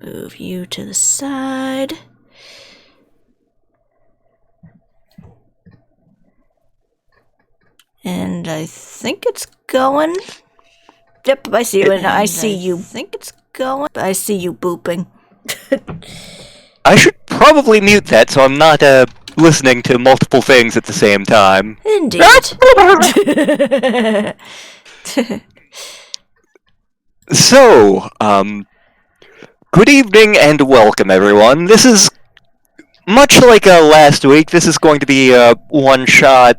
Move you to the side. And I think it's going. Yep, I see you, and I see you. I think it's going. I see you booping. I should probably mute that so I'm not listening to multiple things at the same time. Indeed. So, good evening and welcome, everyone. This is much like last week. This is going to be a one-shot,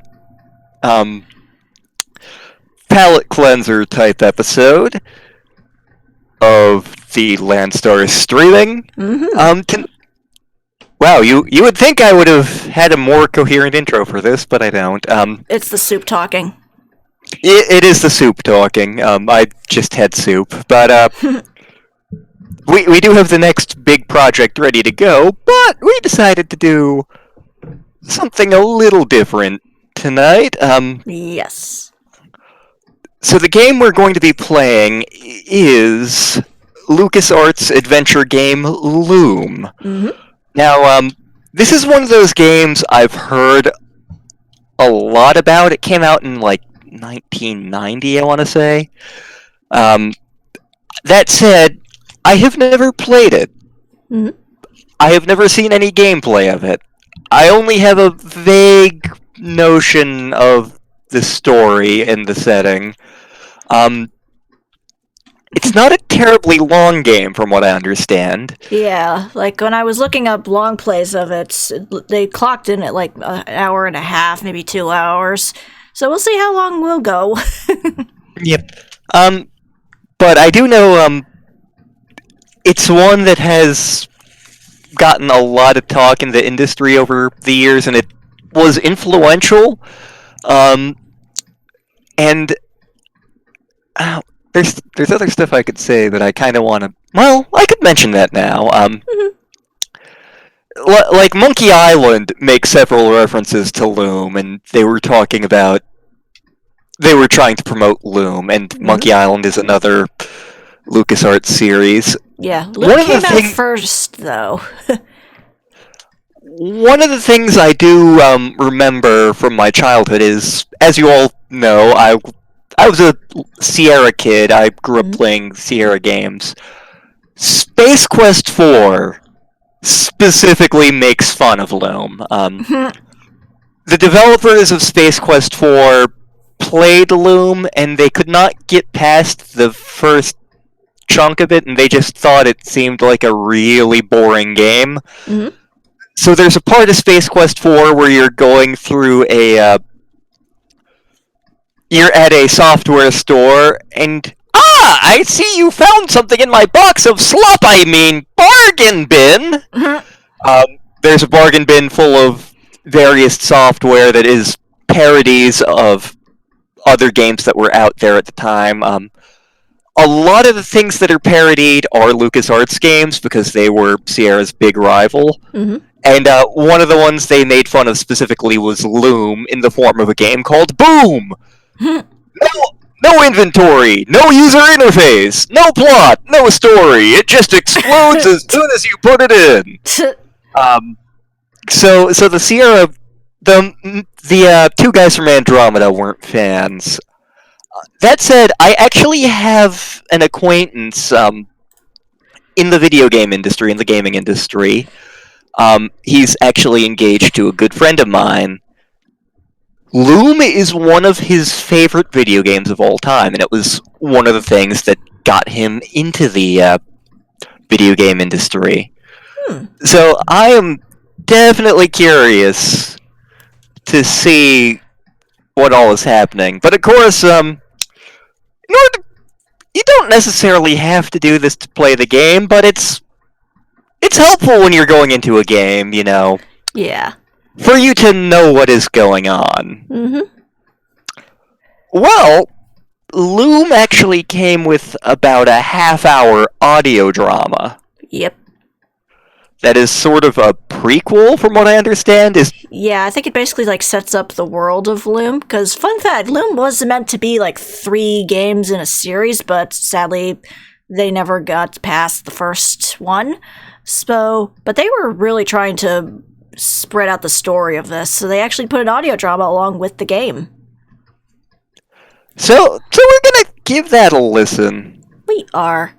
palette cleanser type episode of the LanStars streaming. Mm-hmm. Wow, you would think I would have had a more coherent intro for this, but I don't. It's the soup talking. It is the soup talking. I just had soup, but we do have the next big project ready to go. But we decided to do something a little different tonight. Yes. So the game we're going to be playing is LucasArts adventure game Loom. Mm-hmm. Now, this is one of those games I've heard a lot about. It came out in, 1990, I want to say. That said, I have never played it. Mm-hmm. I have never seen any gameplay of it. I only have a vague notion of the story and the setting. It's not a terribly long game, from what I understand. Yeah, when I was looking up long plays of it, they clocked in at an hour and a half, maybe 2 hours. So we'll see how long we'll go. Yep. But I do know, it's one that has gotten a lot of talk in the industry over the years, and it was influential. And there's other stuff I could say that I kind of want to. Well, I could mention that now. Like Monkey Island makes several references to Loom, and they were trying to promote Loom, and Monkey Island is another LucasArts series. Yeah, Loom came out first, though. One of the things I do remember from my childhood is, as you all know, I was a Sierra kid. I grew up playing Sierra games. Space Quest 4 specifically makes fun of Loom. The developers of Space Quest 4 played Loom, and they could not get past the first chunk of it, and they just thought it seemed like a really boring game. Mm-hmm. So there's a part of Space Quest 4 where you're going through you're at a software store, and I see you found something in my box of slop, bargain bin! There's a bargain bin full of various software that is parodies of other games that were out there at the time. A lot of the things that are parodied are LucasArts games, because they were Sierra's big rival. Mm-hmm. And one of the ones they made fun of specifically was Loom, in the form of a game called Boom! No inventory, no user interface, no plot, no story. It just explodes as soon as you put it in. So the Sierra, the two guys from Andromeda weren't fans. That said, I actually have an acquaintance in the video game industry, in the gaming industry. He's actually engaged to a good friend of mine. Loom is one of his favorite video games of all time, and it was one of the things that got him into the video game industry. So I am definitely curious to see what all is happening. But of course, you don't necessarily have to do this to play the game, but it's helpful when you're going into a game, Yeah. for you to know what is going on. Mm-hmm. Well, Loom actually came with about a half-hour audio drama. Yep. That is sort of a prequel, from what I understand. Yeah, I think it basically sets up the world of Loom. Because fun fact, Loom was meant to be 3 games in a series, but sadly, they never got past the first one. So, but they were really trying to spread out the story of this, so they actually put an audio drama along with the game. So we're gonna give that a listen. We are.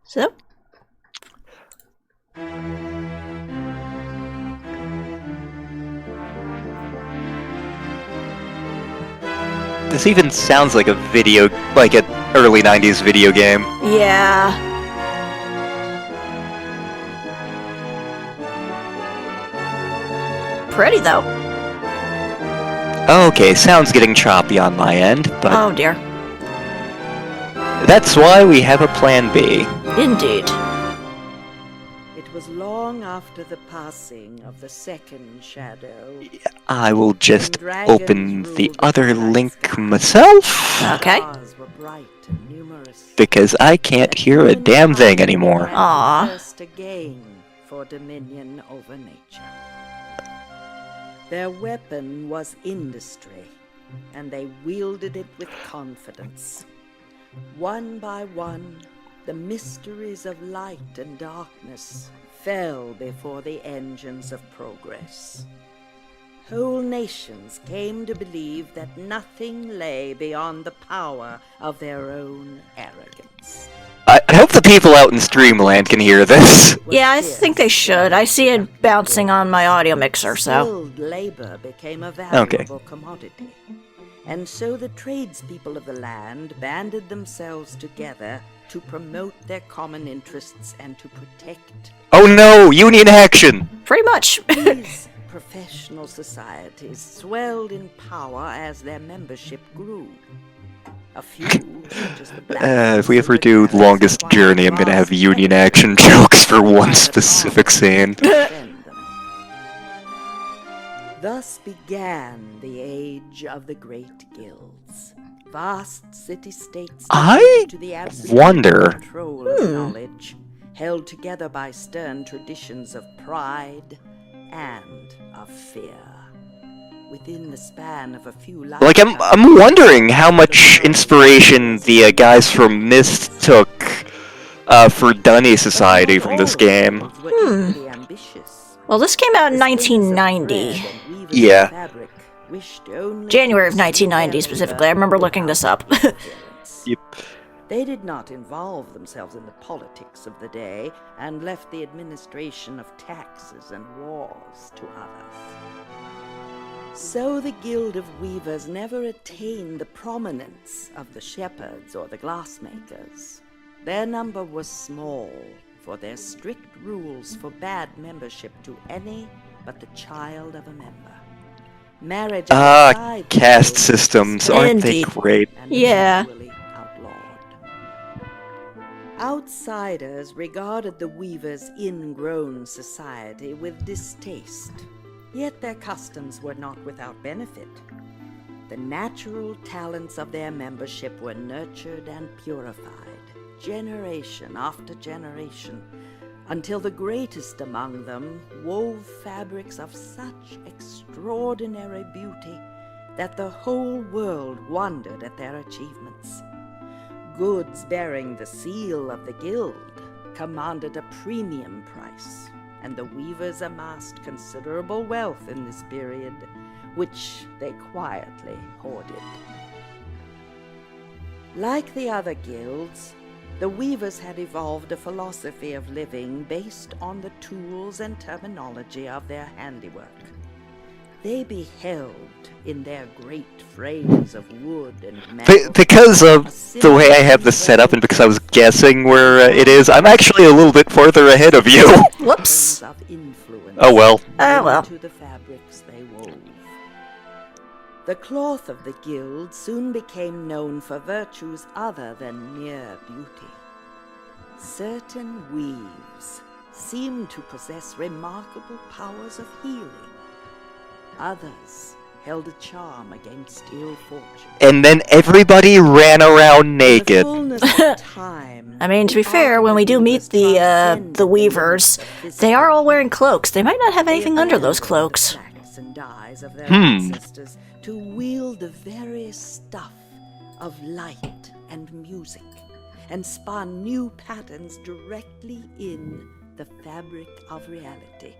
So. This even sounds like a video, like an early 90s video game. Yeah. Pretty, though. Okay, sound's getting choppy on my end, but Oh, dear. that's why we have a plan B. Indeed. It was long after the passing of the second shadow. I will just open the other link myself, Okay. Stars were bright and numerous. because I can't hear a damn thing anymore. Aw. Thirst again for dominion over nature. Their weapon was industry, and they wielded it with confidence. One by one, the mysteries of light and darkness fell before the engines of progress. Whole nations came to believe that nothing lay beyond the power of their own arrogance. I hope the people out in Streamland can hear this. Yeah, I think they should. I see it bouncing on my audio mixer, so. Skilled labor became a valuable commodity. And so the tradespeople of the land banded themselves together to promote their common interests and to protect. Oh no, union action! Pretty much. These professional societies swelled in power as their membership grew. A few, such as the If we ever do Longest Journey, I'm gonna have union action jokes for one specific scene. Thus began the age of the great guilds. Vast city-states I to the absolute wonder. control of knowledge, held together by stern traditions of pride and of fear. Within the span of a few Like, I'm wondering how much inspiration the guys from Myst took for Dunny Society from this game. Well, this came out in 1990. Yeah. January of 1990 specifically. I remember looking this up. Yep. They did not involve themselves in the politics of the day and left the administration of taxes and wars to others. So the Guild of Weavers never attained the prominence of the shepherds or the glassmakers. Their number was small, for their strict rules forbade membership to any but the child of a member. Marriage outside the caste guild systems, was aren't they Indeed. great? and Yeah. usually outlawed. Outsiders regarded the Weavers' ingrown society with distaste. Yet their customs were not without benefit. The natural talents of their membership were nurtured and purified, generation after generation, until the greatest among them wove fabrics of such extraordinary beauty that the whole world wondered at their achievements. Goods bearing the seal of the guild commanded a premium price, and the weavers amassed considerable wealth in this period, which they quietly hoarded. Like the other guilds, the weavers had evolved a philosophy of living based on the tools and terminology of their handiwork. They beheld in their great frames of wood and metal Because of the way I have this set up and because I was guessing where it is, I'm actually a little bit farther ahead of you. Whoops. of influence Oh well. Oh, well. into the fabrics they wove. The cloth of the guild soon became known for virtues other than mere beauty. Certain weaves seemed to possess remarkable powers of healing. Others held a charm against ill fortune. And then everybody ran around In the naked. fullness of time, I mean, to be fair, when we do meet the weavers, they are all wearing cloaks. They might not have anything under those cloaks. Blacks and dyes of their Hmm. ancestors to wield the various stuff of light and music, and spun new patterns directly in the fabric of reality.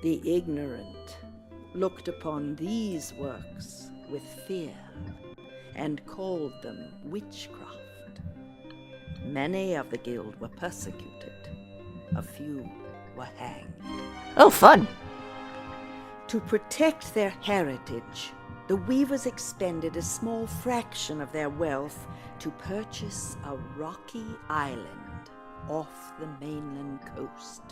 The ignorant looked upon these works with fear and called them witchcraft. Many of the guild were persecuted. A few were hanged. Oh, fun. To protect their heritage, the weavers expended a small fraction of their wealth to purchase a rocky island off the mainland coast.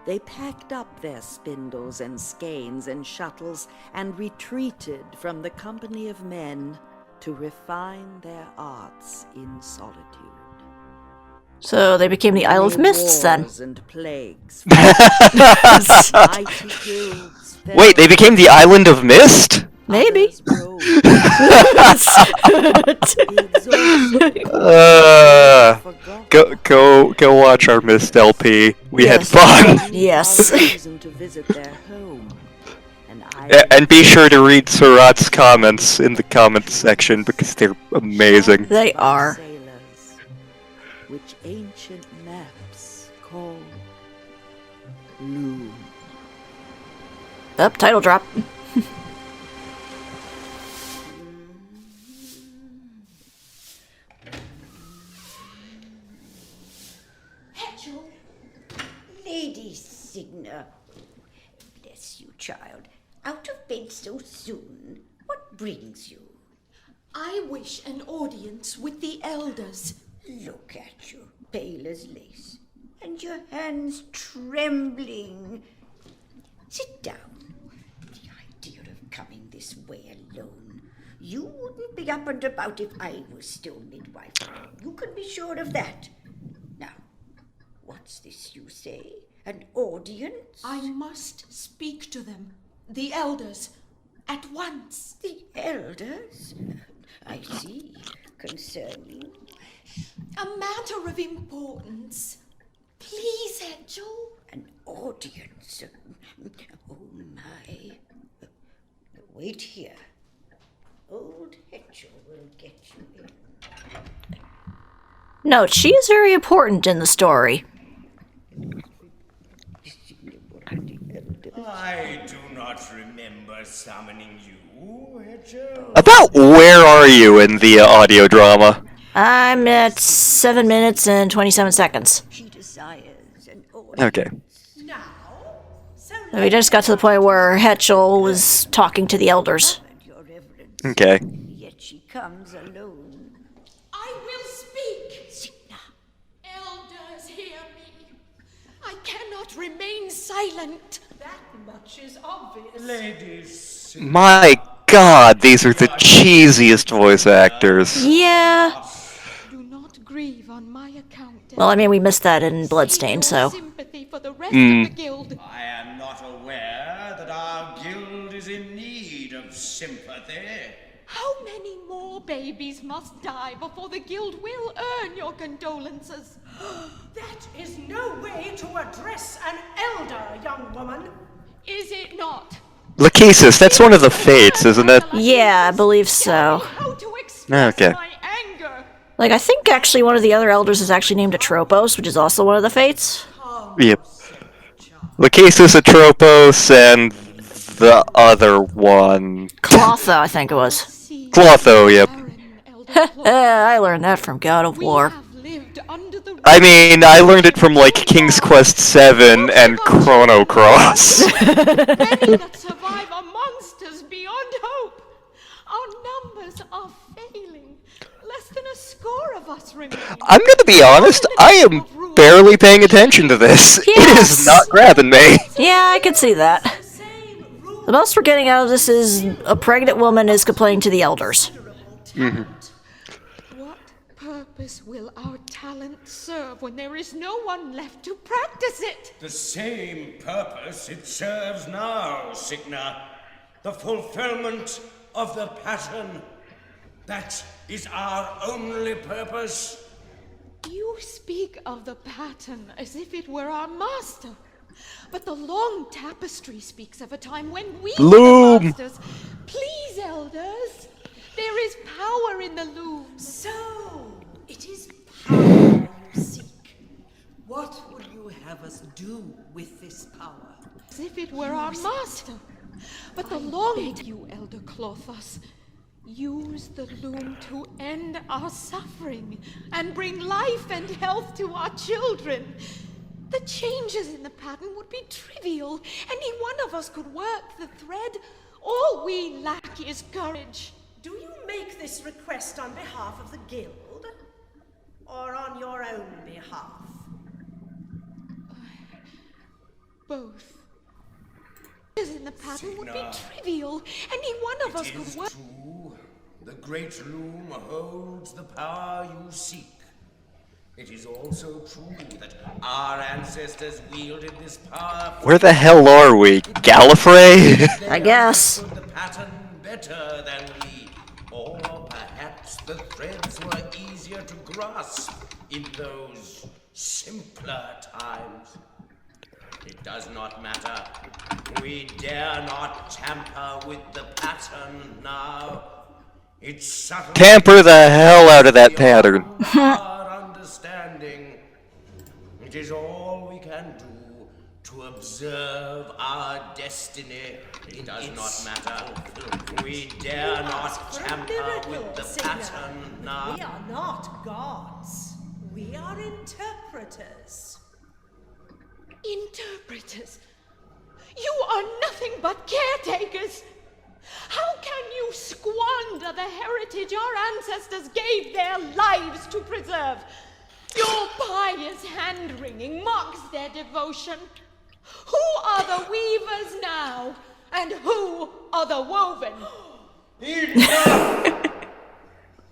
They packed up their spindles and skeins and shuttles and retreated from the company of men to refine their arts in solitude. So they became the Isle of Mists then. Wars and plagues. Wait, they became the Island of Mist? Maybe. Go watch our Mist LP. We had fun. Yes. And be sure to read Surat's comments in the comments section because they're amazing. They are. Which ancient maps call Loom. Up, title drop. Hatchel, Lady Signa. Bless you, child. Out of bed so soon? What brings you? I wish an audience with the elders. Look at you, pale as lace, and your hands trembling. Sit down. The idea of coming this way alone. You wouldn't be up and about if I was still midwife. You can be sure of that. Now, what's this you say? An audience? I must speak to them, the elders, at once. The elders? I see. Concerning? A matter of importance. Please, Angel. An audience? Oh, my. Wait here. Old Hetchel will get you in. Note, she is very important in the story. I do not remember summoning you, Hetchel. About where are you in the audio drama? I'm at 7 minutes and 27 seconds. She desires an audience. Okay. Now, so We just got to the point where Hetchel was talking to the elders. Your reverence. Okay. Yet she comes alone. I will speak. Signa. Elders, hear me. I cannot remain silent. That much is obvious. Ladies, My god, these are the cheesiest voice actors. Yeah. Do not grieve on my account. Well, I mean, we missed that in Bloodstained, so. Sympathy for the rest of the guild. I am not aware that our guild is in need of sympathy. How many more babies must die before the guild will earn your condolences? That is no way to address an elder, young woman. Is it not? Lachesis, that's one of the fates, isn't it? Yeah, I believe so. How to express Okay. my anger? Like, I think actually one of the other elders is actually named Atropos, which is also one of the fates. Yep. Lachesis, Atropos, and the other one. Clotho, I think it was. See, Clotho, yep. Baron, Elder Claude, I learned that from God of we War. have lived under the I mean, I learned it from, like, King's Quest VII and Chrono Cross. many that survive are monsters beyond hope. Our numbers are failing. Less than a score of us remain. I'm gonna be honest, I am barely paying attention to this. It Yes. is not grabbing me. Yeah, I could see that. The most we're getting out of this is a pregnant woman is complaining to the elders. What purpose will our talent serve when there is no one left to practice it? The same purpose it serves now, Signa. The fulfillment of the pattern. That is our only purpose. You speak of the pattern as if it were our master. But the long tapestry speaks of a time when we were Loom. the masters. Please, elders, there is power in the loom. So, it is do with this power? As if it were our master. But the longer you, Elder Clothos, use the loom to end our suffering and bring life and health to our children, the changes in the pattern would be trivial. Any one of us could work the thread. All we lack is courage. Do you make this request on behalf of the guild? Or on your own behalf? Both. In the pattern would be trivial. Any one of us could work. True. The great loom holds the power you seek. It is also true that our ancestors wielded this power. Where the hell are we? Gallifrey? I guess. The pattern better than we, or perhaps the threads were easier to grasp in those simpler times. It does not matter. We dare not tamper with the pattern now. It's subtle. Tamper the hell out of that pattern. Our understanding. It is all we can do to observe our destiny. It does not matter. We dare not tamper with the pattern now. We are not gods. We are interpreters. Interpreters? You are nothing but caretakers. How can you squander the heritage our ancestors gave their lives to preserve? Your pious hand-wringing mocks their devotion. Who are the weavers now? And who are the woven? Enough!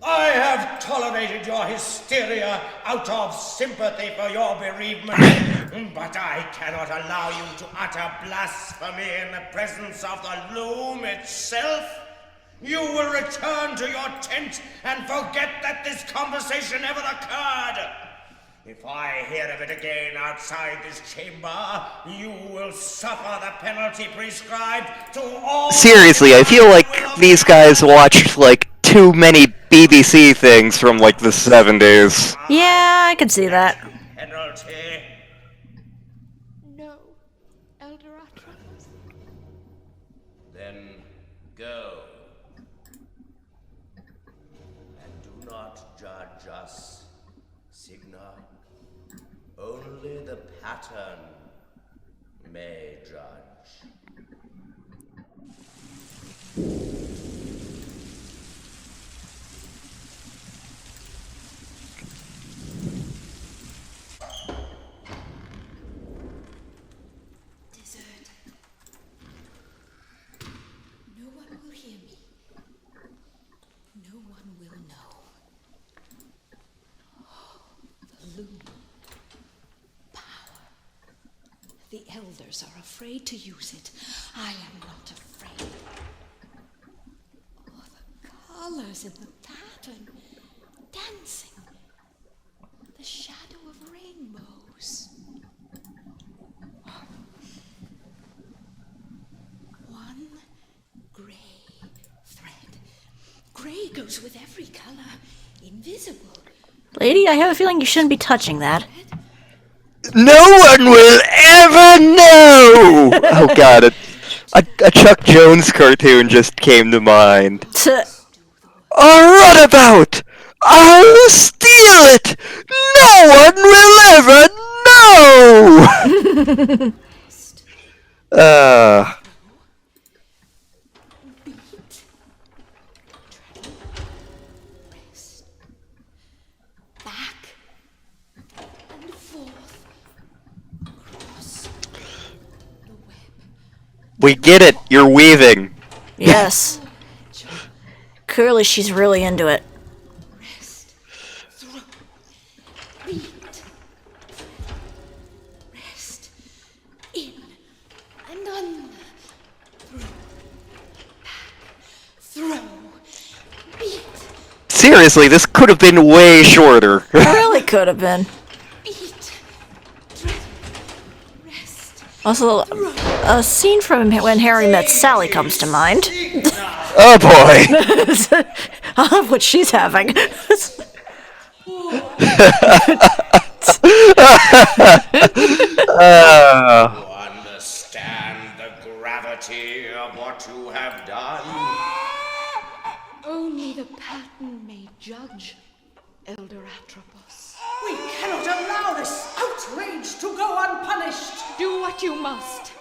I have tolerated your hysteria out of sympathy for your bereavement, but I cannot allow you to utter blasphemy in the presence of the loom itself. You will return to your tent and forget that this conversation ever occurred. If I hear of it again outside this chamber, you will suffer the penalty prescribed to all... Seriously, I feel like these guys watched, like, too many BBC things from, like, the 70s. Yeah, I could see that. Penalty. No, Elder Atros. Then go. And do not judge us, Signa. Only the pattern may judge. No one will hear me. No one will know. The loom. Power. The elders are afraid to use it. I am not afraid. Oh, the colors in the pattern. Dancing. The shadow of rainbows. One gray thread. Gray goes with every color. Invisible. Lady, I have a feeling you shouldn't be touching that. No one will ever know! Oh god, a Chuck Jones cartoon just came to mind. A runabout! I'll steal it! No one will ever know! Beat. Rest. Back. And forth. Across the web. We get it, you're weaving. Yes. Clearly she's really into it. Rest. Throw. Beat. Rest. In. And under. Through. Back. Throw. Beat. Seriously, this could have been way shorter. It really could have been. Beat. Throw. Rest. Also, a scene from when Harry met Sally comes to mind. Oh boy. I love what she's having. You understand the gravity of what you have done? Only the pattern may judge, Elder Atropos. We cannot allow this outrage to go unpunished. Do what you must.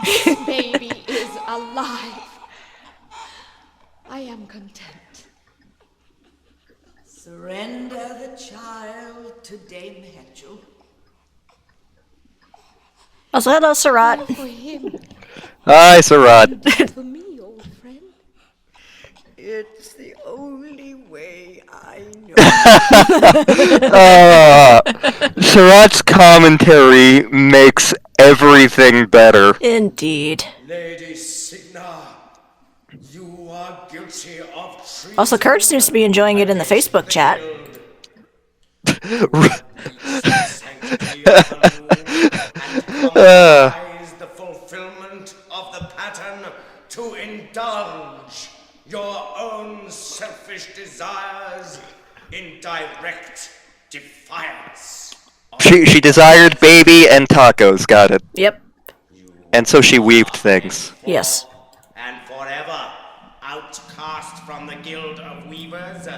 This baby is alive. I am content. Surrender the child to Dame Hetchel. Also, hello, Surat. All for him, Hi, Sarat. for me, old friend. It's the only way I know. Sarat's commentary makes everything better. Indeed. Lady Signa, you are guilty of treason. Also, Kurt seems to be enjoying it in the Facebook chat. The fulfillment of the pattern to indulge your own selfish desires in direct defiance. She desired baby and tacos, got it. Yep. And so she weaved things. Yes. And forever outcast from the Guild of Weavers,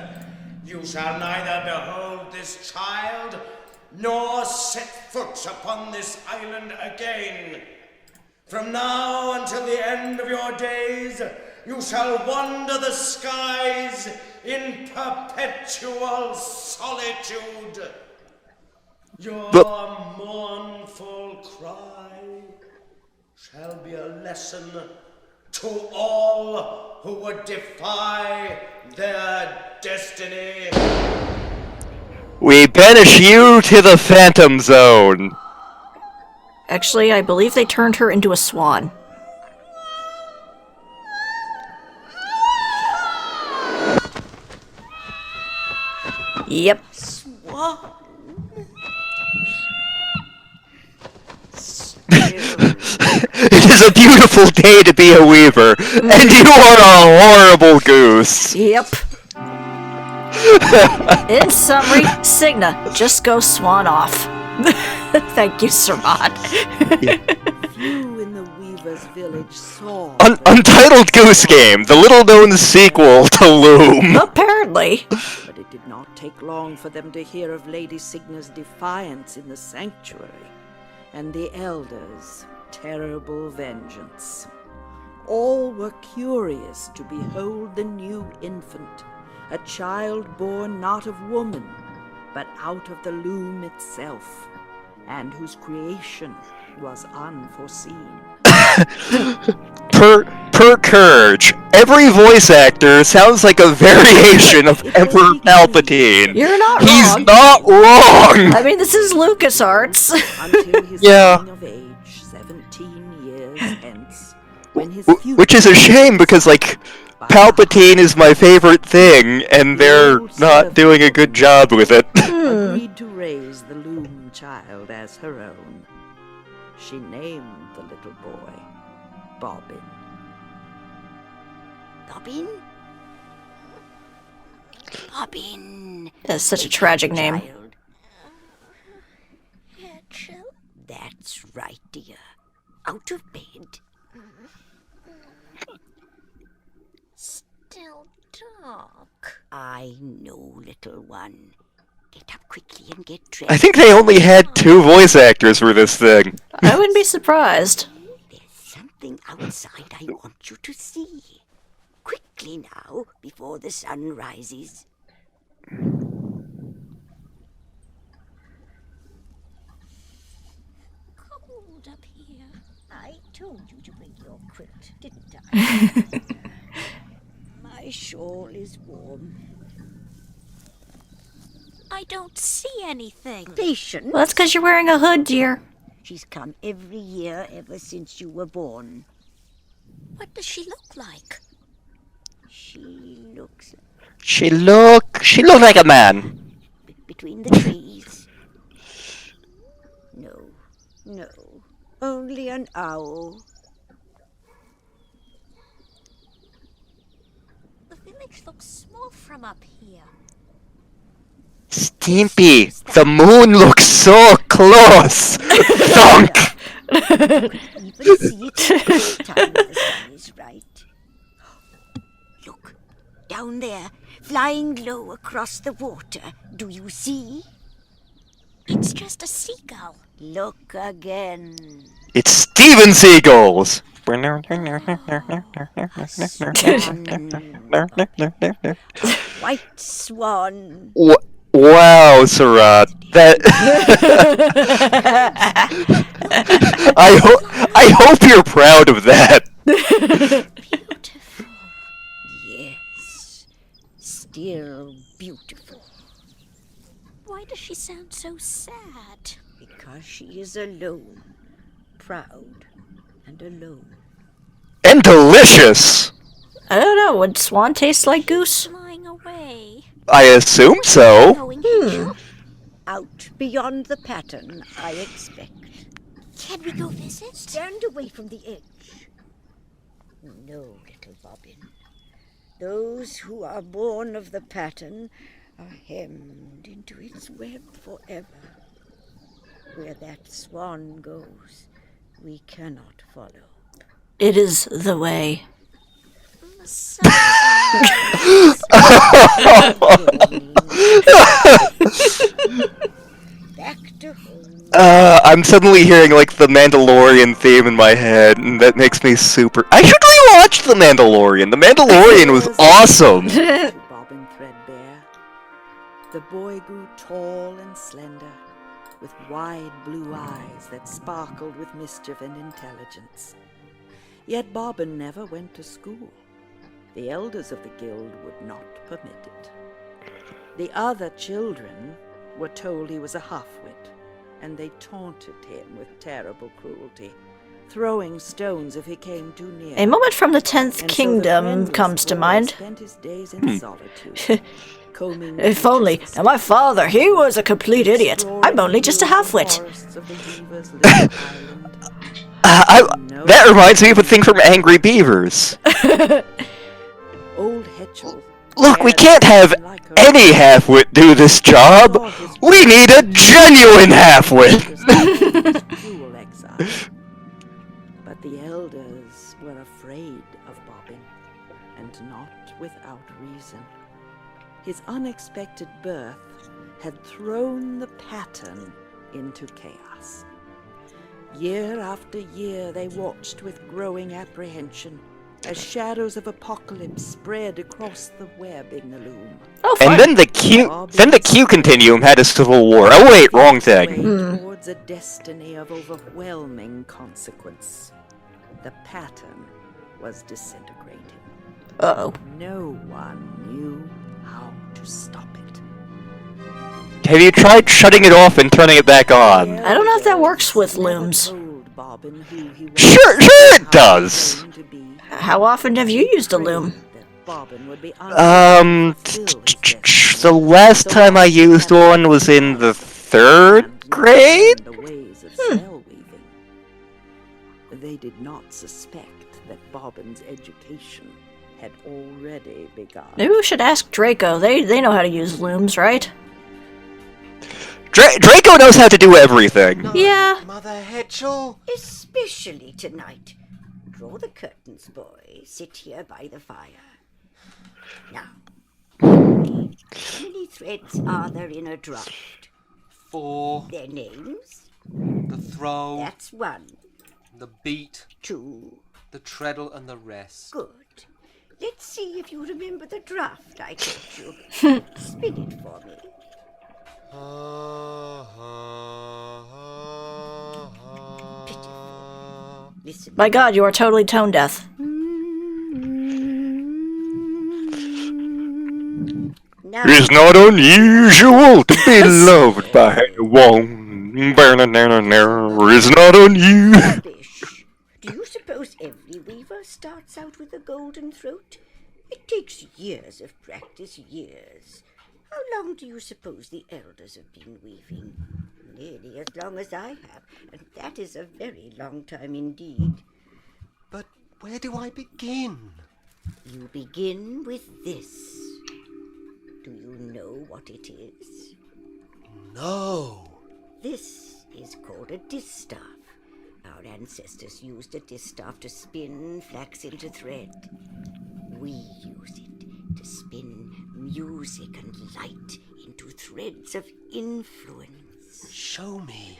you shall neither behold this child nor set foot upon this island again. From now until the end of your days, you shall wander the skies in perpetual solitude. Your mournful cry shall be a lesson to all who would defy their destiny. We banish you to the Phantom Zone. Actually, I believe they turned her into a swan. Yep. Swan. It is a beautiful day to be a weaver, and you are a horrible goose. Yep. In summary, Signa, just go swan off. Thank you, Surat. Few in the Weaver's village saw. Untitled Goose Game, the little-known sequel to Loom. Apparently. But it did not take long for them to hear of Lady Signa's defiance in the sanctuary, and the elders' terrible vengeance. All were curious to behold the new infant, a child born not of woman, but out of the loom itself, and whose creation was unforeseen. Per Courage, every voice actor sounds like a variation of Emperor Palpatine. You're not He's wrong. not wrong! I mean, this is LucasArts. Until his Yeah. coming of age, 17 years hence, when his Which is a shame because, like, Palpatine is my favorite thing, and they're not doing a good job with it. agreed to raise the loom child as her own. She named the little boy Bobbin. Bobbin? Bobbin. That's such a tragic name. Child. Hetchel? That's right, dear. Out of bed. Still dark. I know, little one. Get up quickly and get dressed. I think they only had 2 voice actors for this thing. I wouldn't be surprised. There's something outside I want you to see. Quickly now, before the sun rises. Cold up here. I told you to bring your quilt, didn't I? My shawl is warm. I don't see anything. Patience. Well, that's because you're wearing a hood, dear. She's come every year ever since you were born. What does she look like? She looks She looked like a man. between the trees. No, only an owl. The village looks small from up here. Stimpy. The moon looks so close! Thunk! Even see it daytime if the sun is right. Look, down there, flying low across the water. Do you see? It's just a seagull. Look again. It's Steven Seagulls! White swan. Wow, Sarat. That I hope you're proud of that. Beautiful. Yes, still beautiful. Why does she sound so sad? Because she is alone, proud and alone. And delicious! I don't know, would swan taste like goose? Flying away. I assume so. Going Hedgehog. Out beyond the pattern, I expect. Can we go visit? Stand away from the edge. No, little Bobbin. Those who are born of the pattern are hemmed into its web forever. Where that swan goes, we cannot follow. It is the way. The sun Back to home. I'm suddenly hearing like the Mandalorian theme in my head, and that makes me super. I should rewatch The Mandalorian. The Mandalorian was awesome. Bobbin Threadbare. The boy grew tall and slender, with wide blue eyes that sparkled with mischief and intelligence. Yet Bobbin never went to school. The elders of the guild would not permit it. The other children were told he was a half-wit, and they taunted him with terrible cruelty, throwing stones if he came too near. A moment from the 10th And so the Kingdom friendless comes to boy mind. spent his days in solitude, combing If the only. beaches Now my father, he was a complete idiot. I'm only just a half-wit. forests of the weaver's little island. That reminds me of a thing from Angry Beavers. Old Hetchel. Look, we can't have any half-wit do this job. We need a genuine half-wit. Cruel exile. But the elders were afraid of Bobbin, and not without reason. His unexpected birth had thrown the pattern into chaos. Year after year they watched with growing apprehension as shadows of apocalypse spread across the web in the loom. Oh, fun. And then the Q continuum had a civil war. Oh wait, wrong thing. Towards a destiny of overwhelming consequence. The pattern was disintegrating. Uh-oh. No one knew how to stop it. Have you tried shutting it off and turning it back on? I don't know if that works with looms. Sure it does. How often have you used a loom? The last time I used one was in the 3rd grade? They did not suspect that Bobbin's education had already begun. Maybe we should ask Draco. They know how to use looms, right? Draco knows how to do everything. Yeah. Mother Hetchel. Especially tonight. Draw the curtains, boy. Sit here by the fire. Now, how many threads are there in a draft? 4. Their names? The throw, That's 1. the beat, 2. the treadle, and the rest. Good. Let's see if you remember the draft I taught you. Spin it for me. Pitiful. Listen. My god, you are totally tone deaf. Now, It's not unusual to be loved by one. It's not unusual. rubbish. Do you suppose every weaver starts out with a golden throat? It takes years of practice, years. How long do you suppose the elders have been weaving? Nearly as long as I have, and that is a very long time indeed. But where do I begin? You begin with this. Do you know what it is? no. This is called a distaff. Our ancestors used a distaff to spin flax into thread. We use it to spin music and light into threads of influence. Show me.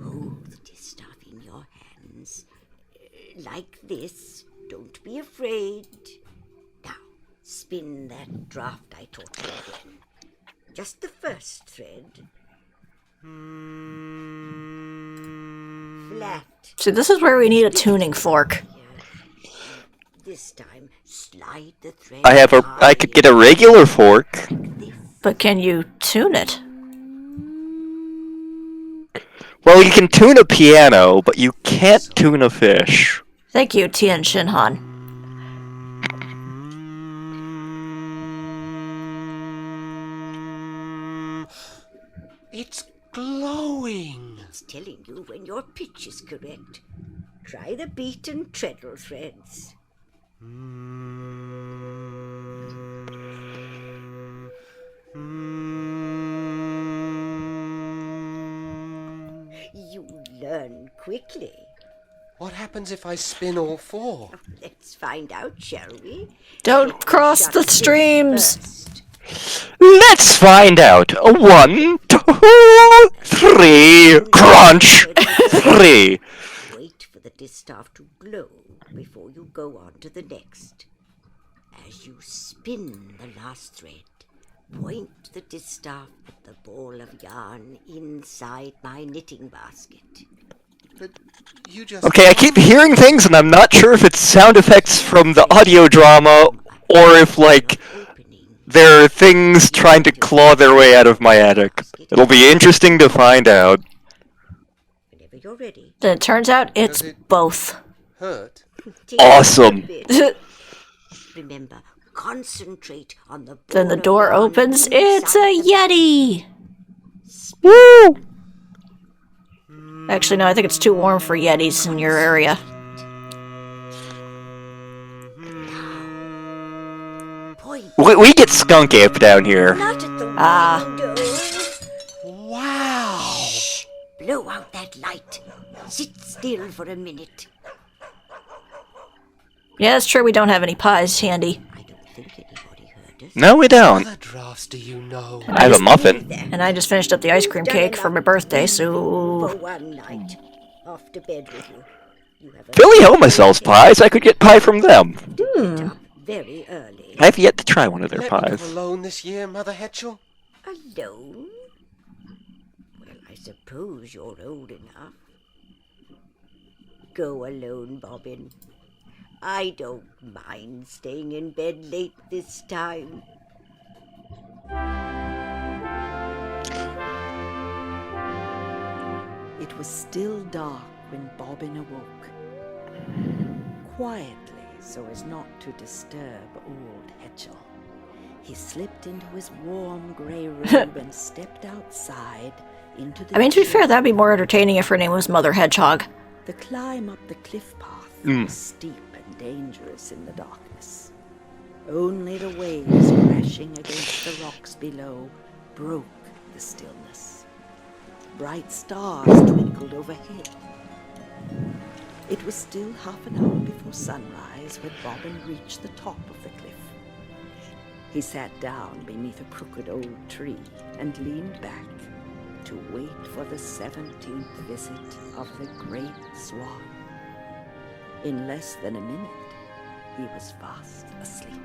Hold the distaff in your hands. Like this. Don't be afraid. Now, spin that draft I taught you again. Just the first thread. Flat. See, this is where we need a tuning fork. This time, slide the thread. I could get a regular fork. But can you tune it? Well, you can tune a piano, but you can't tune a fish. Thank you, Tian Shinhan. It's glowing. It's telling you when your pitch is correct. Try the beat and treadle threads. You learn quickly. What happens if I spin all four? Let's find out, shall we? Don't cross the streams! Let's find out. 1, 2, 3, crunch! 3. Wait for the distaff to glow before you go on to the next. As you spin the last thread, point the distaff at the ball of yarn inside my knitting basket. But you just... Okay, I keep hearing things, and I'm not sure if it's sound effects from the audio drama, or if, like, there are things trying to claw their way out of my attic. It'll be interesting to find out. Whenever you're ready. Then it turns out it's both. hurt? Awesome. Remember, concentrate on the... Then the door opens. It's a Yeti! Woo! Actually, no, I think it's too warm for Yetis in your area. We get skunk ape down here. Not at the window. Wow! Shh! Blow out that light. Sit still for a minute. Yeah, it's true we don't have any pies handy. I don't think anybody heard us. No, we don't. What other drafts do you know? I have a muffin. And I just finished up the ice cream cake for my birthday, so... For one night. Off to bed with you. You have a Philly Homa sells pies. I could get pie from them. very early. I've yet to try one of their Let me pies. go alone this year, Mother Hetchel? Alone? Well, I suppose you're old enough. Go alone, Bobbin. I don't mind staying in bed late this time. It was still dark when Bobbin awoke. Quietly, so as not to disturb old Hetchel, he slipped into his warm grey robe and stepped outside into the... I mean, to be fair, that'd be more entertaining if her name was Mother Hedgehog. The climb up the cliff path was steep and dangerous in the darkness. Only the waves crashing against the rocks below broke the stillness. Bright stars twinkled overhead. It was still half an hour before sunrise when Bobbin reached the top of the cliff. He sat down beneath a crooked old tree and leaned back to wait for the 17th visit of the great swan. In less than a minute, he was fast asleep.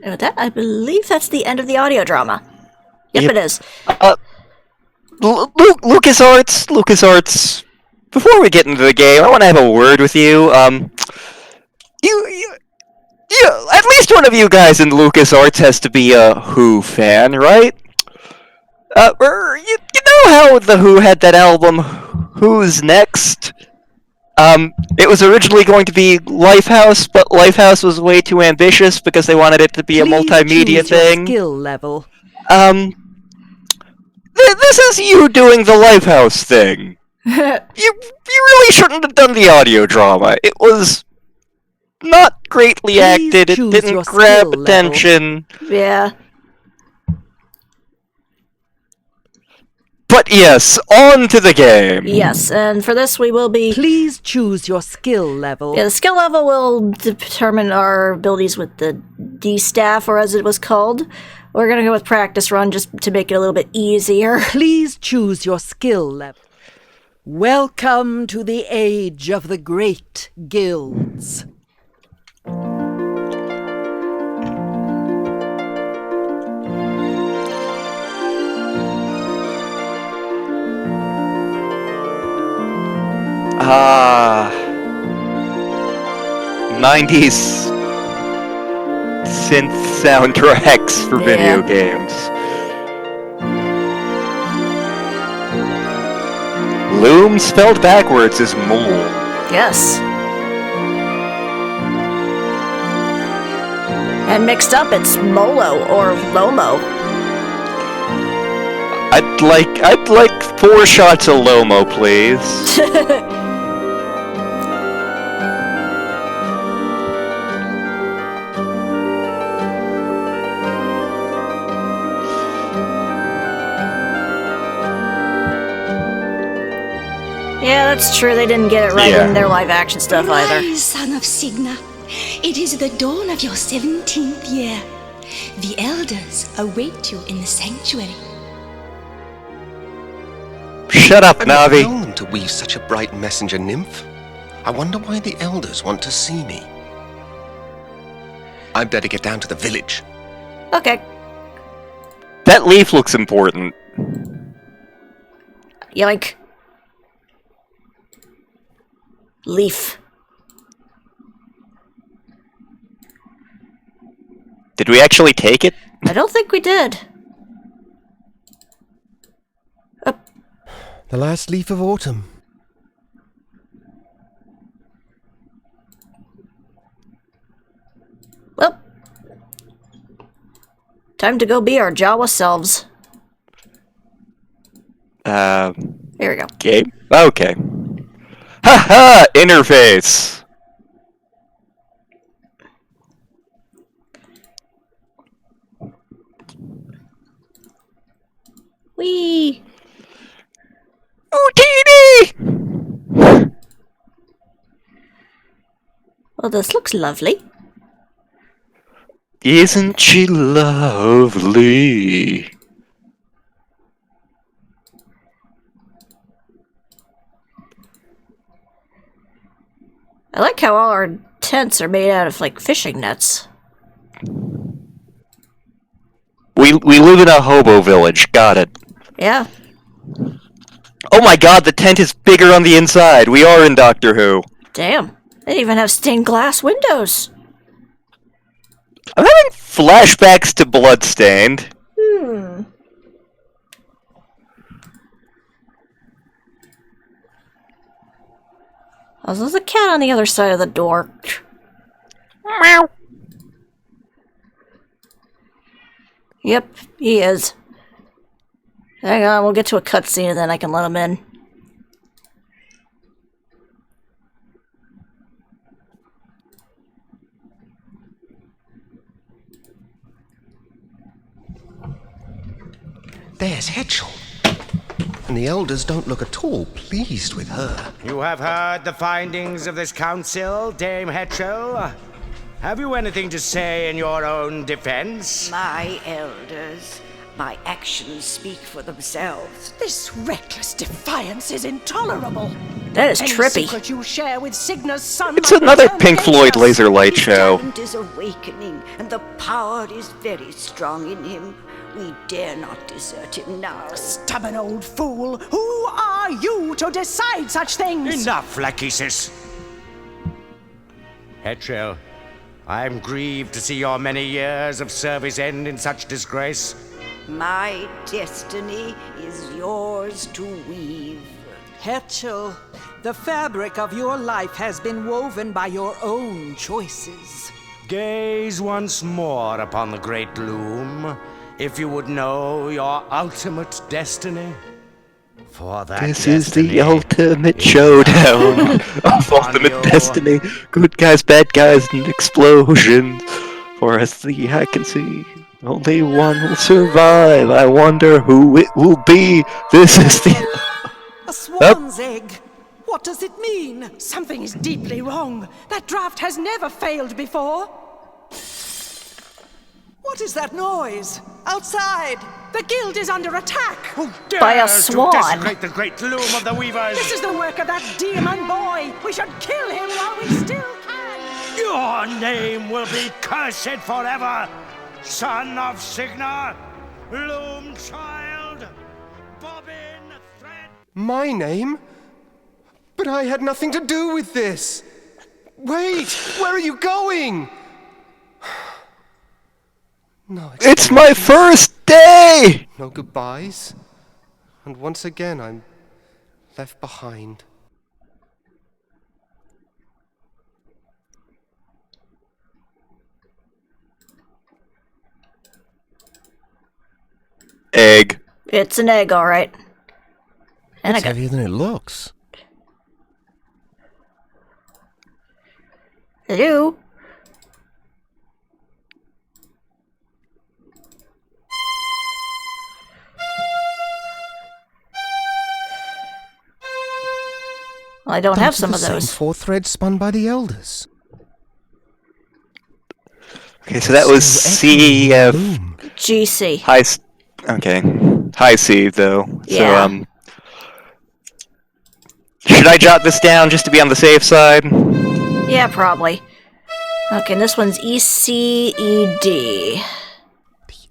And with that, I believe that's the end of the audio drama. Yep, it is. LucasArts. Before we get into the game, I want to have a word with you. You, at least one of you guys in LucasArts has to be a Who fan, right? You know how The Who had that album, Who's Next? It was originally going to be Lifehouse, but Lifehouse was way too ambitious because they wanted it to be a multimedia choose your thing. skill level. This is you doing the Lifehouse thing. You really shouldn't have done the audio drama. It was not greatly acted, it didn't grab attention. Yeah. But yes, on to the game. Yes, and for this we will be... Please choose your skill level. Yeah, the skill level will determine our abilities with the D-Staff, or as it was called. We're gonna go with Practice Run just to make it a little bit easier. Please choose your skill level. Welcome to the age of the great guilds. Ah, 90s synth soundtracks for video games. Loom spelled backwards is mole. Yes. And mixed up, it's Molo or Lomo. I'd like 4 shots of Lomo, please. Yeah, that's true. They didn't get it right in their live-action stuff either. Rise, son of Signa. It is the dawn of your 17th year. The elders await you in the sanctuary. Shut up, I've never Navi. known them to weave such a bright messenger nymph. I wonder why the elders want to see me. I'd better get down to the village. Okay. That leaf looks important. Yoink. Leaf. Did we actually take it? I don't think we did. The last leaf of autumn. Well. Time to go be our Jawa selves. Here we go. Game? Okay. Haha! Interface! Whee! Houdini! Well, this looks lovely. Isn't she lovely? I like how all our tents are made out of, like, fishing nets. We live in a hobo village, got it. Yeah. Oh my god, the tent is bigger on the inside. We are in Doctor Who. Damn. They even have stained glass windows. I'm having flashbacks to Bloodstained. Oh, there's a cat on the other side of the door. Meow. Yep, he is. Hang on, we'll get to a cutscene and then I can let him in. There's Hetchel. And the elders don't look at all pleased with her. You have heard the findings of this council, Dame Hetchel. Have you anything to say in your own defense? My elders, my actions speak for themselves. This reckless defiance is intolerable. That is Any trippy. secret you share with Signa's son It's might another turn Pink against Floyd us. laser light show. Talent is awakening, and the power is very strong in him. We dare not desert him now. Stubborn old fool! Who are you to decide such things? Enough, Lachesis. Hetchel, I am grieved to see your many years of service end in such disgrace. My destiny is yours to weave. Hetchel, the fabric of your life has been woven by your own choices. Gaze once more upon the great loom, if you would know your ultimate destiny. For that This is destiny the ultimate is showdown of ultimate you. destiny. Good guys, bad guys, and explosions. For as the eye can see, only one will survive. I wonder who it will be. This is the... A swan's egg! What does it mean? Something is deeply wrong. That draft has never failed before. What is that noise? Outside! The guild is under attack. Who By a dares to swan. desecrate the great loom of the weavers? This is the work of that demon boy. We should kill him while we still can. Your name will be cursed forever, son of Signa, loom child, bobbin thread. My name? But I had nothing to do with this. Wait, where are you going? No, It's my first day! no goodbyes. And once again, I'm left behind. Egg. It's an egg, alright. And I It's got heavier than it looks. hello. Well, I don't have some of Same those. 4 threads spun by the elders. Okay, so that was CF. Loom. GC. High. Okay. High C, though. Yeah. So, should I jot this down just to be on the safe side? Yeah, probably. Okay, and this one's ECED. The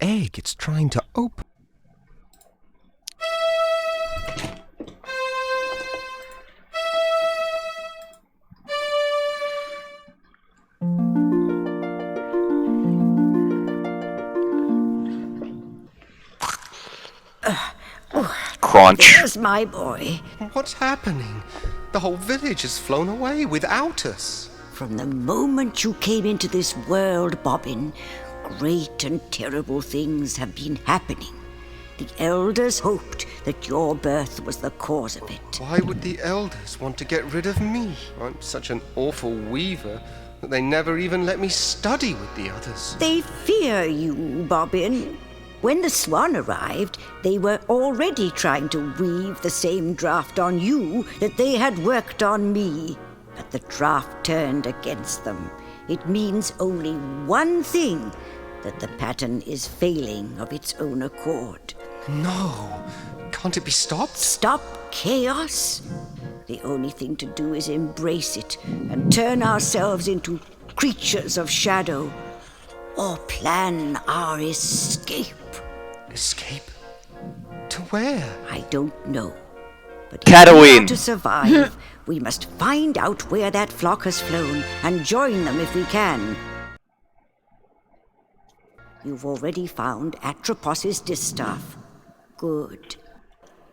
egg, it's trying to open. Crunch. There's my boy. What's happening? The whole village has flown away without us. From the moment you came into this world, Bobbin, great and terrible things have been happening. The elders hoped that your birth was the cause of it. Why would the elders want to get rid of me? I'm such an awful weaver that they never even let me study with the others. They fear you, Bobbin. When the swan arrived, they were already trying to weave the same draft on you that they had worked on me. But the draft turned against them. It means only one thing, that the pattern is failing of its own accord. No, can't it be stopped? Stop chaos? The only thing to do is embrace it and turn ourselves into creatures of shadow, or plan our escape. Escape? To where? I don't know. But if we are Tatooine. to survive, we must find out where that flock has flown and join them if we can. You've already found Atropos's distaff. Good.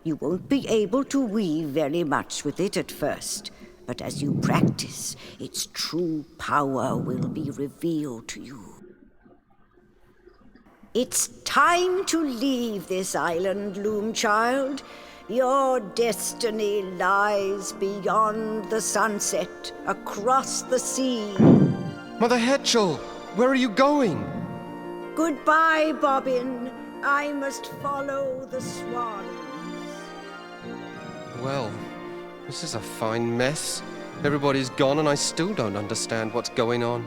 You won't be able to weave very much with it at first, but as you practice, its true power will be revealed to you. It's time to leave this island, Loom Child. Your destiny lies beyond the sunset, across the sea. Mother Hetchel, where are you going? Goodbye, Bobbin. I must follow the swans. Well, this is a fine mess. Everybody's gone and I still don't understand what's going on.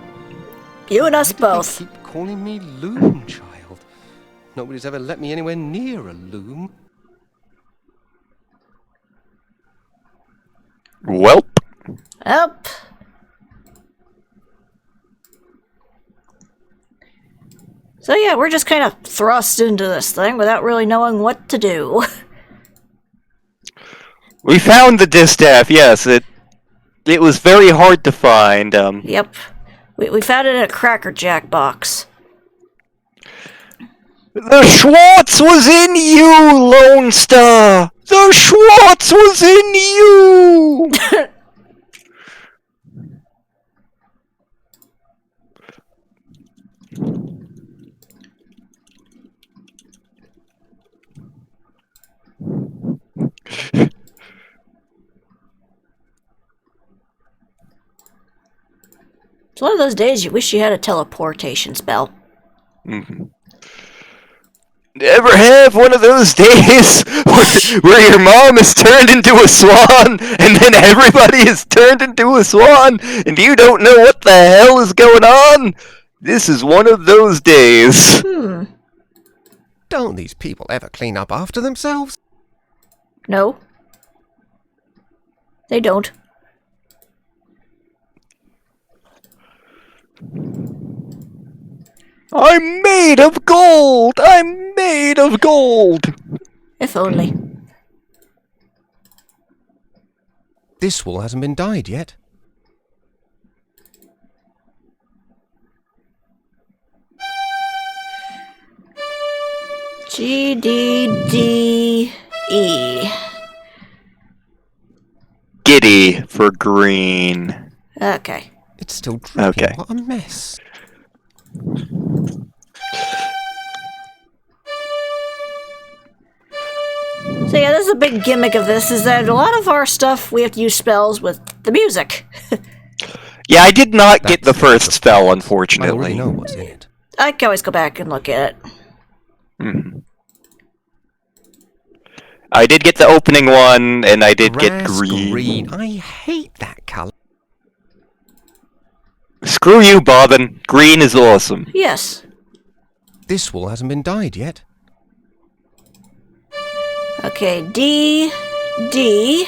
You and us Why do they both. keep calling me Loom Child? Nobody's ever let me anywhere near a loom. Welp. Up. So yeah, we're just kind of thrust into this thing without really knowing what to do. We found the distaff, yes. It was very hard to find. Yep. We found it in a Cracker Jack box. The Schwartz was in you, Lone Star! The Schwartz was in you! It's one of those days you wish you had a teleportation spell. Mm-hmm. Ever have one of those days where your mom is turned into a swan, and then everybody is turned into a swan, and you don't know what the hell is going on? This is one of those days. Don't these people ever clean up after themselves? No. They don't. I'm made of gold! I'm made of gold! If only. This wall hasn't been dyed yet. G, D, D, E. Giddy for green. Okay. It's still dripping. Okay. What a mess. So yeah, this is a big gimmick of this, is that a lot of our stuff, we have to use spells with the music. Yeah, I did not get the That's first spell, I already unfortunately. know what's in it. I can always go back and look at it. Mm-hmm. I did get the opening one, and I did get Grass green. I hate that colour. Screw you, Bobbin. Green is awesome. Yes. This wall hasn't been dyed yet. Okay, D, D,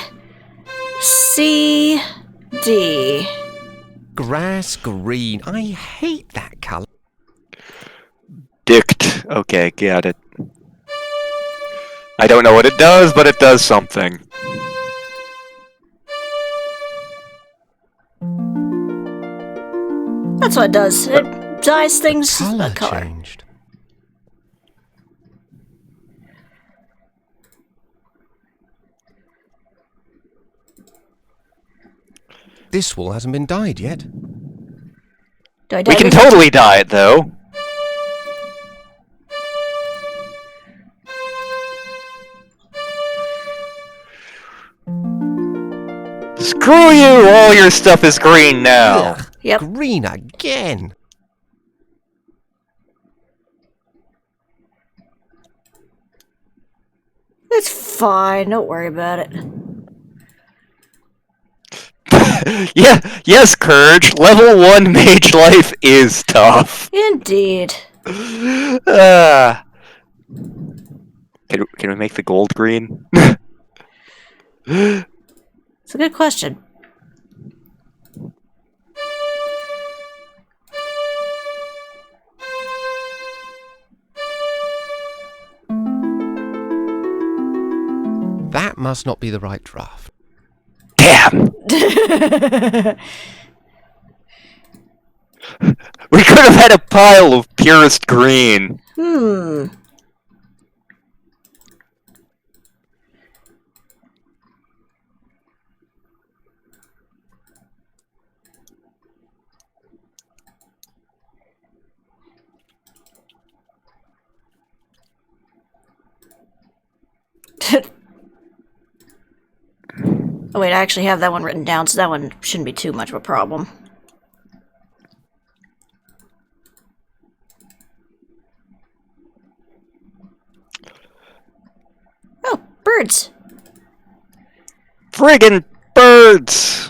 C, D. Grass green. I hate that colour. Dict. Okay, got it. I don't know what it does, but it does something. That's what it does. It dyes things Colour a color. changed. This wall hasn't been dyed yet. Do I dye We can this? totally dye it, though. Screw you! All your stuff is green now. Ugh, Yep. green again. It's fine. Don't worry about it. Yeah, yes, Courage. Level 1 mage life is tough. Indeed. Can we make the gold green? It's a good question. That must not be the right draft. Damn! We could have had a pile of purest green. Oh wait, I actually have that one written down, so that one shouldn't be too much of a problem. Oh, birds! Friggin' birds!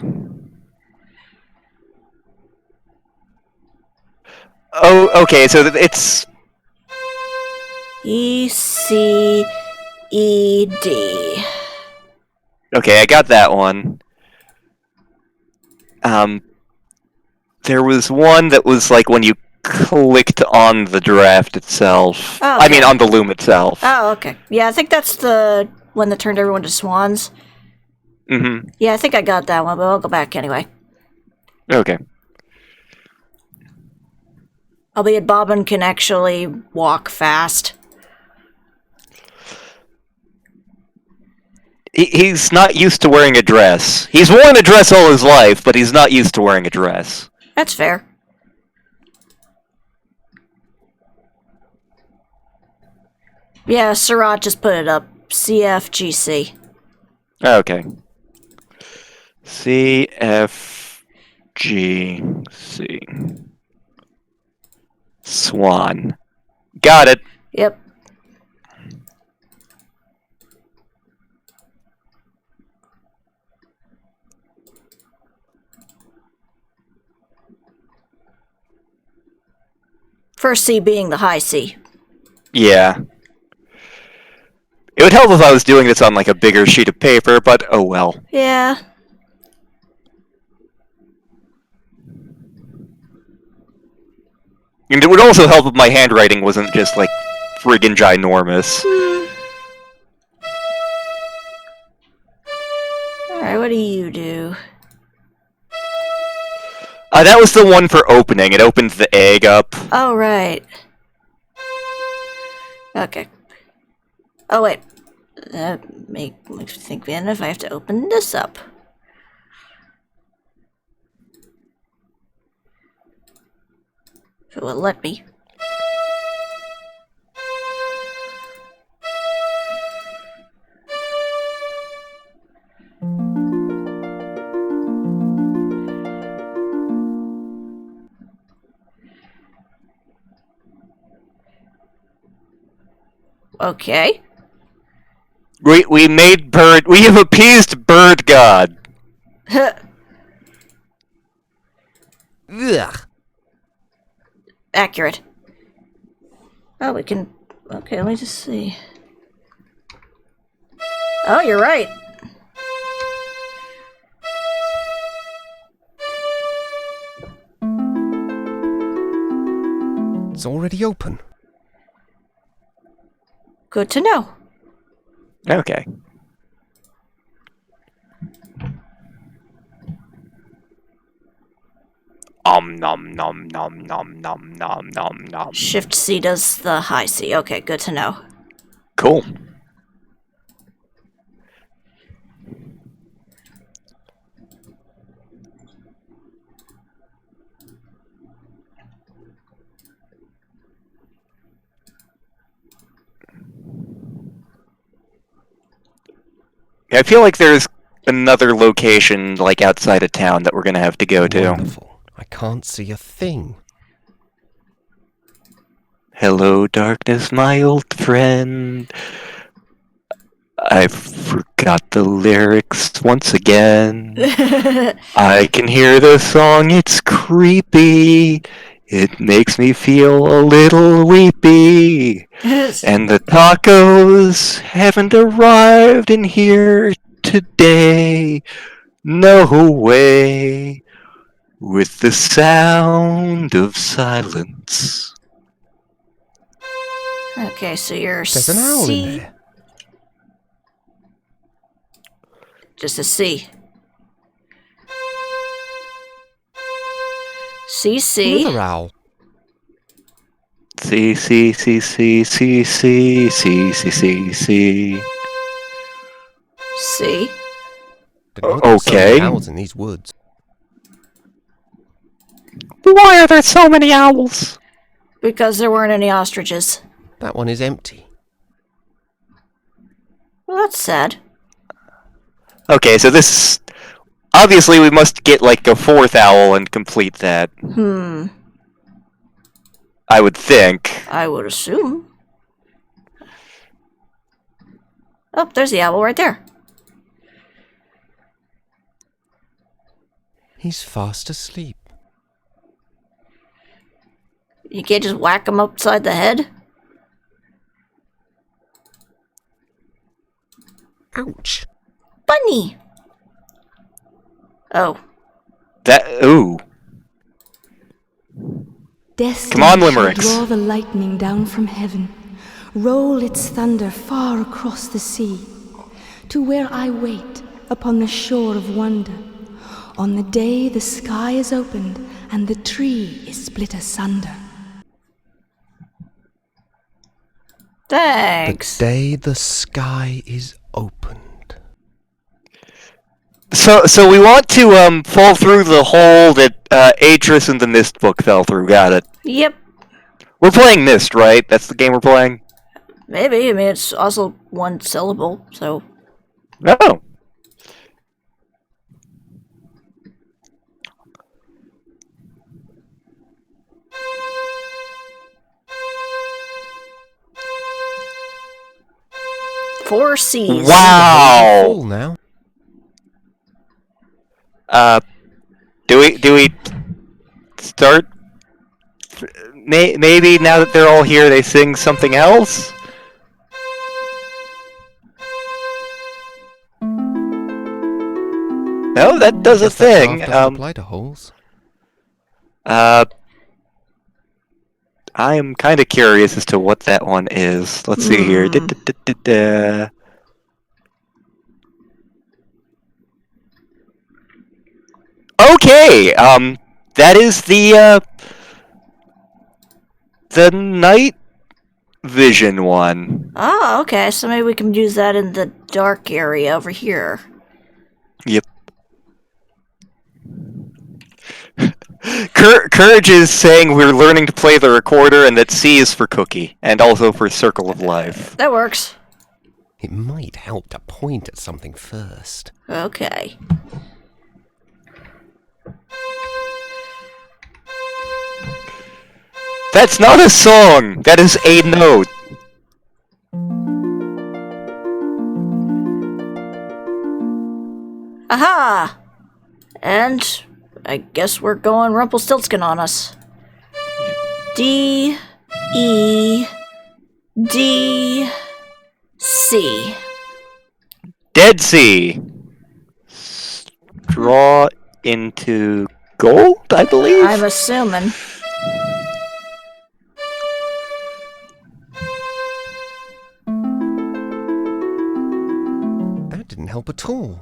Oh, okay, so it's... E, C, E, D. Okay, I got that one. There was one that was like when you clicked on the draft itself. Oh, I okay. mean, on the loom itself. Oh, okay. Yeah, I think that's the one that turned everyone to swans. Mm-hmm. Yeah, I think I got that one, but I'll go back anyway. Okay. Albeit Bobbin can actually walk fast. He's not used to wearing a dress. He's worn a dress all his life, but he's not used to wearing a dress. That's fair. Yeah, Surratt just put it up. CFGC. Okay. CFGC. Swan. Got it. Yep. First C being the high C. Yeah. It would help if I was doing this on like a bigger sheet of paper, but oh well. Yeah. And it would also help if my handwriting wasn't just like friggin' ginormous. Alright, what do you do? That was the one for opening. It opened the egg up. Oh, right. Okay. Oh, wait. Makes me think then if I have to open this up. If it will let me. Okay. We made bird. We have appeased bird god. Ugh. Accurate. Oh, we can... Okay, let me just see. Oh, you're right. It's already open. Good to know. Okay. Nom nom nom nom nom nom nom nom. Shift C does the high C. Okay, good to know. Cool. I feel like there's another location, like outside of town, that we're gonna have to go to. Wonderful. I can't see a thing. Hello, darkness, my old friend. I forgot the lyrics once again. I can hear the song, it's creepy. It makes me feel a little weepy. And the tacos haven't arrived in here today. No way. With the sound of silence. Okay, so you're There's an owl C. in there. Just a C. C. Another owl. C C C C C C C C C C. C. Didn't know there were so many Okay. owls in these woods. Why are there so many owls? Because there weren't any ostriches. That one is empty. Well, that's sad. Okay, so this... Obviously, we must get, like, a fourth owl and complete that. I would think. I would assume. Oh, there's the owl right there. He's fast asleep. You can't just whack him upside the head? Ouch. Bunny! Oh. Ooh. Destiny Come on, shall limericks. draw the lightning down from heaven, roll its thunder far across the sea, to where I wait upon the shore of wonder, on the day the sky is opened and the tree is split asunder. Thanks. The day the sky is opened. So we want to fall through the hole that Atris and the Mist book fell through. Got it. Yep. We're playing Mist, right? That's the game we're playing? Maybe. I mean, it's also one syllable, so... Oh. Four C's. Wow. Full now. Do we start? Maybe now that they're all here, they sing something else? No, that does a Guess that thing. graph doesn't apply to holes. I am kind of curious as to what that one is. Let's see here. Okay, that is the night vision one. Oh, okay. So maybe we can use that in the dark area over here. Yep. Courage is saying we're learning to play the recorder, and that C is for cookie, and also for circle of life. That works. It might help to point at something first. Okay. That's not a song! That is a note! Aha! And I guess we're going Rumpelstiltskin on us. D, E, D, C. Dead Sea. Draw into gold, I believe? I'm assuming. That didn't help at all.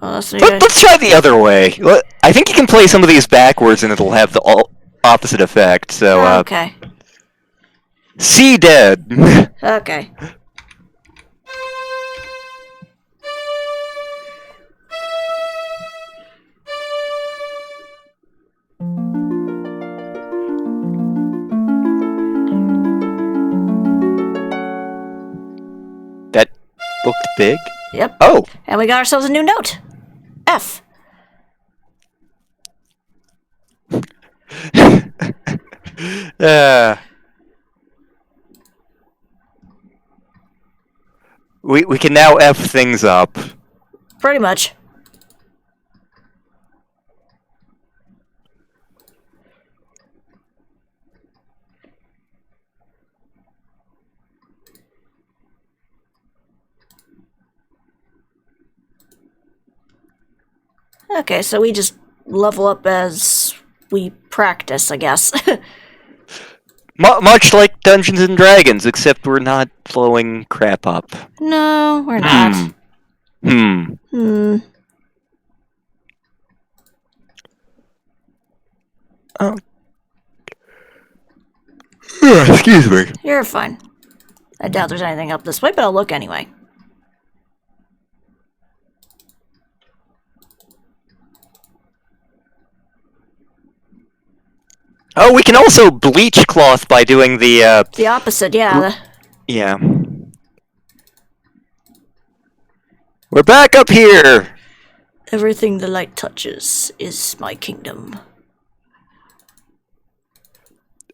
Let's try the other way. I think you can play some of these backwards and it'll have the opposite effect, so, okay. C dead. Okay. That looked big. Yep. Oh. And we got ourselves a new note. F. We can now F things up. Pretty much. Okay, so we just level up as we practice, I guess. Much like Dungeons and Dragons, except we're not blowing crap up. No, we're not. Oh. Excuse me. You're fine. I doubt there's anything up this way, but I'll look anyway. Oh, we can also bleach cloth by doing the, The opposite, yeah. Yeah. We're back up here! Everything the light touches is my kingdom.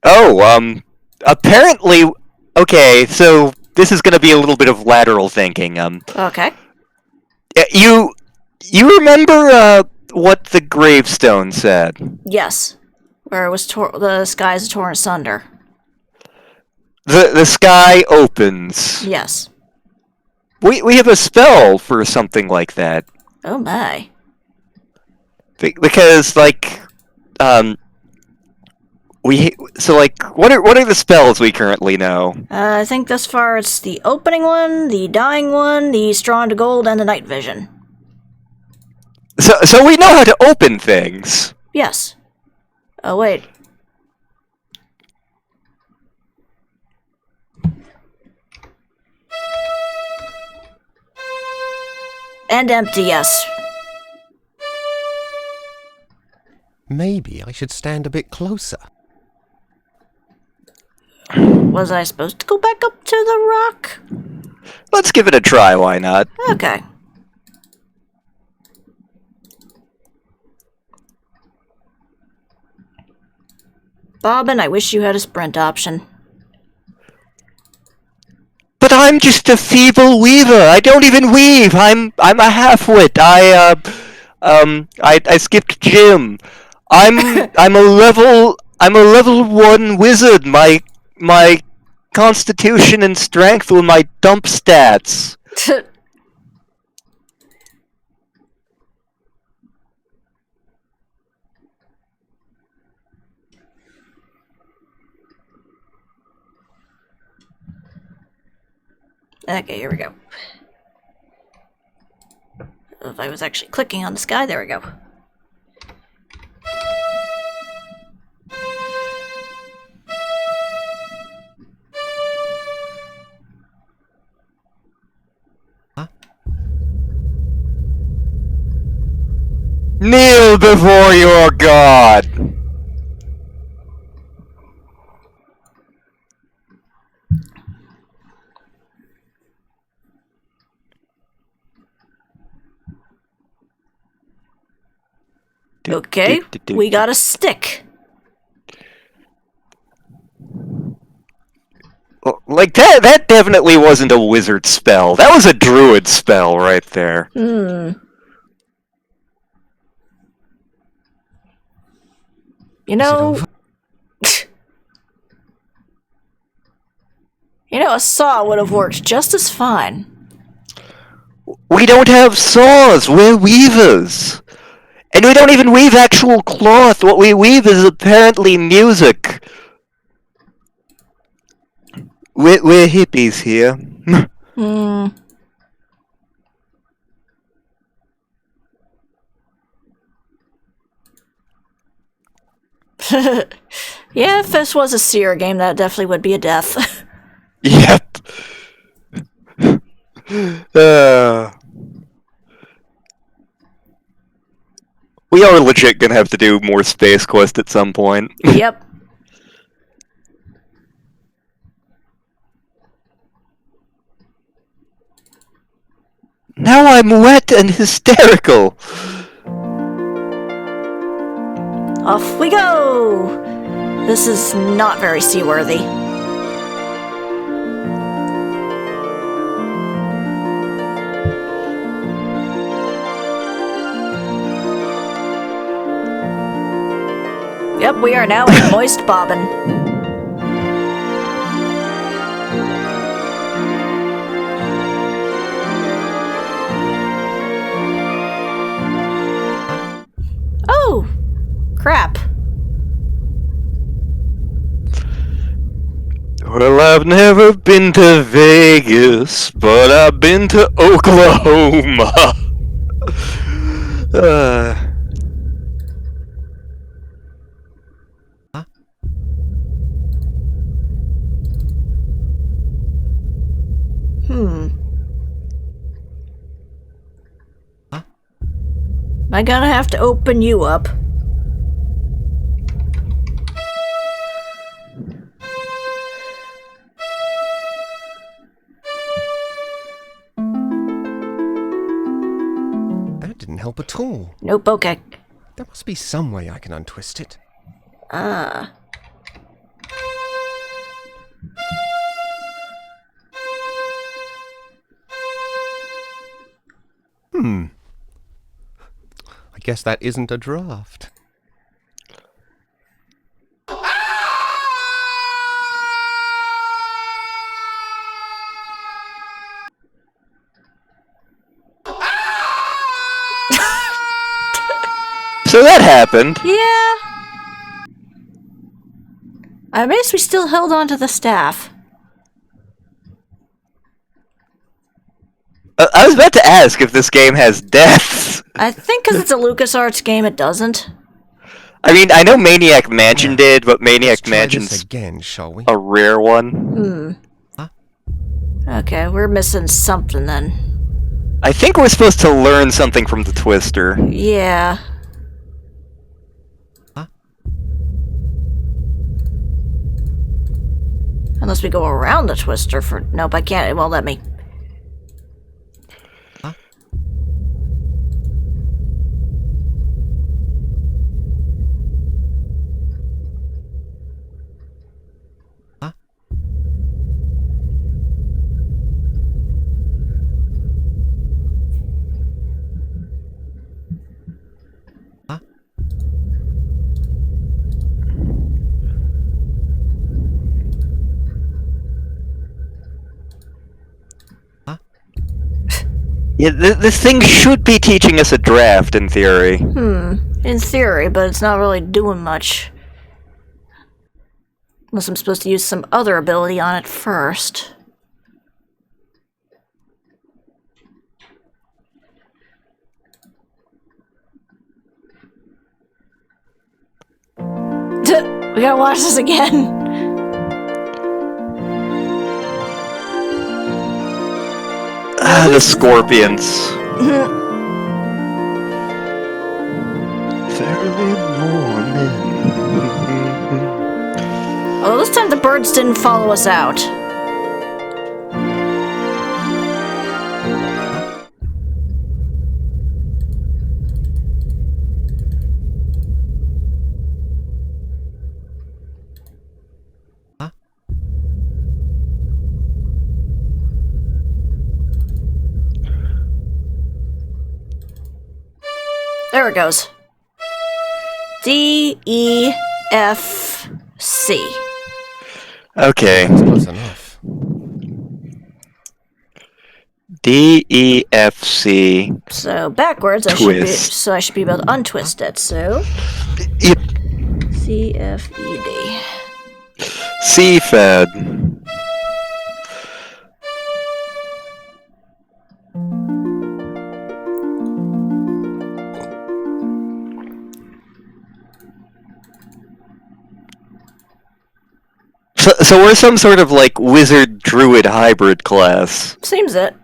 Oh, apparently... Okay, so this is gonna be a little bit of lateral thinking, Okay. You remember, what the gravestone said? Yes. Where it was the skies torn asunder. The sky opens. Yes. We have a spell for something like that. Oh my. Because, like, what are the spells we currently know? I think thus far it's the opening one, the dying one, the straw into gold, and the night vision. So we know how to open things. Yes. Oh, wait. And empty, yes. Maybe I should stand a bit closer. Was I supposed to go back up to the rock? Let's give it a try, why not? Okay. Bobbin, I wish you had a sprint option. But I'm just a feeble weaver. I don't even weave. I'm a half-wit. I skipped gym. I'm a level 1 wizard. My constitution and strength were my dump stats. Okay, here we go. If I was actually clicking on the sky, there we go. Kneel before your god! Okay, we got a stick. Like, that definitely wasn't a wizard spell. That was a druid spell right there. You know... You know, a saw would have worked just as fine. We don't have saws, we're weavers. And we don't even weave actual cloth. What we weave is apparently music. We're hippies here. Yeah, if this was a Seer game, that definitely would be a death. Yep. We are legit gonna have to do more Space Quest at some point. Yep. Now I'm wet and hysterical. Off we go! This is not very seaworthy. Yep, we are now in Moist Bobbin. Oh! Crap. Well, I've never been to Vegas, but I've been to Oklahoma. Am I gonna have to open you up? That didn't help at all. Nope, okay. There must be some way I can untwist it. I guess that isn't a draft. So that happened. Yeah. I guess we still held on to the staff. I was about to ask if this game has deaths. I think because it's a LucasArts game, it doesn't. I mean, I know Maniac Mansion did, but Maniac Mansion's this again, shall we? a rare one. Okay, we're missing something then. I think we're supposed to learn something from the Twister. Yeah. Unless we go around the twister for... Nope, I can't. It won't let me. Yeah, this thing should be teaching us a draft, in theory. In theory, but it's not really doing much. Unless I'm supposed to use some other ability on it first. We gotta watch this again. The scorpions. Early morning. Well, this time the birds didn't follow us out. There it goes. D, E, F, C. Okay. That's close enough. D, E, F, C. So backwards, I should be able to untwist it. So Yep. C, F, E, D. C fed. So we're some sort of, like, wizard-druid hybrid class. Seems it.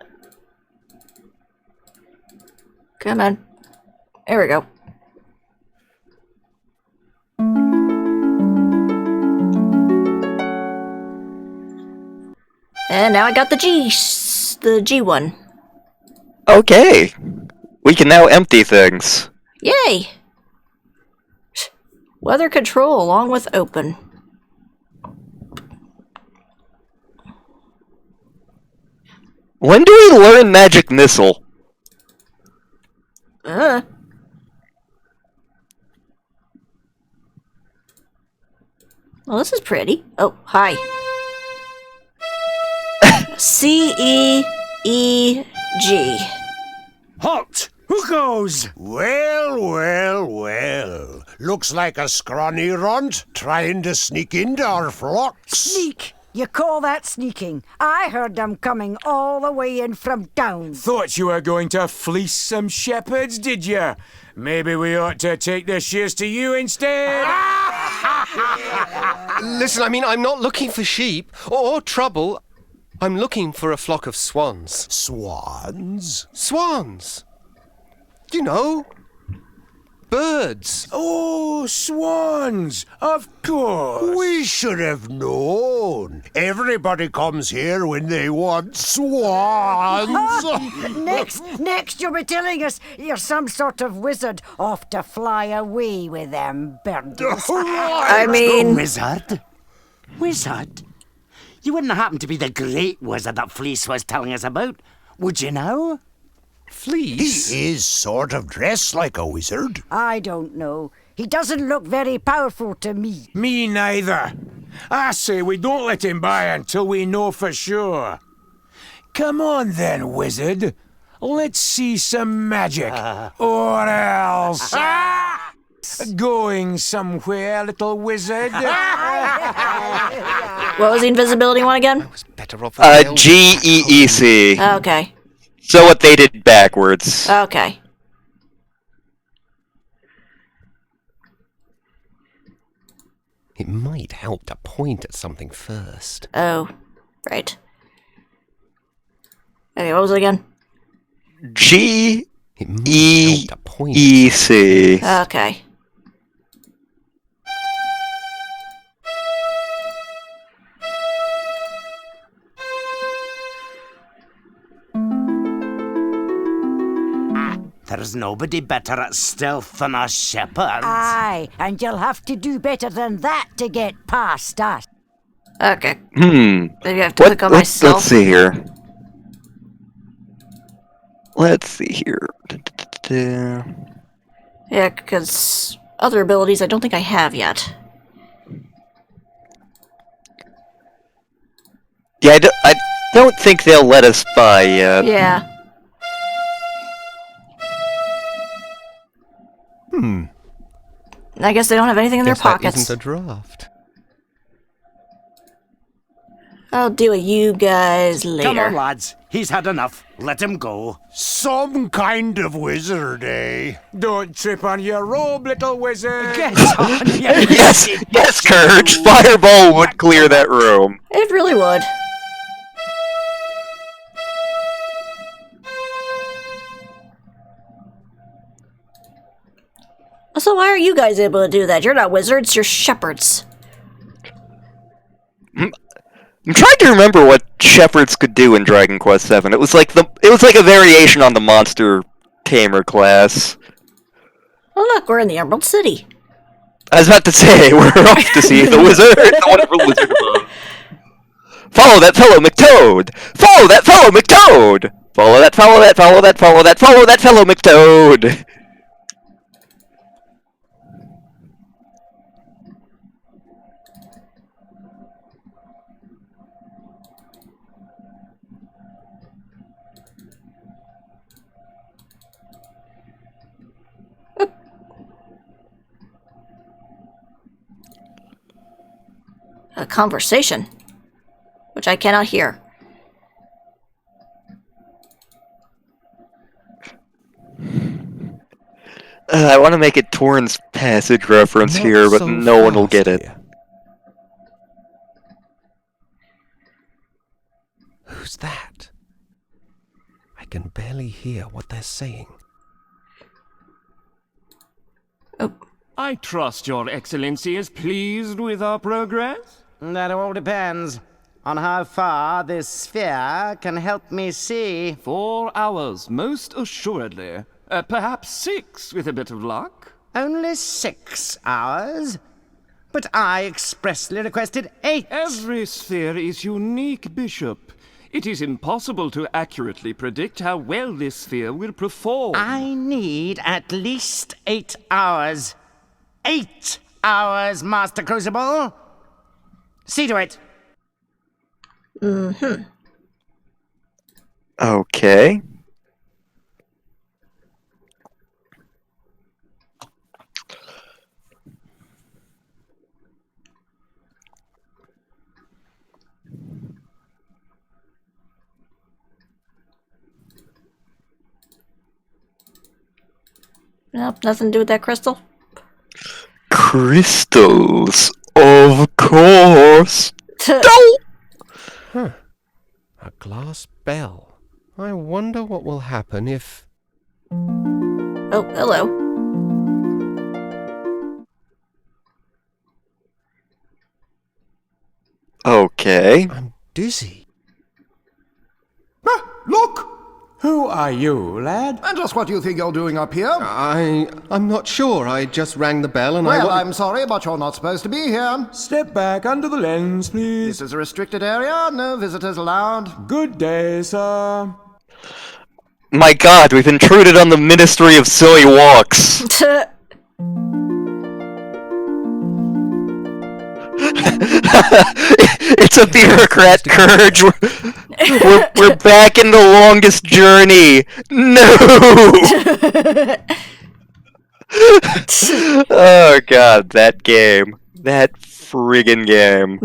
Come on. There we go. And now I got the G one. Okay. We can now empty things. Yay! Weather control along with open. When do we learn Magic Missile? Well, this is pretty. Oh, hi. C, E, E, G. Halt! Who goes? Well. Looks like a scrawny runt trying to sneak into our flocks. Sneak! You call that sneaking? I heard them coming all the way in from town. Thought you were going to fleece some shepherds, did you? Maybe we ought to take the shears to you instead? Listen, I mean, I'm not looking for sheep or trouble. I'm looking for a flock of swans. Swans? Swans! You know, birds. Oh, swans! Of course! We should have known. Everybody comes here when they want swans. Next you'll be telling us you're some sort of wizard off to fly away with them birdies. I mean... Wizard? Wizard? You wouldn't happen to be the great wizard that Fleece was telling us about, would you now? Fleece? He is sort of dressed like a wizard. I don't know. He doesn't look very powerful to me. Me neither. I say we don't let him by until we know for sure. Come on then, wizard. Let's see some magic. Or else... Going somewhere, little wizard? What was the invisibility one again? Better off GEEC. Okay. So what they did backwards. Okay. It might help to point at something first. Oh, right. Okay, what was it again? GEEC. Okay. There's nobody better at stealth than us shepherds. Aye, and you'll have to do better than that to get past us. Okay. Maybe I have to click on myself. Let's see here. Let's see here. Yeah, because other abilities I don't think I have yet. Yeah, I don't think they'll let us buy yet. Yeah. I guess they don't have anything in their pockets. That isn't a draft. I'll deal with you guys later. Come on, lads. He's had enough. Let him go. Some kind of wizard, eh? Don't trip on your robe, little wizard. Get on, you Yes, Courage. Fireball would clear that room. It really would. So why are you guys able to do that? You're not wizards, you're shepherds. I'm trying to remember what shepherds could do in Dragon Quest VII. It was like a variation on the monster tamer class. Oh look, we're in the Emerald City. I was about to say, we're off to see the wizard, the wonderful wizard above. Follow that fellow McToad! Follow that fellow McToad! Follow that fellow McToad! A conversation, which I cannot hear. I want to make a Torrens Passage reference here, but no one will get it. Who's that? I can barely hear what they're saying. Oh. I trust your Excellency is pleased with our progress? That all depends on how far this sphere can help me see. 4 hours, most assuredly. Perhaps 6, with a bit of luck. Only 6 hours? But I expressly requested 8. Every sphere is unique, Bishop. It is impossible to accurately predict how well this sphere will perform. I need at least 8 hours. 8 hours, Master Crucible. See to it. Mm-hmm. Okay. Nope, nothing to do with that crystal. Crystals, of course. Huh. A glass bell. I wonder what will happen if... Oh, hello. Okay. I'm dizzy. Look! Who are you, lad? And just what do you think you're doing up here? I'm not sure. I just rang the bell and Well, I'm sorry, but you're not supposed to be here. Step back under the lens, please. This is a restricted area. No visitors allowed. Good day, sir. My god, we've intruded on the Ministry of Silly Walks. It's a bureaucrat, Courage. We're back in the longest journey. No. Oh god, that game. That friggin' game.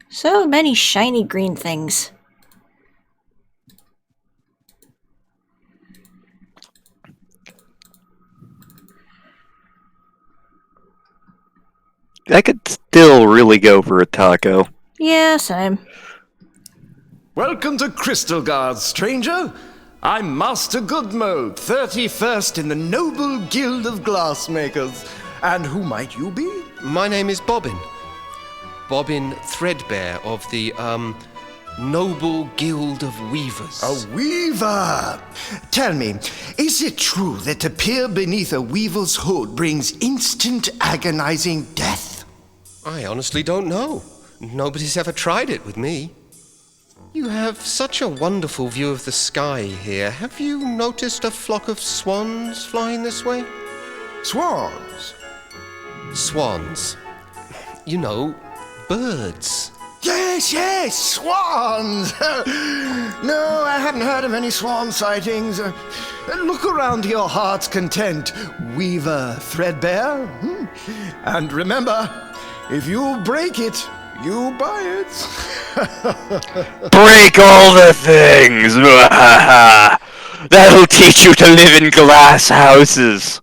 So many shiny green things. I could still really go for a taco. Yeah, same. Welcome to Crystal Guard, stranger. I'm Master Goodmo, 31st in the Noble Guild of Glassmakers. And who might you be? My name is Bobbin, Bobbin Threadbare of the, Noble Guild of Weavers. A weaver! Tell me, is it true that to peer beneath a weaver's hood brings instant agonizing death? I honestly don't know. Nobody's ever tried it with me. You have such a wonderful view of the sky here. Have you noticed a flock of swans flying this way? Swans? Swans. You know, birds. Yes, swans! No, I haven't heard of any swan sightings. Look around to your heart's content, Weaver Threadbare. And remember, if you break it, you buy it. Break all the things! That'll teach you to live in glass houses.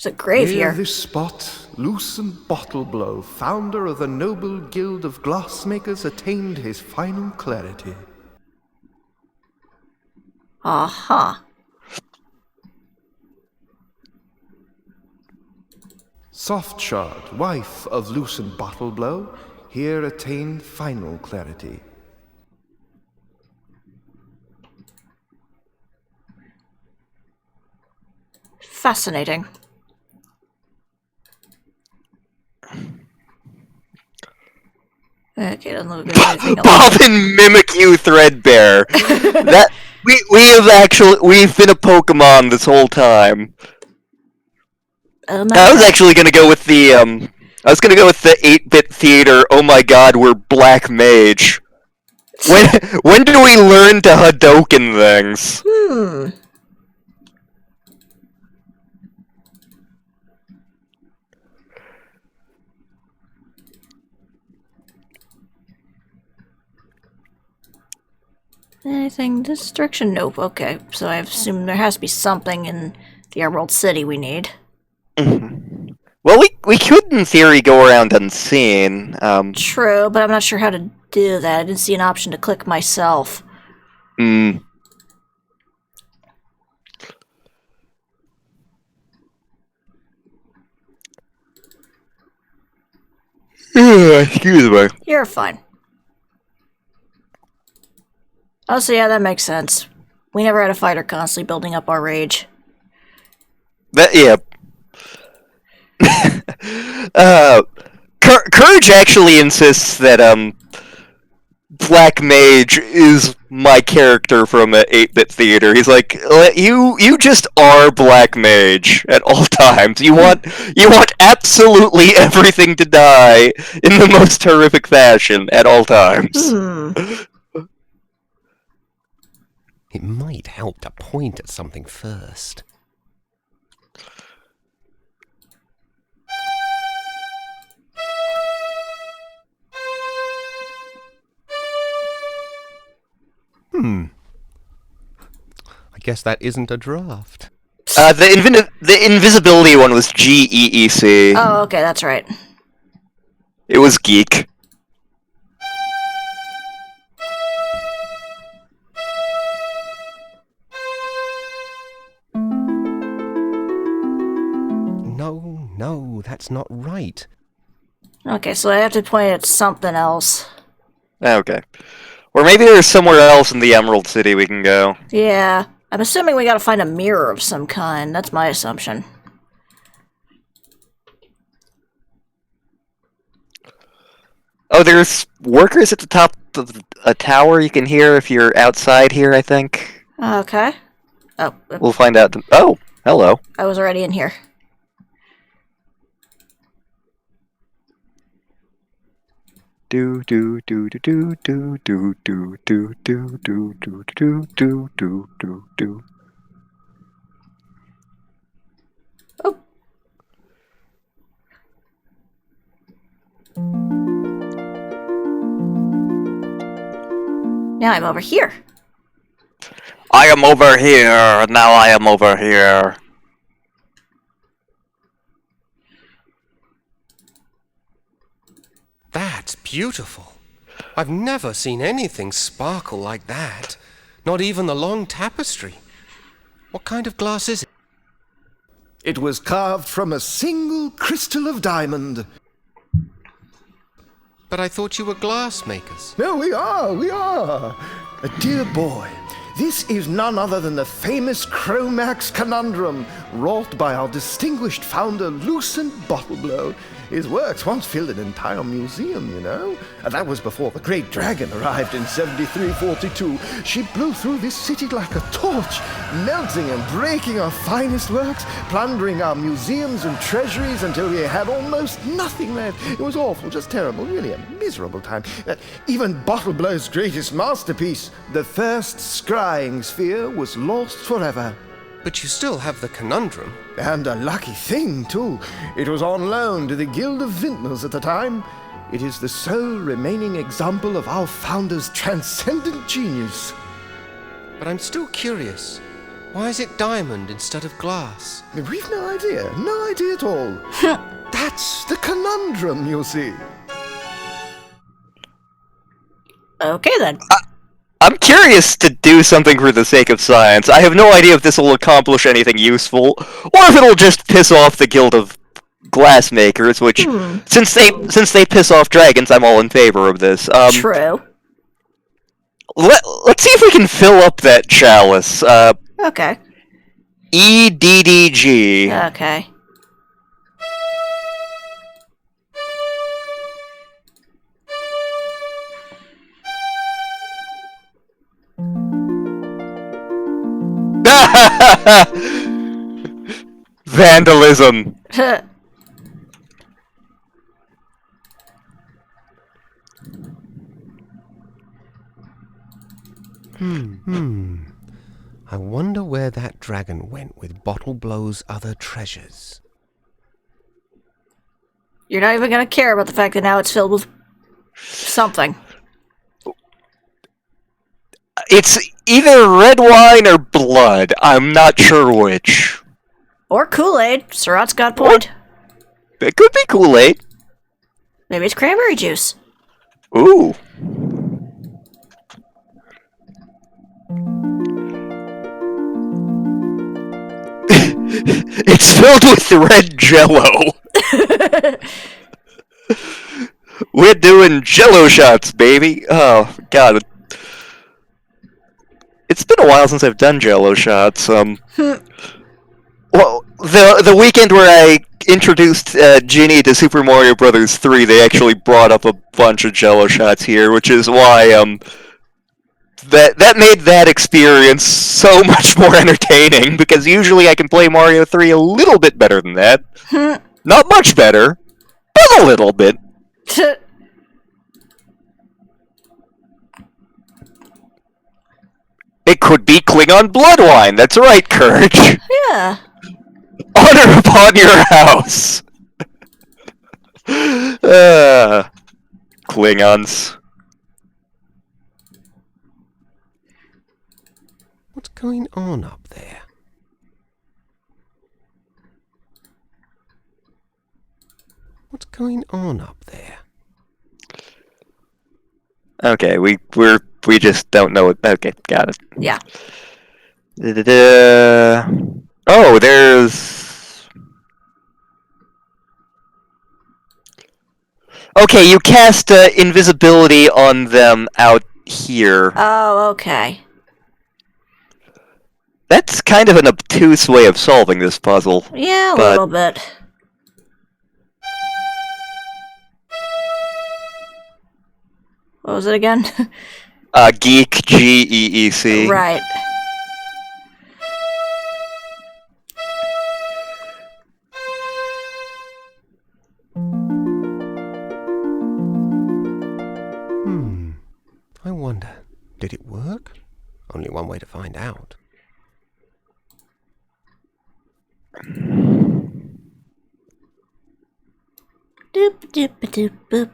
There's a grave Near here. this spot, Lucen Bottleblow, founder of the Noble Guild of Glassmakers, attained his final clarity. Aha. Softshard, wife of Lucen Bottleblow, here attained final clarity. Fascinating. Okay, doesn't look like anything else. Bobbin Mimikyu Threadbare. That we've been a Pokemon this whole time. I was actually gonna go with the 8-bit theater. Oh my God, we're Black Mage. When do we learn to Hadouken things? Anything this direction? Nope. Okay, so I assume there has to be something in the Emerald City we need. Well, we could, in theory, go around unseen. True, but I'm not sure how to do that. I didn't see an option to click myself. Excuse me. You're fine. Oh, so yeah, that makes sense. We never had a fighter constantly building up our rage. Yeah. Courage actually insists that Black Mage is my character from 8-bit theater. He's like, you just are Black Mage at all times. You want absolutely everything to die in the most horrific fashion at all times. It might help to point at something first. I guess that isn't a draft. The invisibility one was GEEC. Oh, okay, that's right. It was geek. No, that's not right. Okay, so I have to point at something else. Okay. Or maybe there's somewhere else in the Emerald City we can go. Yeah, I'm assuming we gotta find a mirror of some kind. That's my assumption. Oh, there's workers at the top of a tower you can hear if you're outside here, I think. Okay. Oh. We'll find out. Oh, hello. I was already in here. Do do do do do do do do do do do do do do do do do. Oh. Now I'm over here. I am over here. Now I am over here. That's beautiful. I've never seen anything sparkle like that. Not even the long tapestry. What kind of glass is it? It was carved from a single crystal of diamond. But I thought you were glass makers. No, we are. Dear boy, this is none other than the famous Chromax conundrum, wrought by our distinguished founder, Lucent Bottleblow. His works once filled an entire museum, you know. And that was before the Great Dragon arrived in 7342. She blew through this city like a torch, melting and breaking our finest works, plundering our museums and treasuries until we had almost nothing left. It was awful, just terrible, really a miserable time. Even Bottleblow's greatest masterpiece, the first scrying sphere, was lost forever. But you still have the conundrum. And a lucky thing, too. It was on loan to the Guild of Vintners at the time. It is the sole remaining example of our founder's transcendent genius. But I'm still curious. Why is it diamond instead of glass? We've no idea. No idea at all. That's the conundrum, you see. Okay, then. I'm curious to do something for the sake of science. I have no idea if this will accomplish anything useful, or if it'll just piss off the Guild of Glassmakers, which, since they piss off dragons, I'm all in favor of this. True. Let's see if we can fill up that chalice. Okay. EDDG. Okay. Vandalism. I wonder where that dragon went with Bottleblow's other treasures. You're not even going to care about the fact that now it's filled with something. It's either red wine or blood. I'm not sure which. Or Kool-Aid. Surratt's got a point. It could be Kool-Aid. Maybe it's cranberry juice. Ooh. It's filled with red Jell-O. We're doing Jell-O shots, baby. Oh God. It's been a while since I've done Jell-O shots. Well, the weekend where I introduced Ginny to Super Mario Bros. 3, they actually brought up a bunch of Jell-O shots here, which is why that made that experience so much more entertaining, because usually I can play Mario 3 a little bit better than that. Not much better, but a little bit. It could be Klingon blood wine. That's right, Courage. Yeah. Honor upon your house. Klingons. What's going on up there? What's going on up there? Okay, we just don't know it. Okay, got it. Yeah. Oh, there's... Okay, you cast invisibility on them out here. Oh, okay. That's kind of an obtuse way of solving this puzzle. Yeah, a little bit. What was it again? Geek, G-E-E-C. Right. I wonder, did it work? Only one way to find out. Doop doop doop boop.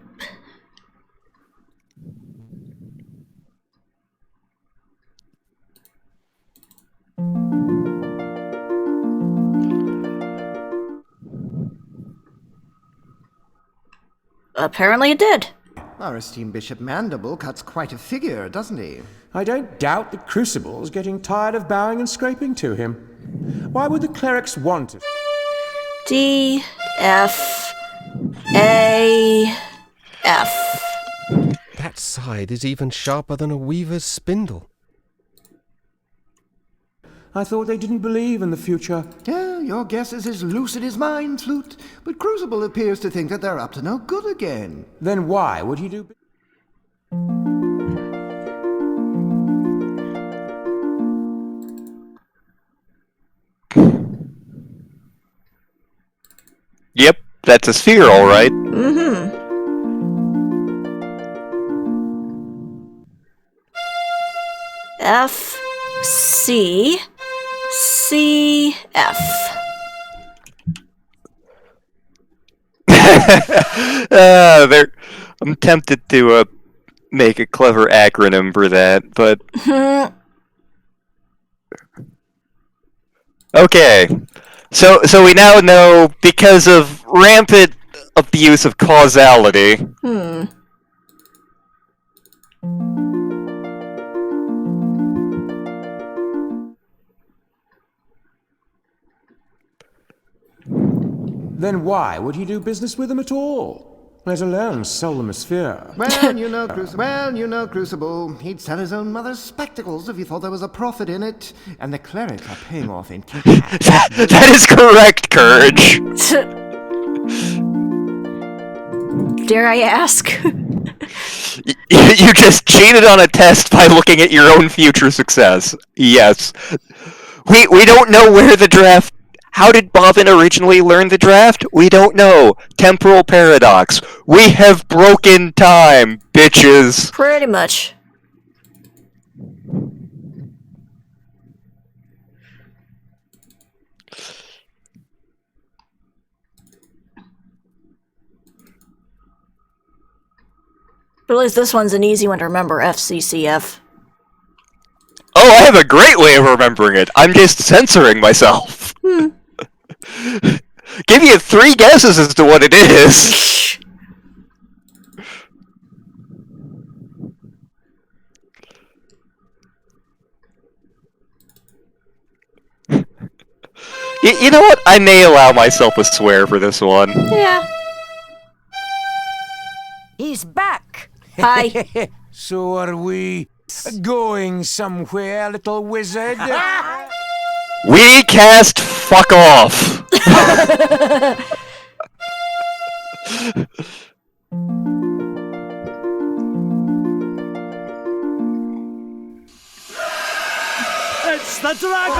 Apparently it did. Our esteemed Bishop Mandible cuts quite a figure, doesn't he? I don't doubt the Crucible's getting tired of bowing and scraping to him. Why would the clerics want it? D, F, A, F. That side is even sharper than a weaver's spindle. I thought they didn't believe in the future. Yeah, your guess is as lucid as mine, Flute. But Crucible appears to think that they're up to no good again. Then why would he do... Yep, that's a sphere, all right. Mm-hmm. F, C, C, F. I'm tempted to make a clever acronym for that, but okay. So we now know, because of rampant abuse of causality. Then why would he do business with them at all? Let alone sell them a sphere. Well, you know, Crucible. He'd sell his own mother's spectacles if he thought there was a profit in it. And the clerics are paying off in cash. That is correct, Courage. Dare I ask? You just cheated on a test by looking at your own future success. Yes. We don't know where the draft... How did Bobbin originally learn the draft? We don't know. Temporal paradox. We have broken time, bitches. Pretty much. But at least this one's an easy one to remember, FCCF. Oh, I have a great way of remembering it. I'm just censoring myself. Give you 3 guesses as to what it is. You know what? I may allow myself a swear for this one. Yeah. He's back. Hi. So are we going somewhere, little wizard? We cast fuck off. It's the dragon!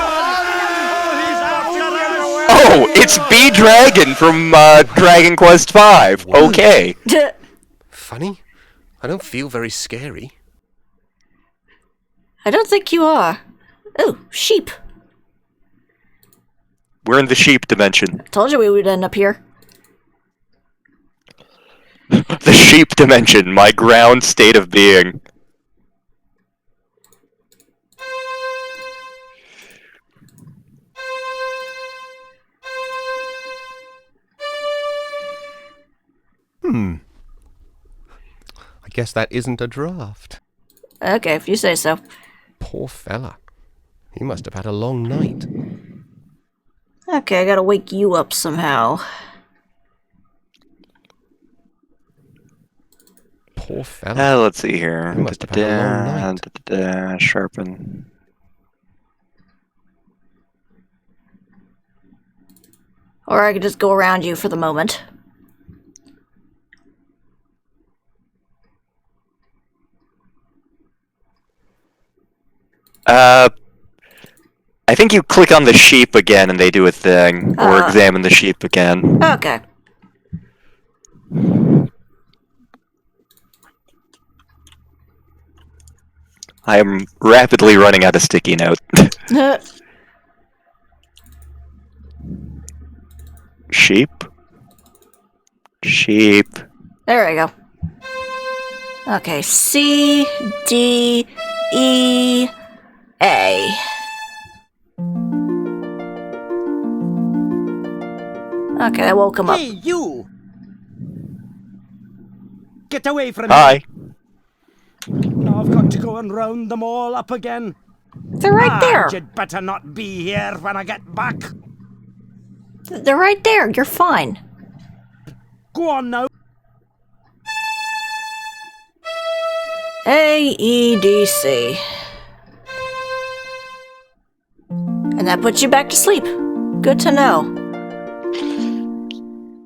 He's after us! Oh, it's B-Dragon from Dragon Quest V. Okay. Funny. I don't feel very scary. I don't think you are. Oh, sheep. We're in the sheep dimension. Told you we would end up here. The sheep dimension, my ground state of being. I guess that isn't a draft. Okay, if you say so. Poor fella. He must have had a long night. Okay, I gotta wake you up somehow. Poor fella. Let's see here. He must have had a long night. Sharpen. Or I could just go around you for the moment. I think you click on the sheep again and they do a thing. Or examine the sheep again. Okay. I am rapidly running out of sticky note. Sheep. Sheep. There we go. Okay, C, D, E, A. Okay, I woke him up. Hey, you! Get away from Hi. me! Now I've got to go and round them all up again. They're right there. You'd better not be here when I get back. They're right there. You're fine. Go on now. AEDC. And that puts you back to sleep. Good to know.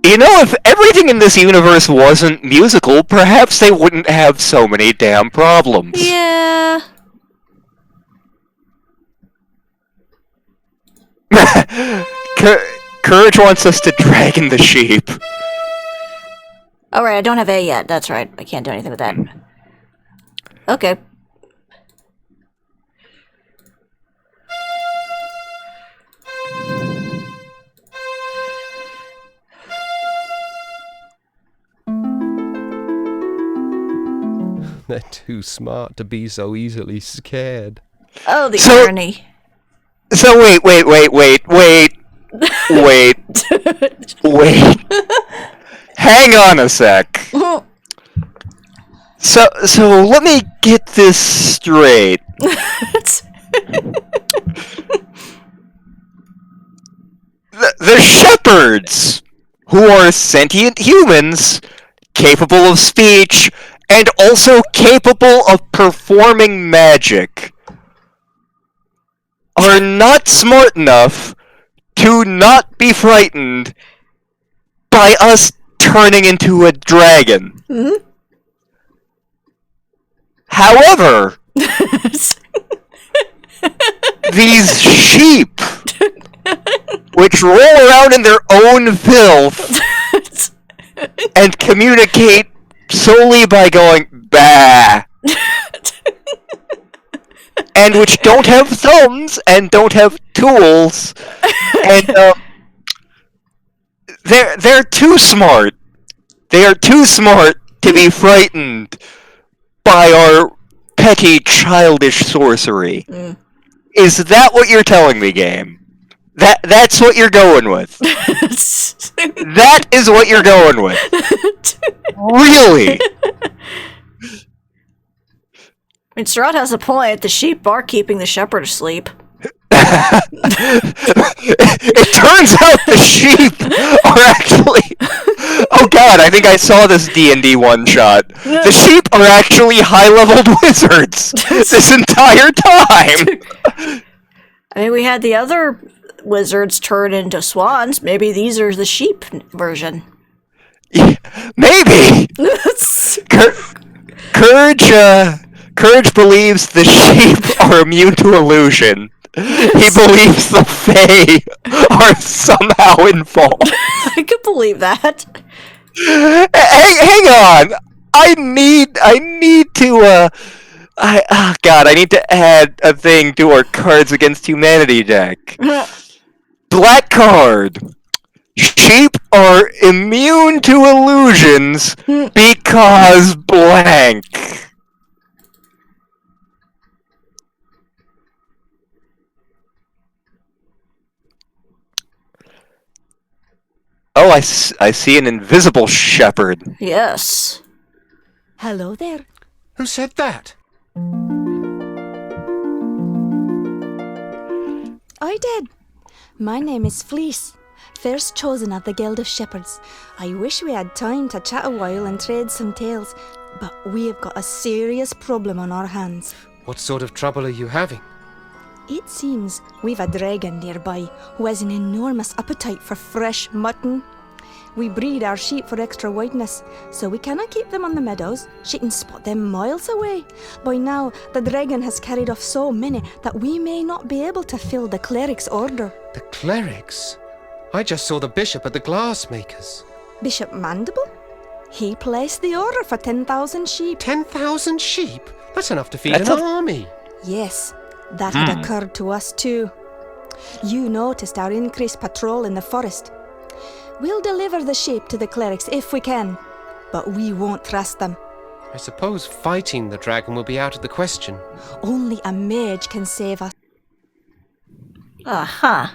You know, if everything in this universe wasn't musical, perhaps they wouldn't have so many damn problems. Yeah. Courage wants us to drag in the sheep. Oh, right, I don't have A yet. That's right. I can't do anything with that. Okay. They're too smart to be so easily scared. Oh, the irony. So wait. Hang on a sec. So let me get this straight. The shepherds, who are sentient humans, capable of speech, and also capable of performing magic, are not smart enough to not be frightened by us turning into a dragon. Mm-hmm. However, these sheep, which roll around in their own filth and communicate solely by going bah, and which don't have thumbs and don't have tools, and they're too smart. They are too smart to be frightened by our petty, childish sorcery. Mm. Is that what you're telling me, game? That's what you're going with. That is what you're going with. Really? I mean, Surratt has a point. The sheep are keeping the shepherd asleep. It turns out the sheep are actually... Oh god, I think I saw this D&D one-shot. The sheep are actually high-leveled wizards this entire time! I mean, we had the other wizards turn into swans. Maybe these are the sheep version. Yeah, maybe! Courage believes the sheep are immune to illusion. He believes the Fae are somehow involved. I could believe that. Hang on! I need to, I need to add a thing to our Cards Against Humanity deck. Black card. Sheep are immune to illusions because blank. Oh, I see an invisible shepherd. Yes. Hello there. Who said that? I did. My name is Fleece, first chosen of the Guild of Shepherds. I wish we had time to chat a while and trade some tales, but we have got a serious problem on our hands. What sort of trouble are you having? It seems we've a dragon nearby who has an enormous appetite for fresh mutton. We breed our sheep for extra whiteness, so we cannot keep them on the meadows. She can spot them miles away. By now, the dragon has carried off so many that we may not be able to fill the cleric's order. The clerics? I just saw the bishop at the glassmakers. Bishop Mandible? He placed the order for 10,000 sheep. 10,000 sheep? That's enough to feed an army. Yes, that had occurred to us too. You noticed our increased patrol in the forest. We'll deliver the sheep to the clerics if we can, but we won't trust them. I suppose fighting the dragon will be out of the question. Only a mage can save us. Uh-huh.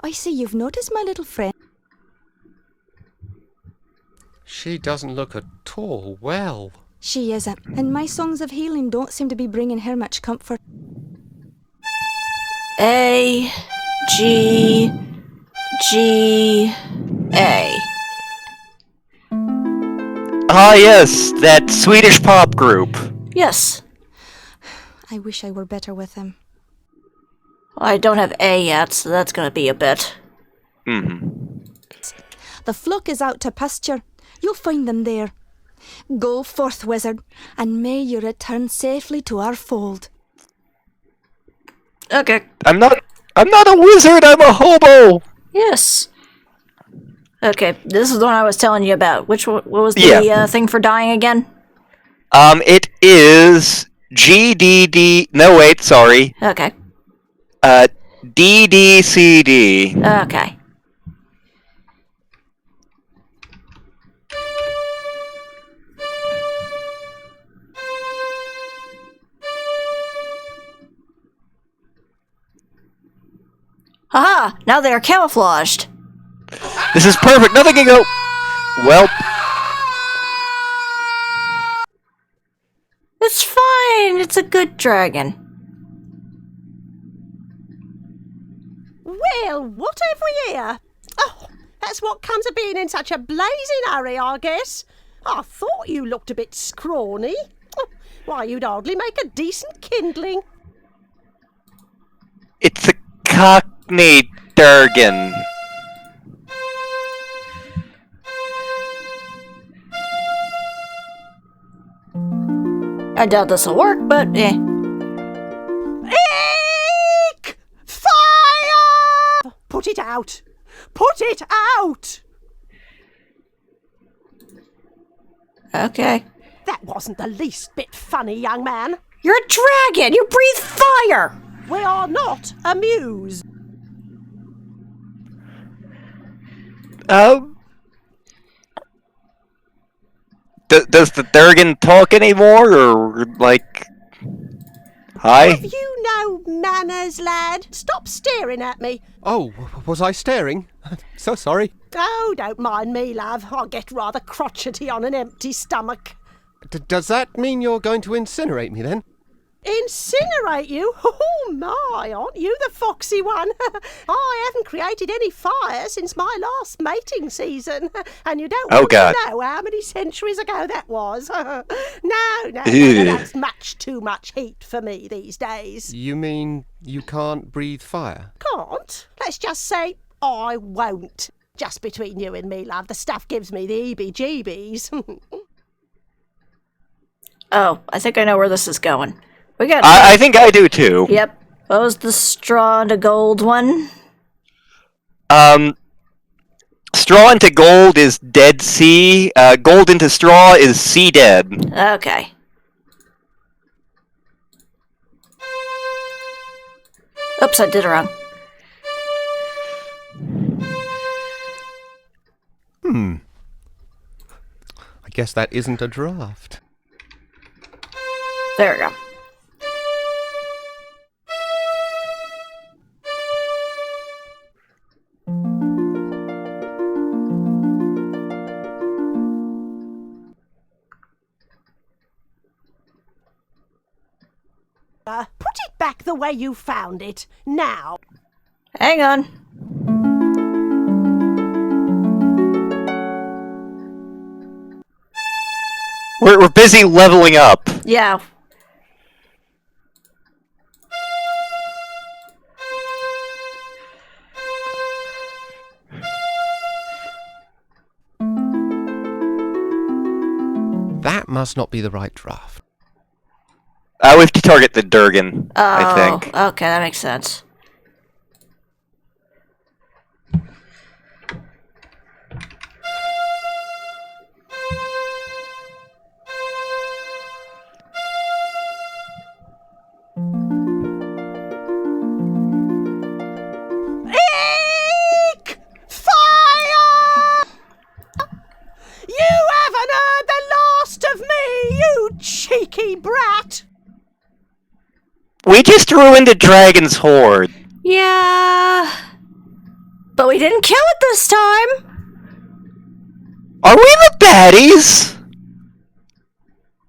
I see you've noticed my little friend. She doesn't look at all well. She isn't, and my songs of healing don't seem to be bringing her much comfort. A, G, G, A. Ah, yes, that Swedish pop group. Yes. I wish I were better with him. Well, I don't have A yet, so that's gonna be a bit. The flock is out to pasture. You'll find them there. Go forth, wizard, and may you return safely to our fold. Okay. I'm not a wizard, I'm a hobo! Yes. Okay, this is the one I was telling you about. What was the thing for dying again? It is GDD. No, wait, sorry. Okay. DDCD. Okay. Haha! Now they are camouflaged. This is perfect. Nothing can go. Well. It's fine. It's a good dragon. Well, what have we here? Oh, that's what comes of being in such a blazing hurry, I guess. I thought you looked a bit scrawny. Why, you'd hardly make a decent kindling. It's a Cockney Durgan. I doubt this will work, but eh. Eek! Fire! Put it out! Put it out! Okay. That wasn't the least bit funny, young man. You're a dragon! You breathe fire! We are not amused. Does the Durgan talk anymore, or, like... Hi? Have you no manners, lad? Stop staring at me. Oh, was I staring? So sorry. Oh, don't mind me, love. I get rather crotchety on an empty stomach. Does that mean you're going to incinerate me, then? Incinerate you? Oh my, aren't you the foxy one? I haven't created any fire since my last mating season. And you don't want to know how many centuries ago that was. No, that's much too much heat for me these days. You mean you can't breathe fire? Can't? Let's just say I won't. Just between you and me, love, the stuff gives me the heebie-jeebies. Oh, I think I know where this is going. We got. I think I do too. Yep. What was the straw into gold one? Straw into gold is Dead Sea. Gold into straw is Sea Dead. Okay. Oops, I did it wrong. I guess that isn't a draft. There we go. Put it back the way you found it, now. Hang on. We're busy leveling up. Yeah. That must not be the right draft. We have to target the Durgan, I think. Okay, that makes sense. Eek! Fire! You haven't heard the last of me, you cheeky brat! We just ruined a dragon's horde. Yeah. But we didn't kill it this time. Are we the baddies?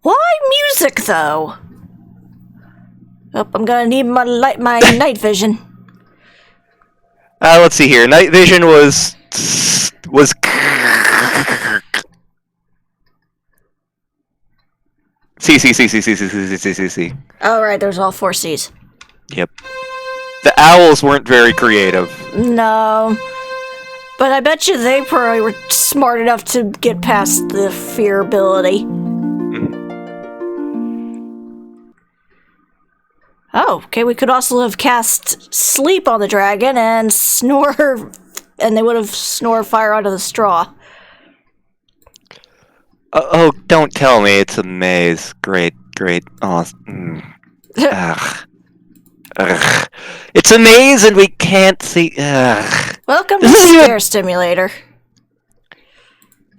Why music, though? Oh, I'm gonna need my night vision. Let's see here. Night vision was. C. Oh, right, there's all 4 C's. Yep. The owls weren't very creative. No. But I bet you they probably were smart enough to get past the fear ability. Oh, okay, we could also have cast sleep on the dragon and snore, and they would have snored fire out of the straw. Oh, don't tell me it's a maze. Great. Awesome. Ugh. It's a maze and we can't see. Ugh. Welcome to Scare Stimulator.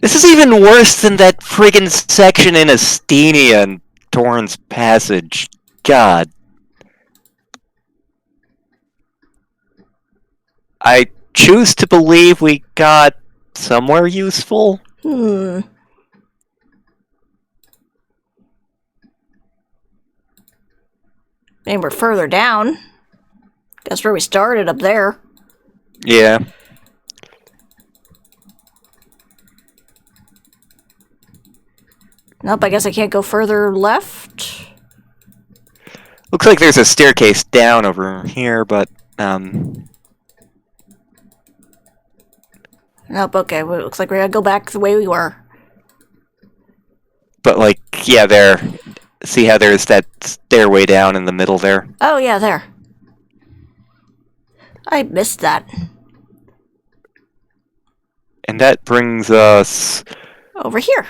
This is even worse than that friggin' section in Astenia and Torrance Passage. God. I choose to believe we got somewhere useful. Maybe we're further down. Guess where we started, up there. Yeah. Nope, I guess I can't go further left. Looks like there's a staircase down over here, but, Nope, okay, well, it looks like we're gonna go back the way we were. But, like, yeah, there. See how there's that stairway down in the middle there? Oh, yeah, there. I missed that. And that brings us... over here.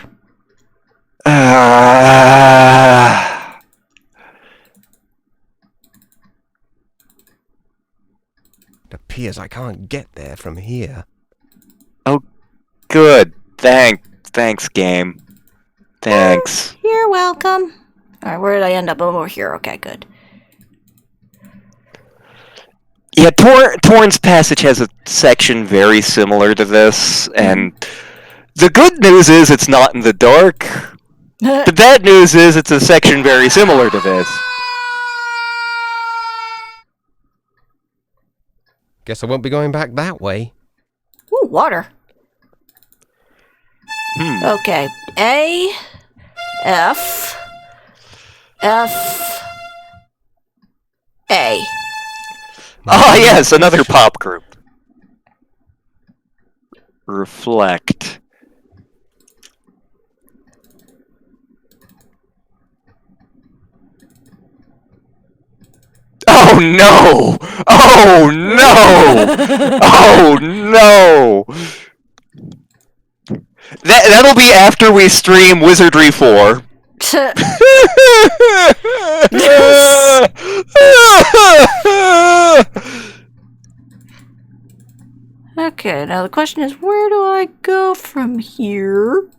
It appears I can't get there from here. Oh, good. Thanks, game. Thanks. Oh, you're welcome. Alright, where did I end up? Over here. Okay, good. Yeah, Torrance Passage has a section very similar to this, and the good news is it's not in the dark. The bad news is it's a section very similar to this. Guess I won't be going back that way. Ooh, water. Okay. A, F, F, A. Ah, yes, another pop group. Reflect. Oh no! Oh no! Oh no! That'll be after we stream Wizardry 4. Okay, now the question is, where do I go from here?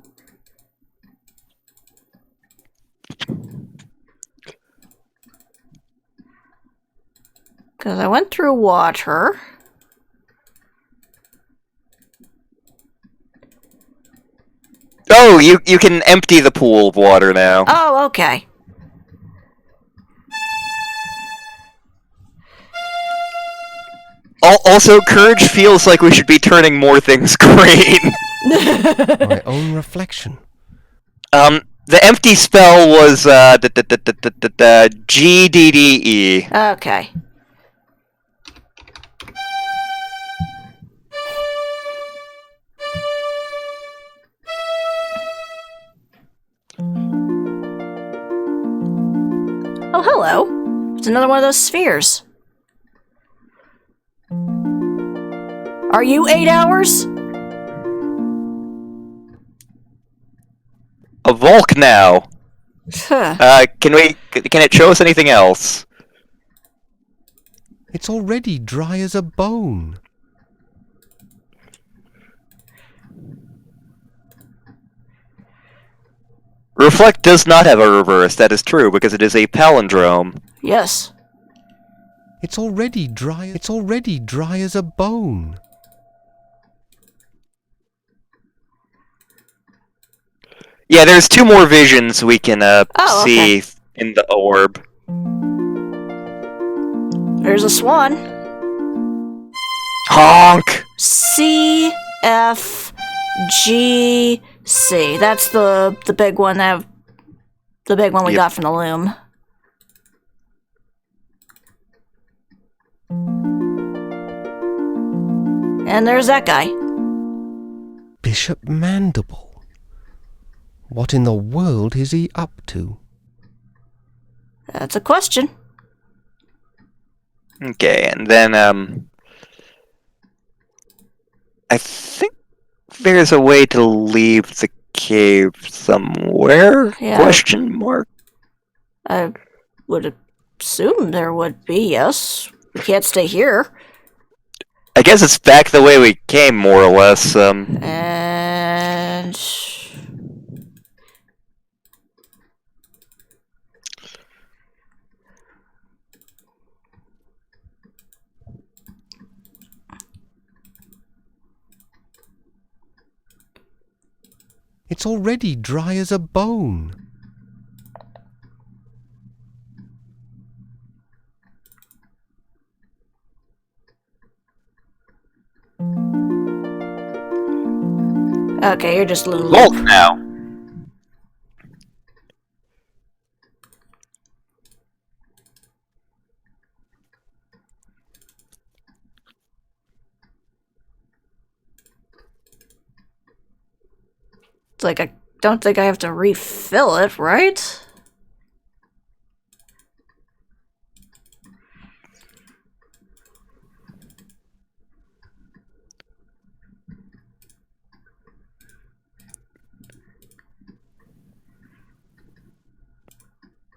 Because I went through water. Oh, you can empty the pool of water now. Oh, okay. Also, Courage feels like we should be turning more things green. My own reflection. The empty spell was GDDE. Okay. Oh, hello. It's another one of those spheres. Are you 8 hours? A Volk now. Huh. Can it show us anything else? It's already dry as a bone. Reflect does not have a reverse, that is true, because it is a palindrome. Yes. It's already dry as a bone. Yeah, there's 2 more visions we can see okay. in the orb. There's a swan. Honk! C F G C. That's the big one we got from the Loom. And there's that guy. Bishop Mandible. What in the world is he up to? That's a question. Okay, and then, I think there's a way to leave the cave somewhere? Yeah. Question mark? I would assume there would be, yes. We can't stay here. I guess it's back the way we came, more or less. And... It's already dry as a bone. Okay, you're just Loom. Look now. It's like I don't think I have to refill it, right?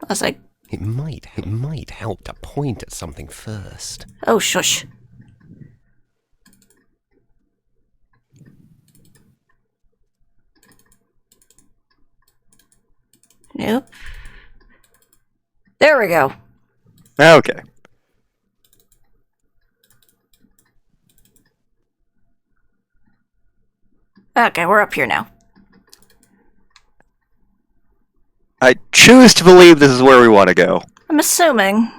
I was like, It might help to point at something first. oh, shush. Nope. There we go. Okay. Okay, we're up here now. I choose to believe this is where we want to go. I'm assuming.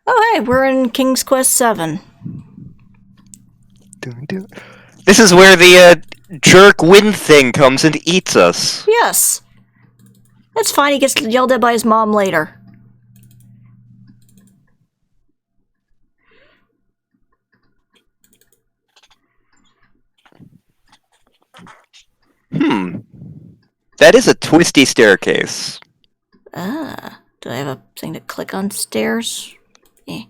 Oh, hey, we're in King's Quest 7. This is where the jerk wind thing comes and eats us. Yes. That's fine, he gets yelled at by his mom later. That is a twisty staircase. Ah, do I have a thing to click on stairs? Eh.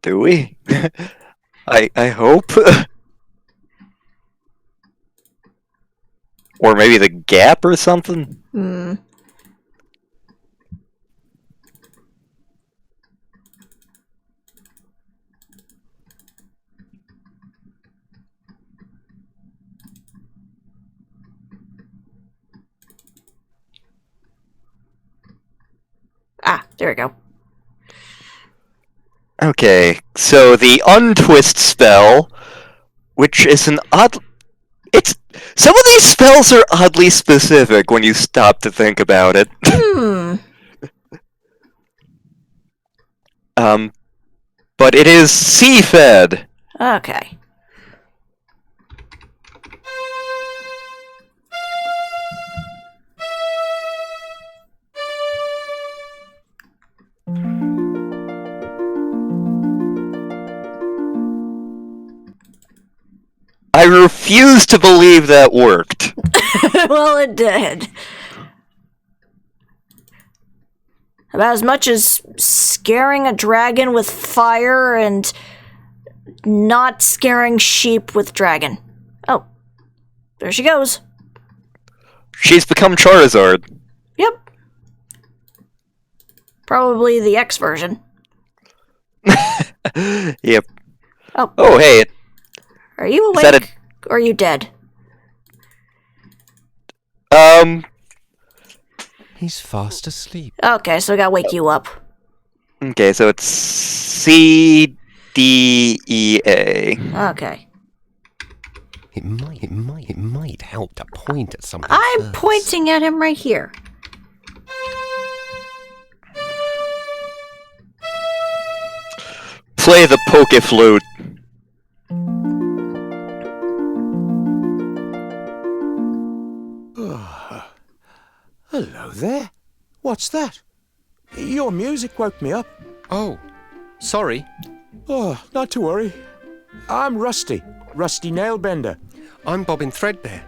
Do we? I hope. Or maybe the gap or something? Ah, there we go. Okay, so the untwist spell, which is an odd... Some of these spells are oddly specific when you stop to think about it. But it is sea-fed. Okay. I refuse to believe that worked. Well, it did. About as much as scaring a dragon with fire and not scaring sheep with dragon. Oh. There she goes. She's become Charizard. Yep. Probably the X version. Yep. Oh, hey. Are you awake? Or are you dead? He's fast asleep. Okay, so I gotta wake you up. Okay, so it's C-D-E-A. Okay. It might help to point at something I'm first. pointing at him right here. Play the poke flute. Hello there. What's that? Your music woke me up. Oh, sorry. Oh, not to worry. I'm Rusty Nailbender. I'm Bobbin Threadbare,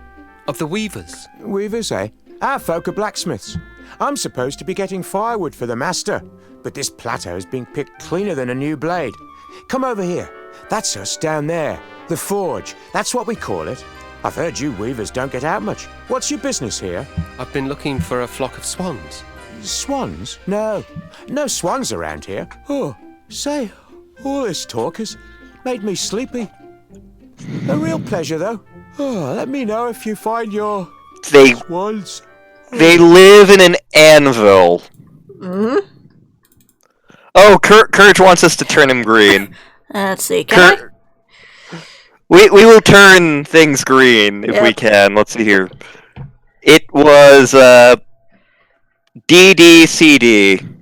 of the Weavers. Weavers, eh? Our folk are blacksmiths. I'm supposed to be getting firewood for the master, but this plateau is being picked cleaner than a new blade. Come over here. That's us down there. The forge. That's what we call it. I've heard you weavers don't get out much. What's your business here? I've been looking for a flock of swans. Swans? No. No swans around here. Oh, say, all this talk has made me sleepy. A real pleasure, though. Oh, let me know if you find your swans. They live in an anvil. Hmm? Oh, Courage wants us to turn him green. Let's see. Can I? We will turn things green if we can. Let's see here. It was DDCD.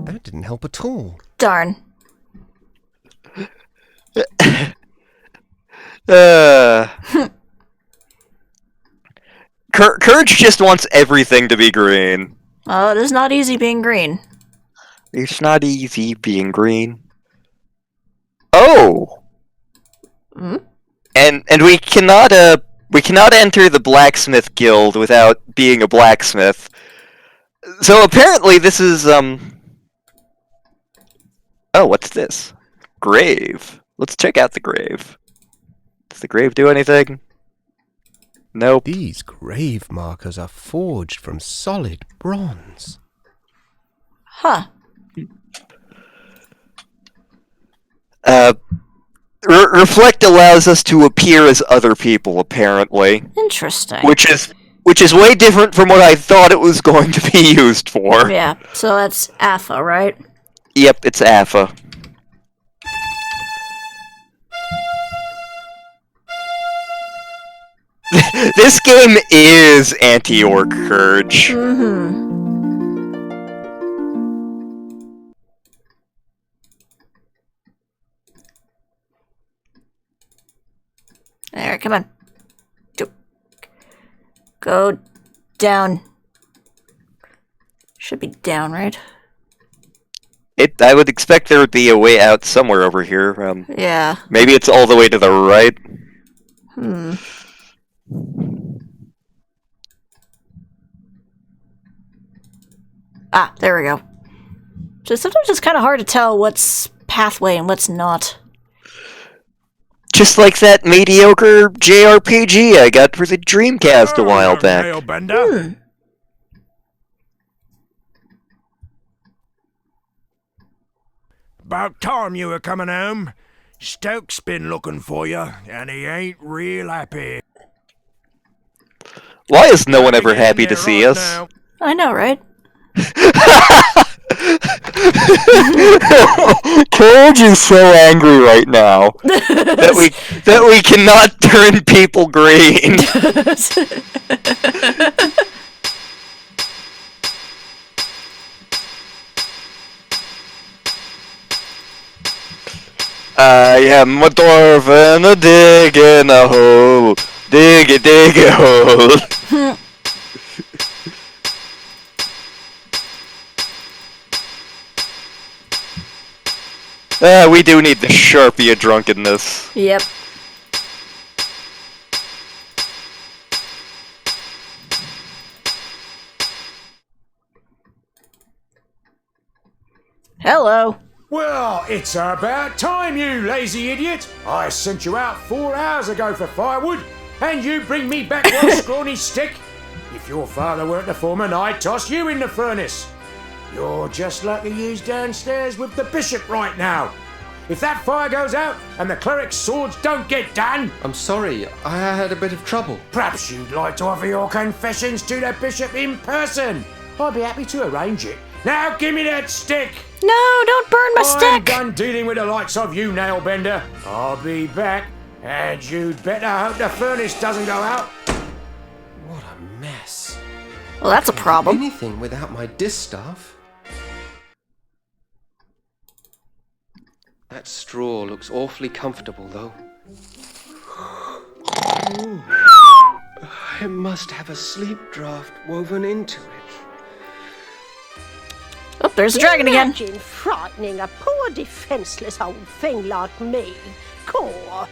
That didn't help at all. Darn. Courage just wants everything to be green. Oh, it is not easy being green. It's not easy being green. Oh! Hmm? And we cannot enter the blacksmith guild without being a blacksmith. So apparently this is oh, what's this? Grave. Let's check out the grave. Does the grave do anything? Nope. These grave markers are forged from solid bronze. Huh. Reflect allows us to appear as other people, apparently. Interesting. Which is way different from what I thought it was going to be used for. Yeah, so that's AFA, right? Yep, it's AFA. This game is anti-orc Courage. Mm-hmm. There, come on. Go down. Should be down, right? I would expect there would be a way out somewhere over here. Yeah. Maybe it's all the way to the right. Hmm. Ah, there we go. So sometimes it's kind of hard to tell what's pathway and what's not. Just like that mediocre JRPG I got for the Dreamcast a while back. Nailbender. About time you were coming home. Stoke's been looking for you, and he ain't real happy. Why is no one ever happy to see us? Now. I know, right? Courage is so angry right now that we cannot turn people green. I am a dwarf and a dig in a hole. Dig a hole. We do need the Sharpie of drunkenness. Yep. Hello. Well, it's about time, you lazy idiot. I sent you out 4 hours ago for firewood, and you bring me back one scrawny stick. If your father weren't the foreman, I'd toss you in the furnace. You're just like the use downstairs with the bishop right now. If that fire goes out and the cleric's swords don't get done... I'm sorry, I had a bit of trouble. Perhaps you'd like to offer your confessions to the bishop in person. I'd be happy to arrange it. Now give me that stick! No, don't burn my I'm stick! done dealing with the likes of you, Nailbender. I'll be back, and you'd better hope the furnace doesn't go out. What a mess. Well, that's a problem. Anything without my distaff. That straw looks awfully comfortable, though. Ooh. It must have a sleep draft woven into it. Oh, there's a dragon again. Imagine frightening a poor defenceless old thing like me. Caw.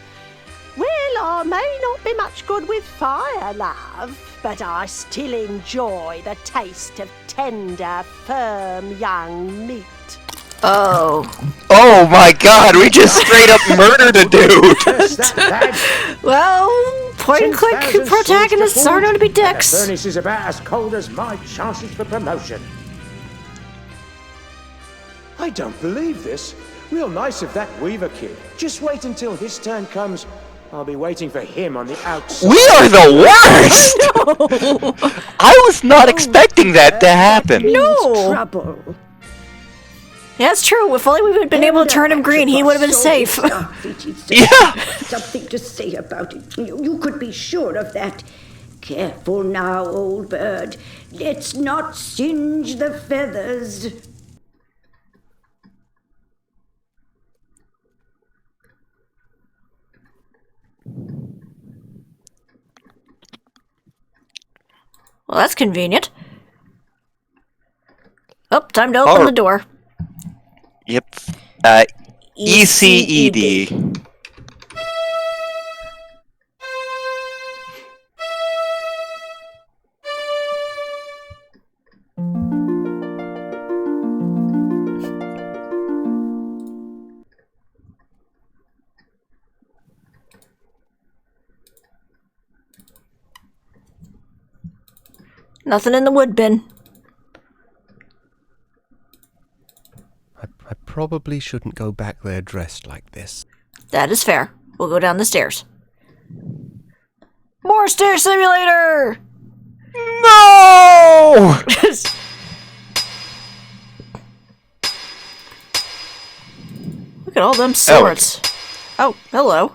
Well, I may not be much good with fire, love, but I still enjoy the taste of tender, firm young meat. Oh. Oh my god, we just straight up murdered a dude! Well, point and click protagonists are known to be dicks. The furnace is about as cold as my chances for promotion. I don't believe this. Real nice of that Weaver kid. Just wait until his turn comes. I'll be waiting for him on the outside. We are the worst! No. I was not expecting that to happen. No! Trouble. Yeah, it's true. If only we had been able to turn him green, he would have been safe. Yeah! Something to say about it. You could be sure of that. Careful now, old bird. Let's not singe the feathers. Well, that's convenient. Oh, time to open the door. Yep. ECED. Nothing in the wood bin. I probably shouldn't go back there dressed like this. That is fair. We'll go down the stairs. More stair simulator! No! Look at all them swords. Oh, hello.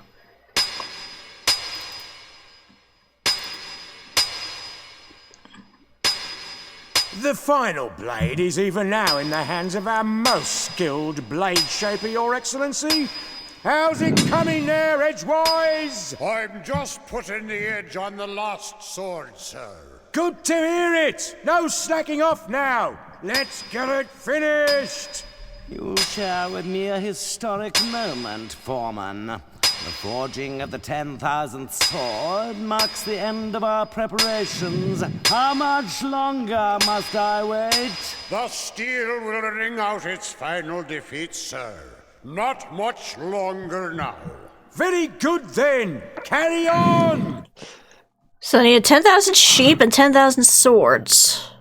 The final blade is even now in the hands of our most skilled blade shaper, Your Excellency. How's it coming there, Edgewise? I'm just putting the edge on the last sword, sir. Good to hear it. No slacking off now. Let's get it finished. You share with me a historic moment, Foreman. The forging of the 10,000th sword marks the end of our preparations. How much longer must I wait? The steel will ring out its final defeat, sir. Not much longer now. Very good then. Carry on. So I need 10,000 sheep and 10,000 swords.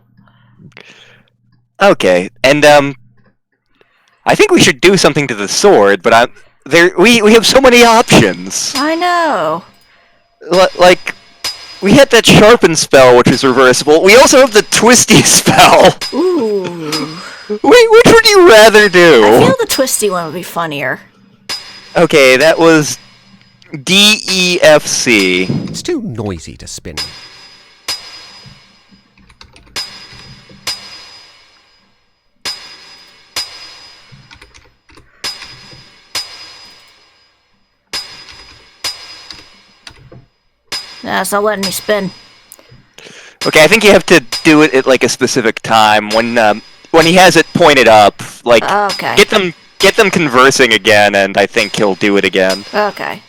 Okay, and I think we should do something to the sword, but we have so many options. I know. Like, we had that sharpen spell, which is reversible. We also have the twisty spell. Ooh. Which would you rather do? I feel the twisty one would be funnier. Okay, that was DEFC. It's too noisy to spin. Nah, it's not letting me spin. Okay, I think you have to do it at like a specific time when he has it pointed up. Like, okay. Get them conversing again, and I think he'll do it again. Okay.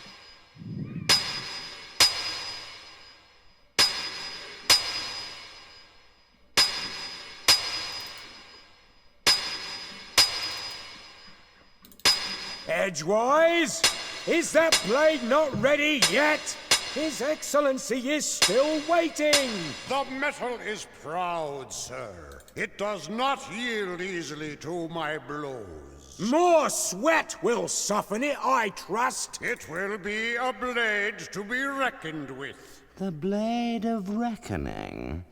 Edgewise, is that blade not ready yet? His Excellency is still waiting. The metal is proud, sir. It does not yield easily to my blows. More sweat will soften it, I trust. It will be a blade to be reckoned with. The blade of reckoning.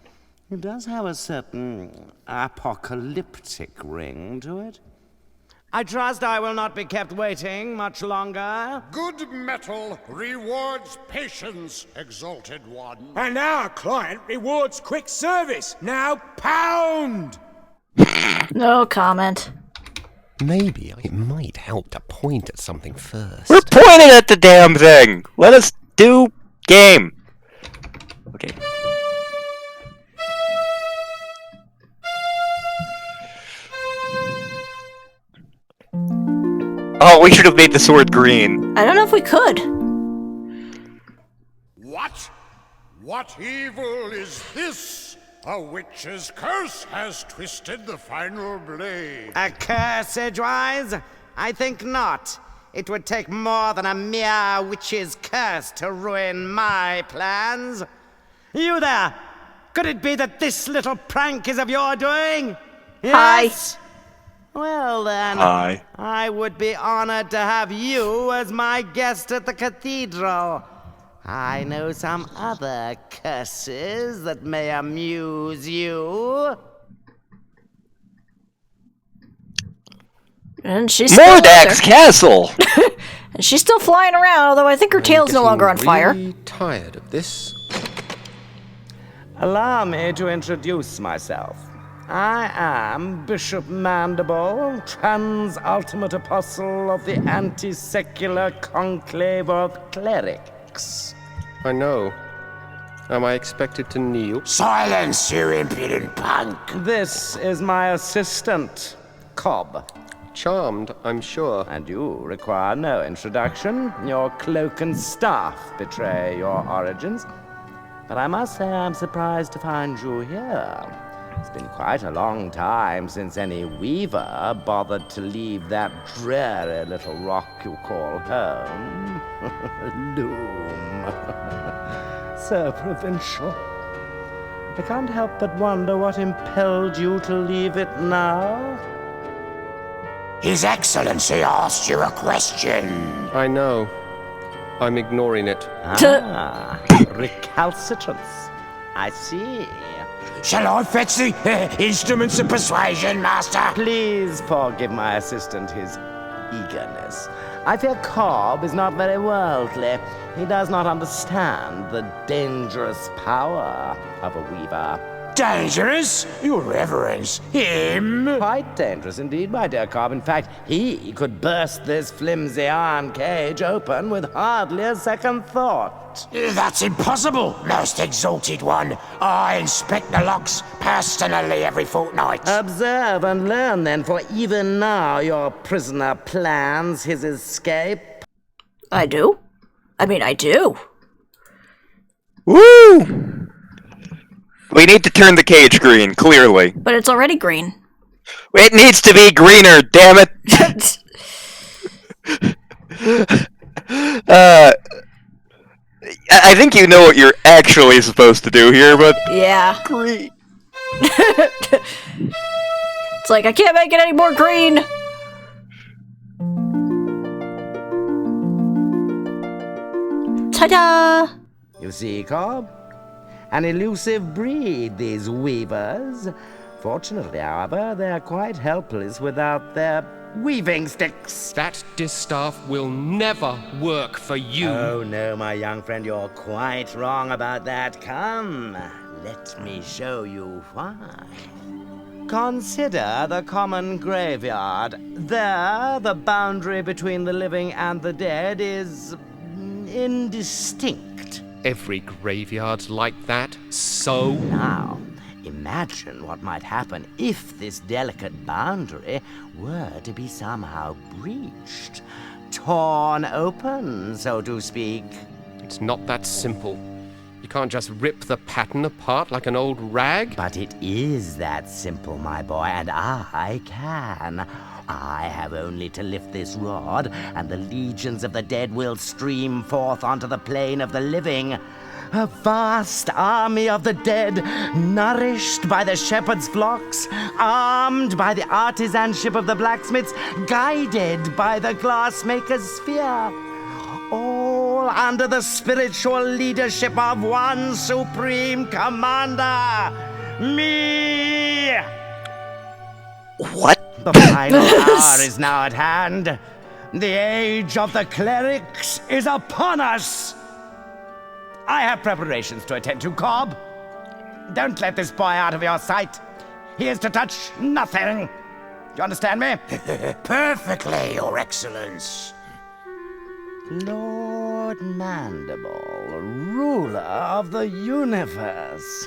It does have a certain apocalyptic ring to it. I trust I will not be kept waiting much longer. Good metal rewards patience, Exalted One. And our client rewards quick service. Now pound! No comment. Maybe it might help to point at something first. We're pointing at the damn thing! Let us do game! Okay. Oh, we should have made the sword green. I don't know if we could. What? What evil is this? A witch's curse has twisted the final blade. A curse, Edgewise? I think not. It would take more than a mere witch's curse to ruin my plans. You there! Could it be that this little prank is of your doing? Yes? Hi. Well then, Hi. I would be honored to have you as my guest at the cathedral. I know some other curses that may amuse you. And she's still Mordak's castle! And she's still flying around, although I think her tail's no longer on fire. Really tired of this. Allow me to introduce myself. I am Bishop Mandible, trans-ultimate apostle of the anti-secular conclave of clerics. I know. Am I expected to kneel? Silence, you impudent punk! This is my assistant, Cobb. Charmed, I'm sure. And you require no introduction. Your cloak and staff betray your origins. But I must say I'm surprised to find you here. It's been quite a long time since any weaver bothered to leave that dreary little rock you call home. Loom. So provincial. I can't help but wonder what impelled you to leave it now. His Excellency asked you a question. I know. I'm ignoring it. Recalcitrance. I see. Shall I fetch the instruments of persuasion, Master? Please forgive my assistant his eagerness. I fear Cobb is not very worldly. He does not understand the dangerous power of a weaver. Dangerous? Your Reverence, him? Quite dangerous indeed, my dear Cobb. In fact, he could burst this flimsy iron cage open with hardly a second thought. That's impossible, Most Exalted One. I inspect the locks personally every fortnight. Observe and learn then, for even now your prisoner plans his escape. I do? I mean, I do. Woo! We need to turn the cage green, clearly. But it's already green. It needs to be greener, damn it! I think you know what you're actually supposed to do here, but... Yeah. Green. It's like, I can't make it any more green! Ta-da! You see, Cobb? An elusive breed, these weavers. Fortunately, however, they're quite helpless without their weaving sticks. That distaff will never work for you. Oh, no, my young friend, you're quite wrong about that. Come, let me show you why. Consider the common graveyard. There, the boundary between the living and the dead is indistinct. Every graveyard's like that, so? Now, imagine what might happen if this delicate boundary were to be somehow breached. Torn open, so to speak. It's not that simple. You can't just rip the pattern apart like an old rag. But it is that simple, my boy, and I can. I have only to lift this rod, and the legions of the dead will stream forth onto the plane of the living. A vast army of the dead, nourished by the shepherd's flocks, armed by the artisanship of the blacksmiths, guided by the glassmaker's sphere. All under the spiritual leadership of one supreme commander. Me! What? The final hour is now at hand. The age of the clerics is upon us. I have preparations to attend to, Cobb. Don't let this boy out of your sight. He is to touch nothing. Do you understand me? Perfectly, Your Excellence. Lord Mandible, ruler of the universe.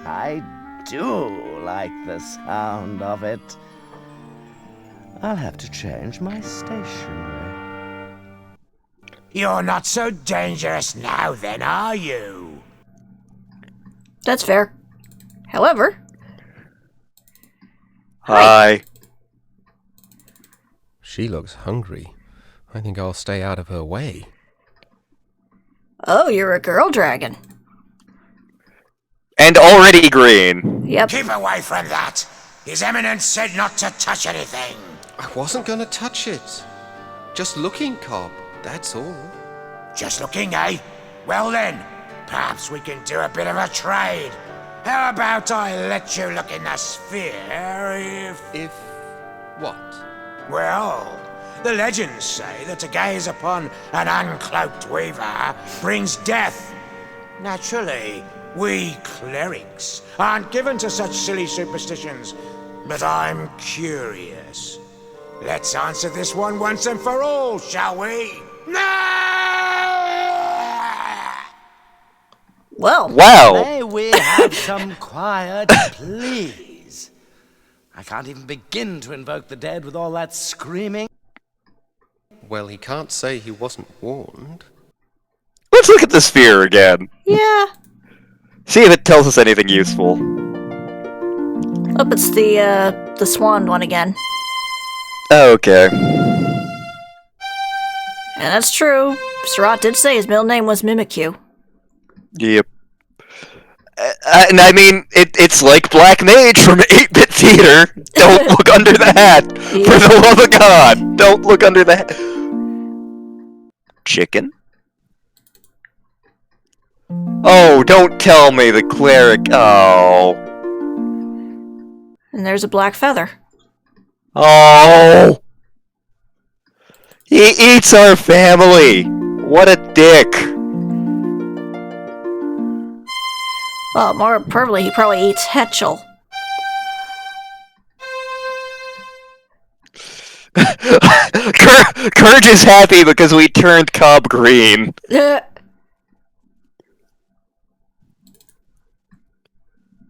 I do like the sound of it. I'll have to change my stationery. You're not so dangerous now, then, are you? That's fair. However... Hi. She looks hungry. I think I'll stay out of her way. Oh, you're a girl dragon. And already green. Yep. Keep away from that. His Eminence said not to touch anything. I wasn't gonna touch it. Just looking, Cobb, that's all. Just looking, eh? Well then, perhaps we can do a bit of a trade. How about I let you look in the sphere if... If... what? Well, the legends say that to gaze upon an uncloaked weaver brings death. Naturally, we clerics aren't given to such silly superstitions, but I'm curious. Let's answer this one once and for all, shall we? Well. Wow. May we have some quiet, please? I can't even begin to invoke the dead with all that screaming. Well, he can't say he wasn't warned. Let's look at the sphere again. Yeah. See if it tells us anything useful. Oh, it's the swan one again. Okay. And that's true. Surratt did say his middle name was Mimikyu. Yep. And I mean, it's like Black Mage from 8-Bit Theater. Don't look under the hat. For the love of God, don't look under the hat. Chicken? Oh, don't tell me the cleric. Oh. And there's a black feather. Oh. He eats our family. What a dick. Well, more probably, he probably eats Hetchel. Courage is happy because we turned Cobb green.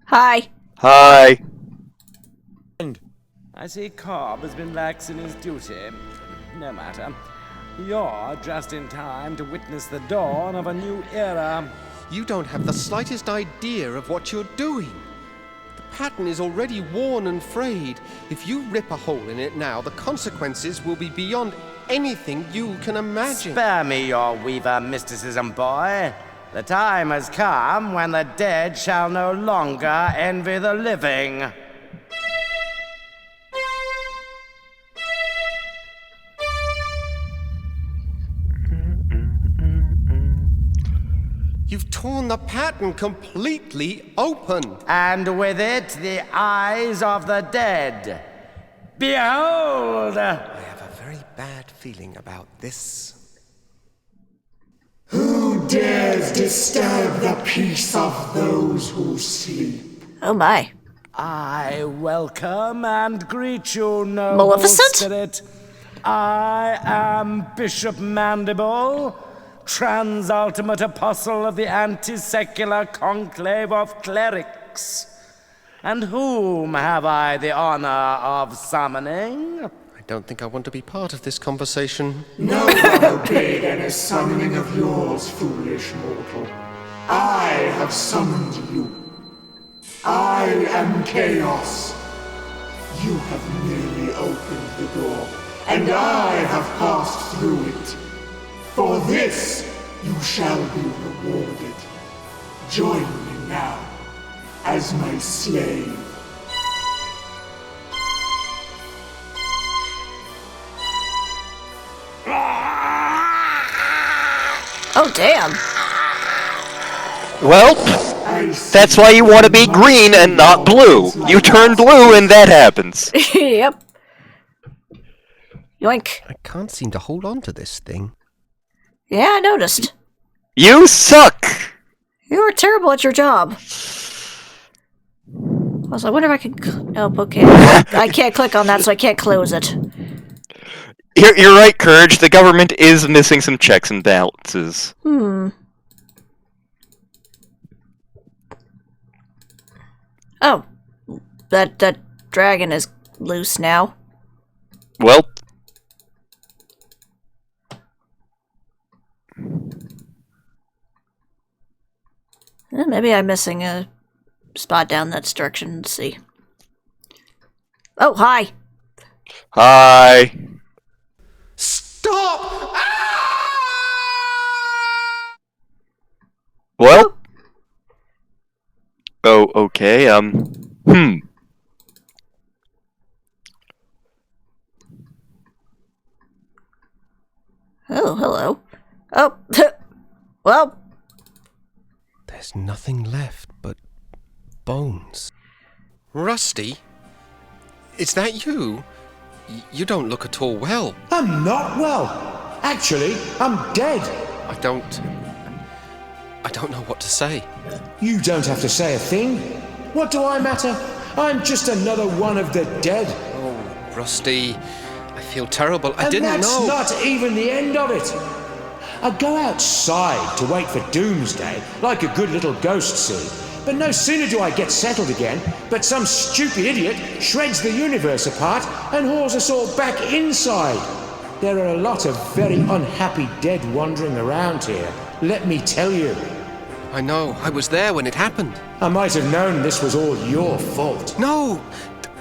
Hi. Hi. I see Cobb has been lax in his duty. No matter. You're just in time to witness the dawn of a new era. You don't have the slightest idea of what you're doing. The pattern is already worn and frayed. If you rip a hole in it now, the consequences will be beyond anything you can imagine. Spare me your weaver mysticism, boy. The time has come when the dead shall no longer envy the living. You've torn the pattern completely open. And with it, the eyes of the dead. Behold! I have a very bad feeling about this. Who dares disturb the peace of those who sleep? Oh my. I welcome and greet you, noble Maleficent? spirit. I am Bishop Mandible, trans-ultimate apostle of the anti-secular conclave of clerics. And whom have I the honor of summoning? I don't think I want to be part of this conversation. No one obeyed any summoning of yours, foolish mortal. I have summoned you. I am Chaos. You have merely opened the door, and I have passed through it. For this, you shall be rewarded. Join me now, as my slave. Oh, damn. Well, That's why you want to be green and not blue. You turn blue and that happens. Yep. Yoink. I can't seem to hold on to this thing. Yeah, I noticed. You suck! You were terrible at your job. Also, I wonder if I can... Nope, okay. I can't click on that, so I can't close it. You're right, Courage. The government is missing some checks and balances. Oh. That dragon is loose now. Well... Maybe I'm missing a spot down that direction. Let's see. Oh, hi. Hi. Stop! Well... Oh, okay, Oh, hello. Oh, well... There's nothing left but bones. Rusty? Is that you? You don't look at all well. I'm not well. Actually, I'm dead. I don't know what to say. You don't have to say a thing. What do I matter? I'm just another one of the dead. Oh, Rusty, I feel terrible. I didn't know. And that's not even the end of it. I go outside to wait for doomsday, like a good little ghost see. But no sooner do I get settled again, but some stupid idiot shreds the universe apart and hauls us all back inside. There are a lot of very unhappy dead wandering around here, let me tell you. I know, I was there when it happened. I might have known this was all your fault. No,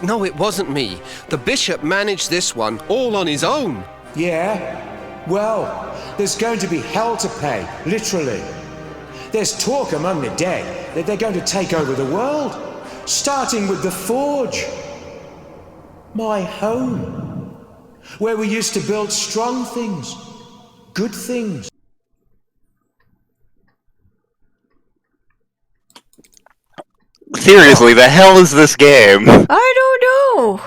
it wasn't me. The bishop managed this one all on his own. Yeah? Well, there's going to be hell to pay, literally. There's talk among the dead that they're going to take over the world, starting with the Forge. My home, where we used to build strong things, good things. Seriously, the hell is this game? I don't know.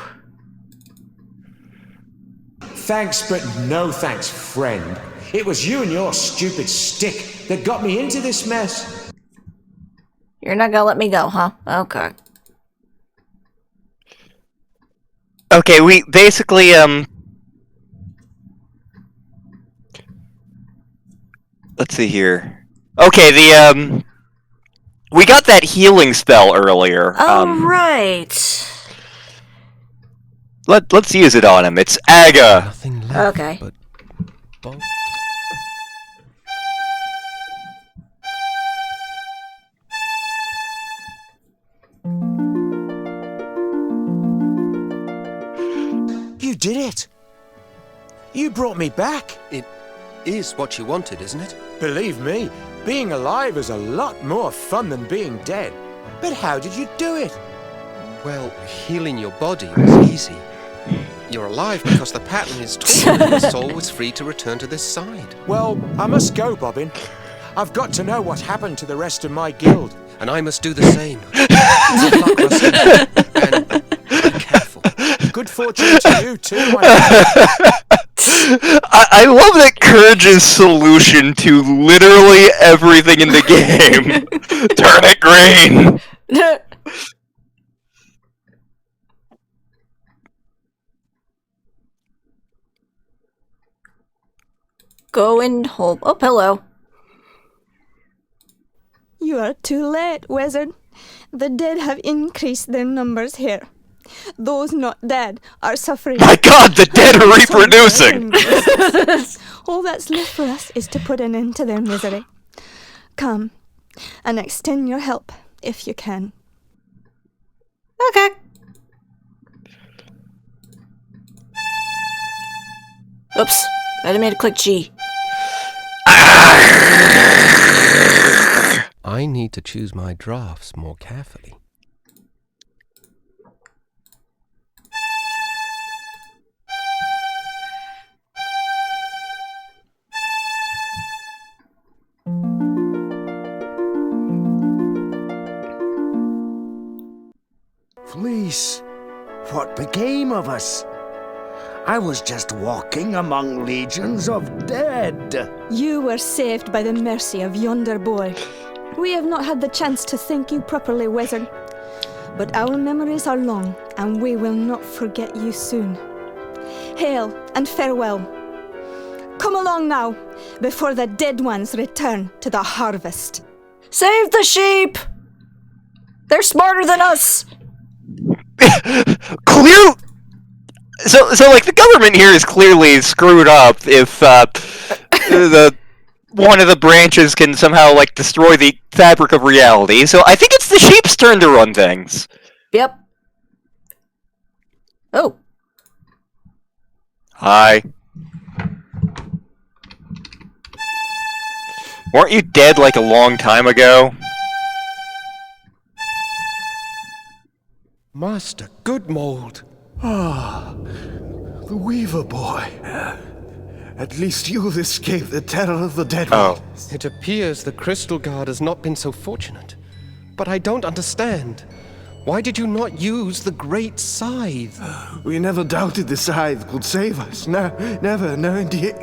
Thanks, but no thanks, friend. It was you and your stupid stick that got me into this mess. You're not gonna let me go, huh? Okay. Okay, we basically, let's see here. Okay, we got that healing spell earlier. Oh, right. Let's use it on him. It's Aga. Nothing left Okay. but bones. You did it. You brought me back. It is what you wanted, isn't it? Believe me, being alive is a lot more fun than being dead. But how did you do it? Well, healing your body was easy. You're alive because the pattern is torn and the soul was free to return to this side. Well, I must go, Bobbin. I've got to know what happened to the rest of my guild. And I must do the same. Good luck, Rusty. And be careful. Good fortune to you too, my I love that Courage's solution to literally everything in the game. Turn it green. Going home. Oh, hello. You are too late, wizard. The dead have increased their numbers here. Those not dead are suffering. My God, the dead are reproducing! All that's left for us is to put an end to their misery. Come, and extend your help, if you can. Okay. Oops. I didn't mean to click G. I need to choose my drafts more carefully. Please, what became of us? I was just walking among legions of dead. You were saved by the mercy of yonder boy. We have not had the chance to thank you properly, wizard. But our memories are long, and we will not forget you soon. Hail and farewell. Come along now, before the dead ones return to the harvest. Save the sheep! They're smarter than us! Clear. So like the government here is clearly screwed up. If the one of the branches can somehow like destroy the fabric of reality, so I think it's the sheep's turn to run things. Yep. Oh. Hi. Weren't you dead like a long time ago? Master Goodmold. Ah, the Weaver boy. At least you've escaped the terror of the dead ones. It appears the Crystal Guard has not been so fortunate. But I don't understand. Why did you not use the Great Scythe? We never doubted the scythe could save us. No, never, no indeed.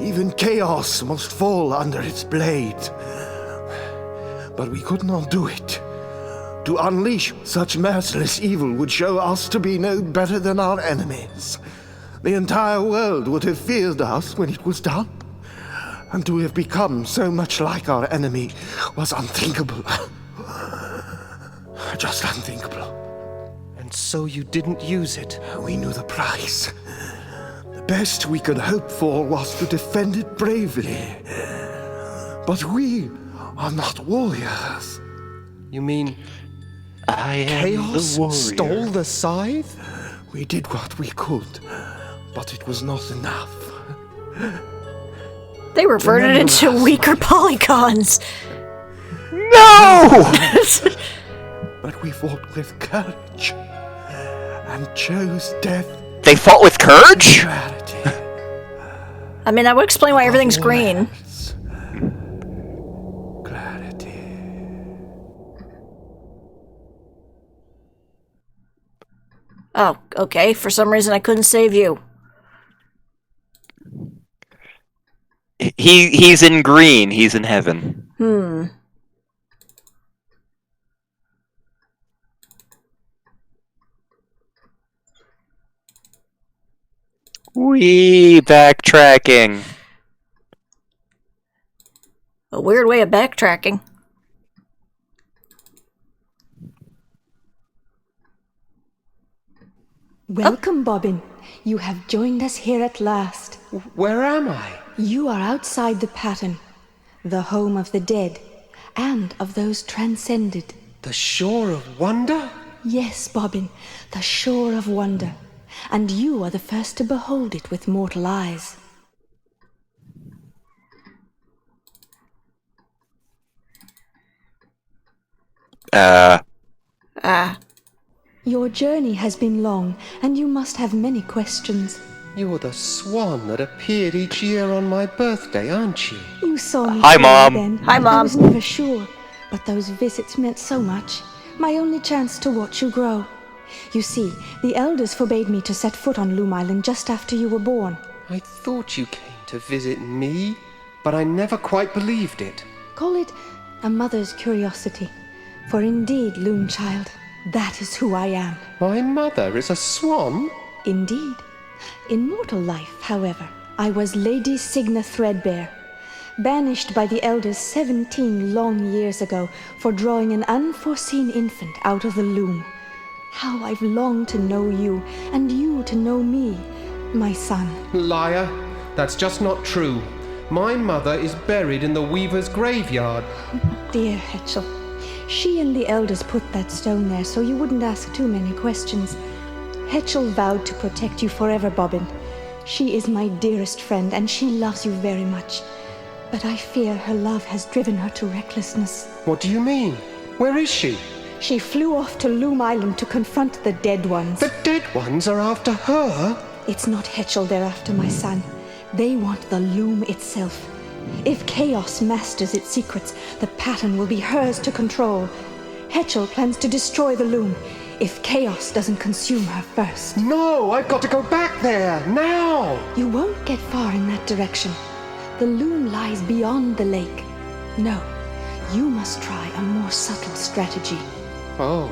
Even chaos must fall under its blade. But we could not do it. To unleash such merciless evil would show us to be no better than our enemies. The entire world would have feared us when it was done. And to have become so much like our enemy was unthinkable. Just unthinkable. And so you didn't use it? We knew the price. The best we could hope for was to defend it bravely. But we are not warriors. You mean I am Chaos the warrior. Stole the scythe? We did what we could, but it was not enough. They reverted into weaker polygons. No! But we fought with courage and chose death. They fought with courage? I mean, that would explain why everything's green. Oh, okay. For some reason, I couldn't save you. He's in green. He's in heaven. Wee, backtracking. A weird way of backtracking. Welcome, Bobbin. You have joined us here at last. Where am I? You are outside the pattern, the home of the dead, and of those transcended. The Shore of Wonder? Yes, Bobbin, the Shore of Wonder. And you are the first to behold it with mortal eyes. Your journey has been long, and you must have many questions. You're the swan that appeared each year on my birthday, aren't you? You saw me. Hi, Mom. Then. Hi, Mom. I was never sure, but those visits meant so much. My only chance to watch you grow. You see, the elders forbade me to set foot on Loom Island just after you were born. I thought you came to visit me, but I never quite believed it. Call it a mother's curiosity. For indeed, Loom child, that is who I am. My mother is a swan? Indeed. In mortal life, however, I was Lady Signa Threadbare, banished by the elders 17 long years ago for drawing an unforeseen infant out of the loom. How I've longed to know you, and you to know me, my son. Liar. That's just not true. My mother is buried in the Weaver's graveyard. Dear Hetchel, she and the elders put that stone there so you wouldn't ask too many questions. Hetchel vowed to protect you forever, Bobbin. She is my dearest friend, and she loves you very much. But I fear her love has driven her to recklessness. What do you mean? Where is she? She flew off to Loom Island to confront the dead ones. The dead ones are after her? It's not Hetchel they're after, my son. They want the loom itself. If chaos masters its secrets, the pattern will be hers to control. Hetchel plans to destroy the loom if chaos doesn't consume her first. No, I've got to go back there, now! You won't get far in that direction. The loom lies beyond the lake. No, you must try a more subtle strategy. Oh.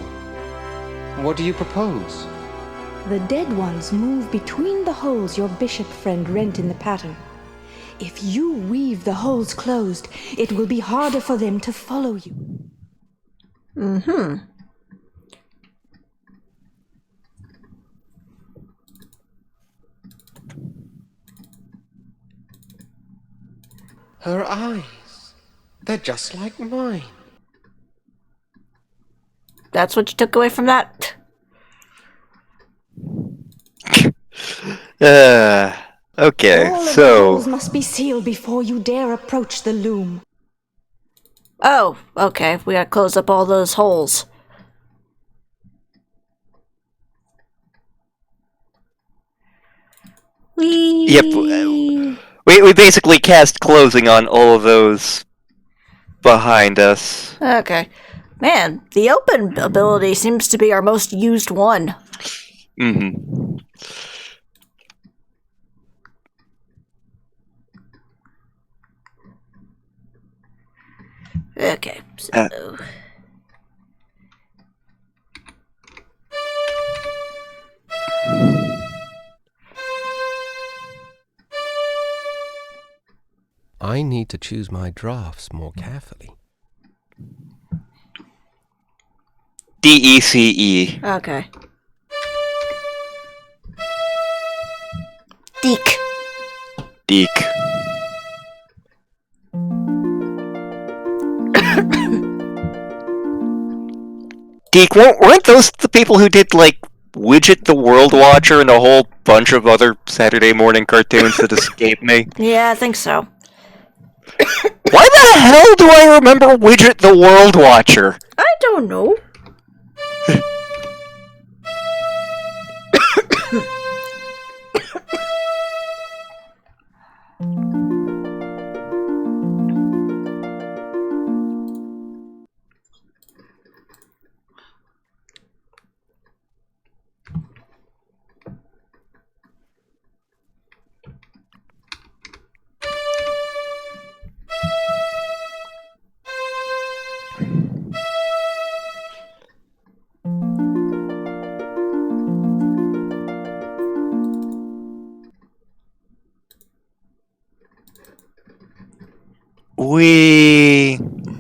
What do you propose? The dead ones move between the holes your bishop friend rent in the pattern. If you weave the holes closed, it will be harder for them to follow you. Mm-hmm. Her eyes. They're just like mine. That's what you took away from that? Okay, All so... of the holes must be sealed before you dare approach the loom. Oh, okay. We gotta close up all those holes. Yep. We basically cast closing on all of those behind us. Okay. Man, the open ability seems to be our most used one. Mm-hmm. Okay, so... I need to choose my drafts more carefully. DECE. Okay. Deke. Deke. Deke, weren't those the people who did, like, Widget the World Watcher and a whole bunch of other Saturday morning cartoons that escaped me? Yeah, I think so. Why the hell do I remember Widget the World Watcher? I don't know.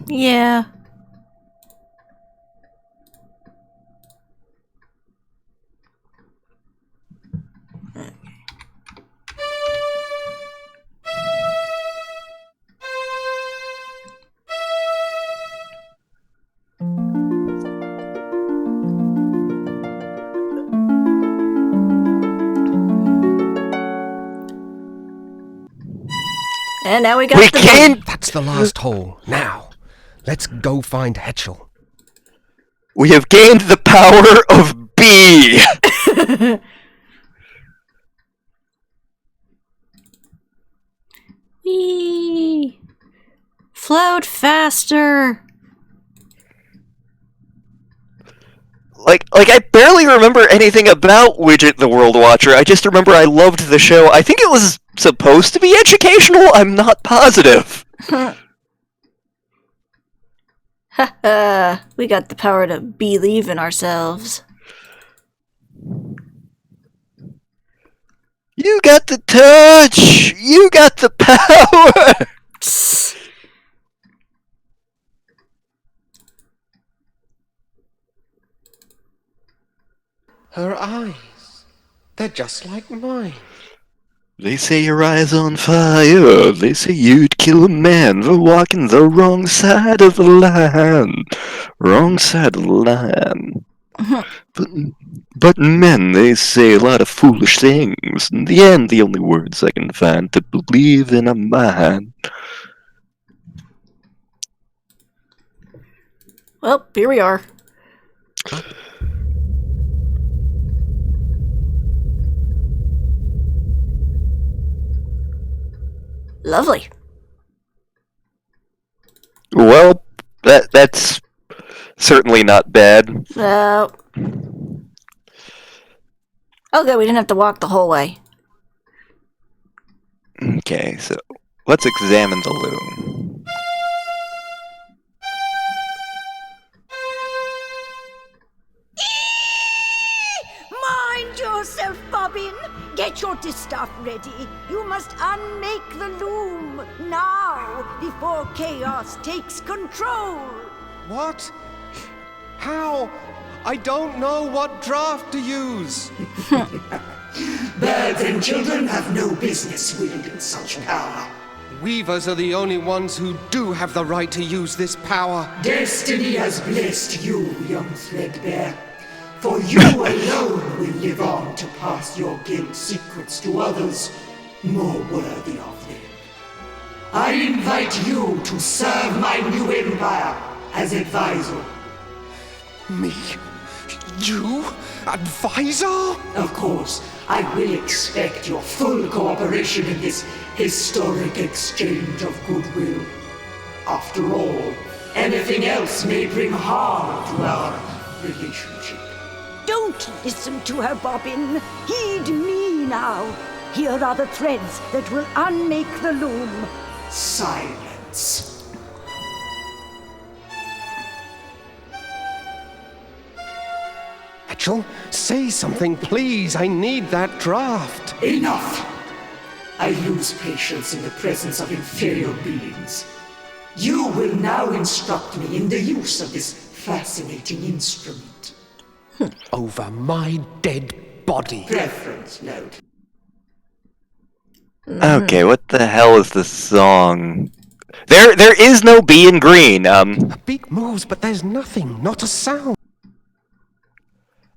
Yeah. And now we got That's the last hole. Now, let's go find Hetchel. We have gained the power of B! Whee! Float faster! Like I barely remember anything about Widget the World Watcher. I just remember I loved the show. I think it was supposed to be educational. I'm not positive. Haha, we got the power to believe in ourselves. You got the touch! You got the power! Her eyes. They're just like mine. They say your eyes on fire. They say you'd kill a man for walking the wrong side of the line. Wrong side of the line. But men, they say a lot of foolish things. In the end, the only words I can find to believe in are mine. Well, here we are. Lovely. Well, that's certainly not bad. Oh, good, we didn't have to walk the whole way. Okay, so let's examine the loom. Mind yourself, Bobbin. Get your distaff ready. You must unmake the loom now before chaos takes control. What? How? I don't know what draft to use. Birds and children have no business wielding such power. Weavers are the only ones who do have the right to use this power. Destiny has blessed you, young Threadbare. For you alone will live on to pass your guild secrets to others more worthy of them. I invite you to serve my new empire as advisor. Me? You? Advisor? Of course, I will expect your full cooperation in this historic exchange of goodwill. After all, anything else may bring harm to our relationship. Don't listen to her, Bobbin. Heed me now. Here are the threads that will unmake the loom. Silence. Hatchel, say something, please. I need that draft. Enough! I lose patience in the presence of inferior beings. You will now instruct me in the use of this fascinating instrument. Over my dead body. Preference note. Okay, what the hell is this song? There is no B in green. A beak moves, but there's nothing, not a sound.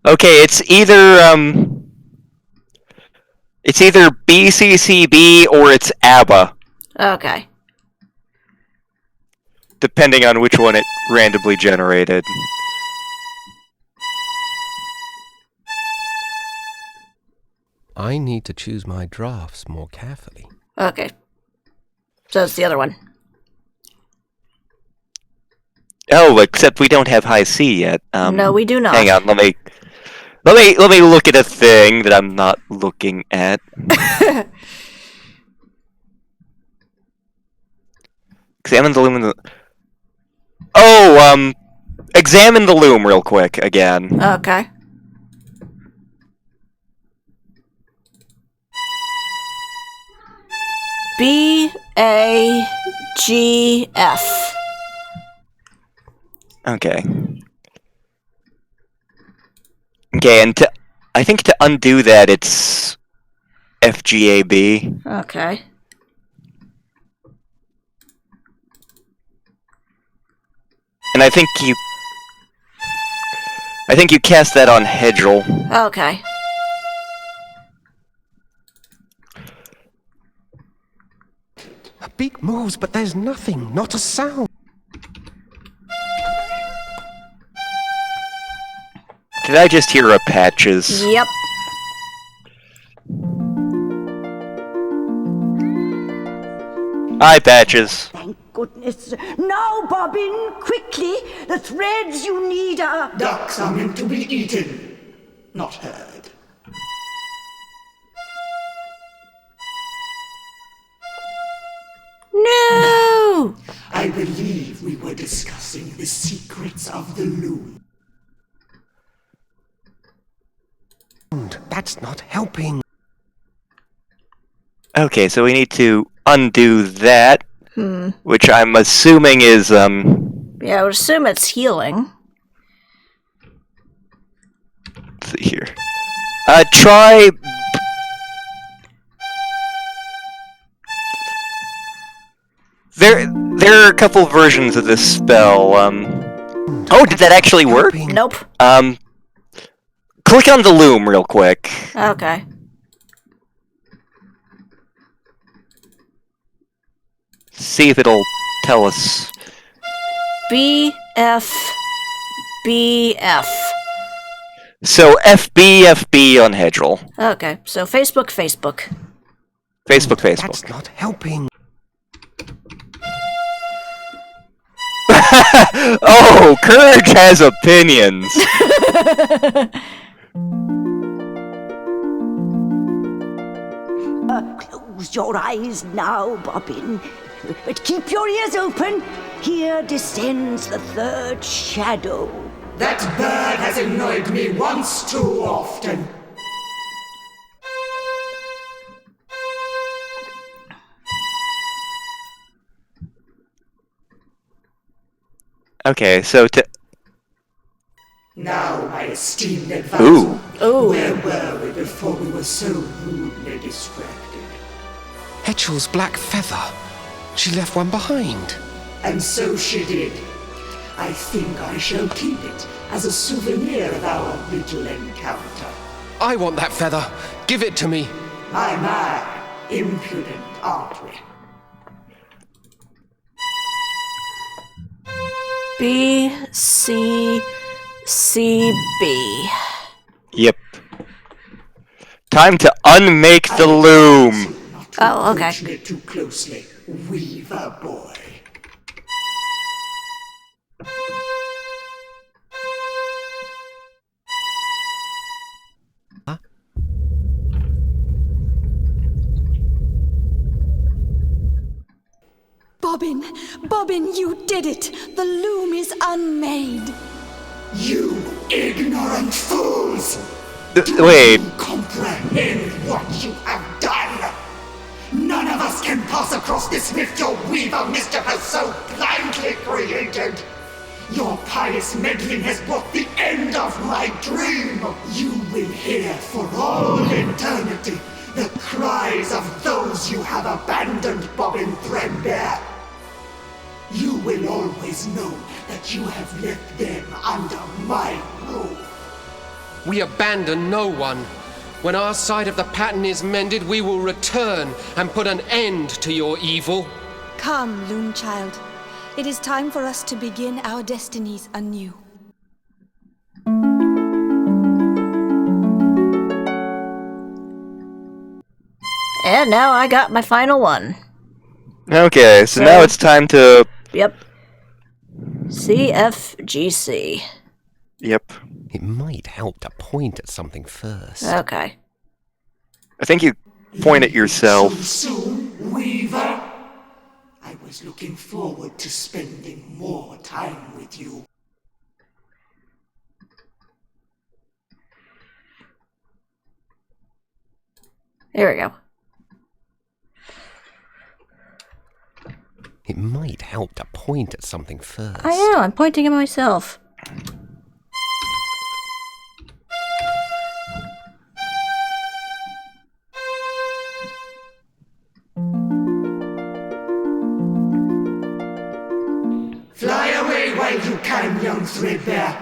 Okay, it's either BCCB or it's ABBA, Okay. depending on which one it randomly generated. I need to choose my drafts more carefully. Okay. So it's the other one. Oh, except we don't have high C yet. No, we do not. Hang on, let me look at a thing that I'm not looking at. Examine the loom. Examine the loom real quick again. Okay. BAGF. Okay. Okay, and I think to undo that, it's FGAB. Okay. And I think you cast that on Hedgel. Okay. A beak moves, but there's nothing, not a sound. Did I just hear a Patches? Yep. Hi, Patches. Thank goodness. Now, Bobbin, quickly. The threads you need are... Ducks are meant to be eaten, not heard. No! I believe we were discussing the secrets of the loom. That's not helping. Okay, so we need to undo that, which I'm assuming is Yeah, I would assume it's healing. Let's see here. Try. There are a couple versions of this spell. Oh, did that actually work? Nope. Click on the loom real quick. Okay. See if it'll tell us. BF. So FB on Hedgel. Okay, so Facebook. Facebook. That's not helping. Oh, Courage has opinions. Close your eyes now, Bobbin. But keep your ears open. Here descends the third shadow. That bird has annoyed me once too often. Okay, so Now, my esteemed advisor, where were we before we were so rudely distracted? Hetchel's black feather. She left one behind. And so she did. I think I shall keep it as a souvenir of our little encounter. I want that feather. Give it to me. My, impudent, aren't we? B, C, C, B. Yep. Time to unmake the loom. Oh, okay. Approach me too closely, Weaver boy. Bobbin, you did it! The loom is unmade! You ignorant fools! Wait. Do you comprehend what you have done? None of us can pass across this rift your weaver mischief has so blindly created. Your pious meddling has brought the end of my dream. You will hear for all eternity the cries of those you have abandoned, Bobbin Threadbare. You will always know that you have left them under my roof. We abandon no one. When our side of the pattern is mended, we will return and put an end to your evil. Come, Loom Child. It is time for us to begin our destinies anew. And now I got my final one. Okay, so now it's time to... Yep. CFGC. Yep. It might help to point at something first. Okay. I think you point at yourself. So soon, Weaver? I was looking forward to spending more time with you. Here we go. It might help to point at something first. I know, I'm pointing at myself. Fly away while you can, young Threadbare,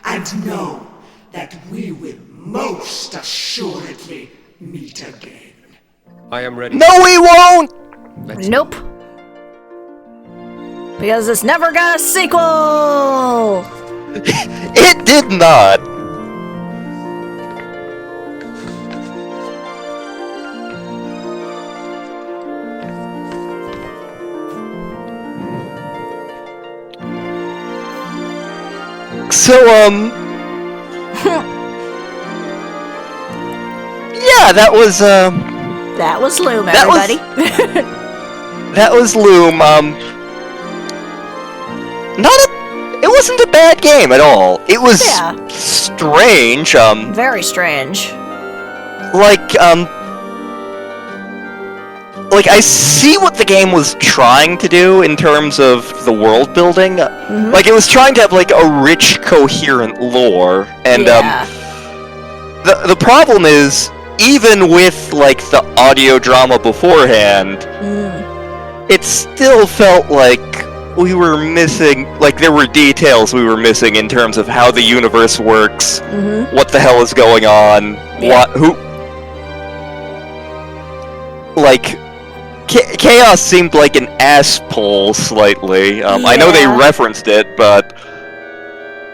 and know that we will most assuredly meet again. I am ready. No, we won't! Nope. Because it's never got a sequel! It did not! So, yeah, that was, That was Loom, everybody. That was Loom, it wasn't a bad game at all. It was strange, Very strange. Like, I see what the game was trying to do in terms of the world building. Like, it was trying to have, like, a rich, coherent lore. And, the problem is, even with, like, the audio drama beforehand, it still felt like we were missing, like, there were details we were missing in terms of how the universe works, what the hell is going on, like, Chaos seemed like an ass pull, slightly. I know they referenced it, but...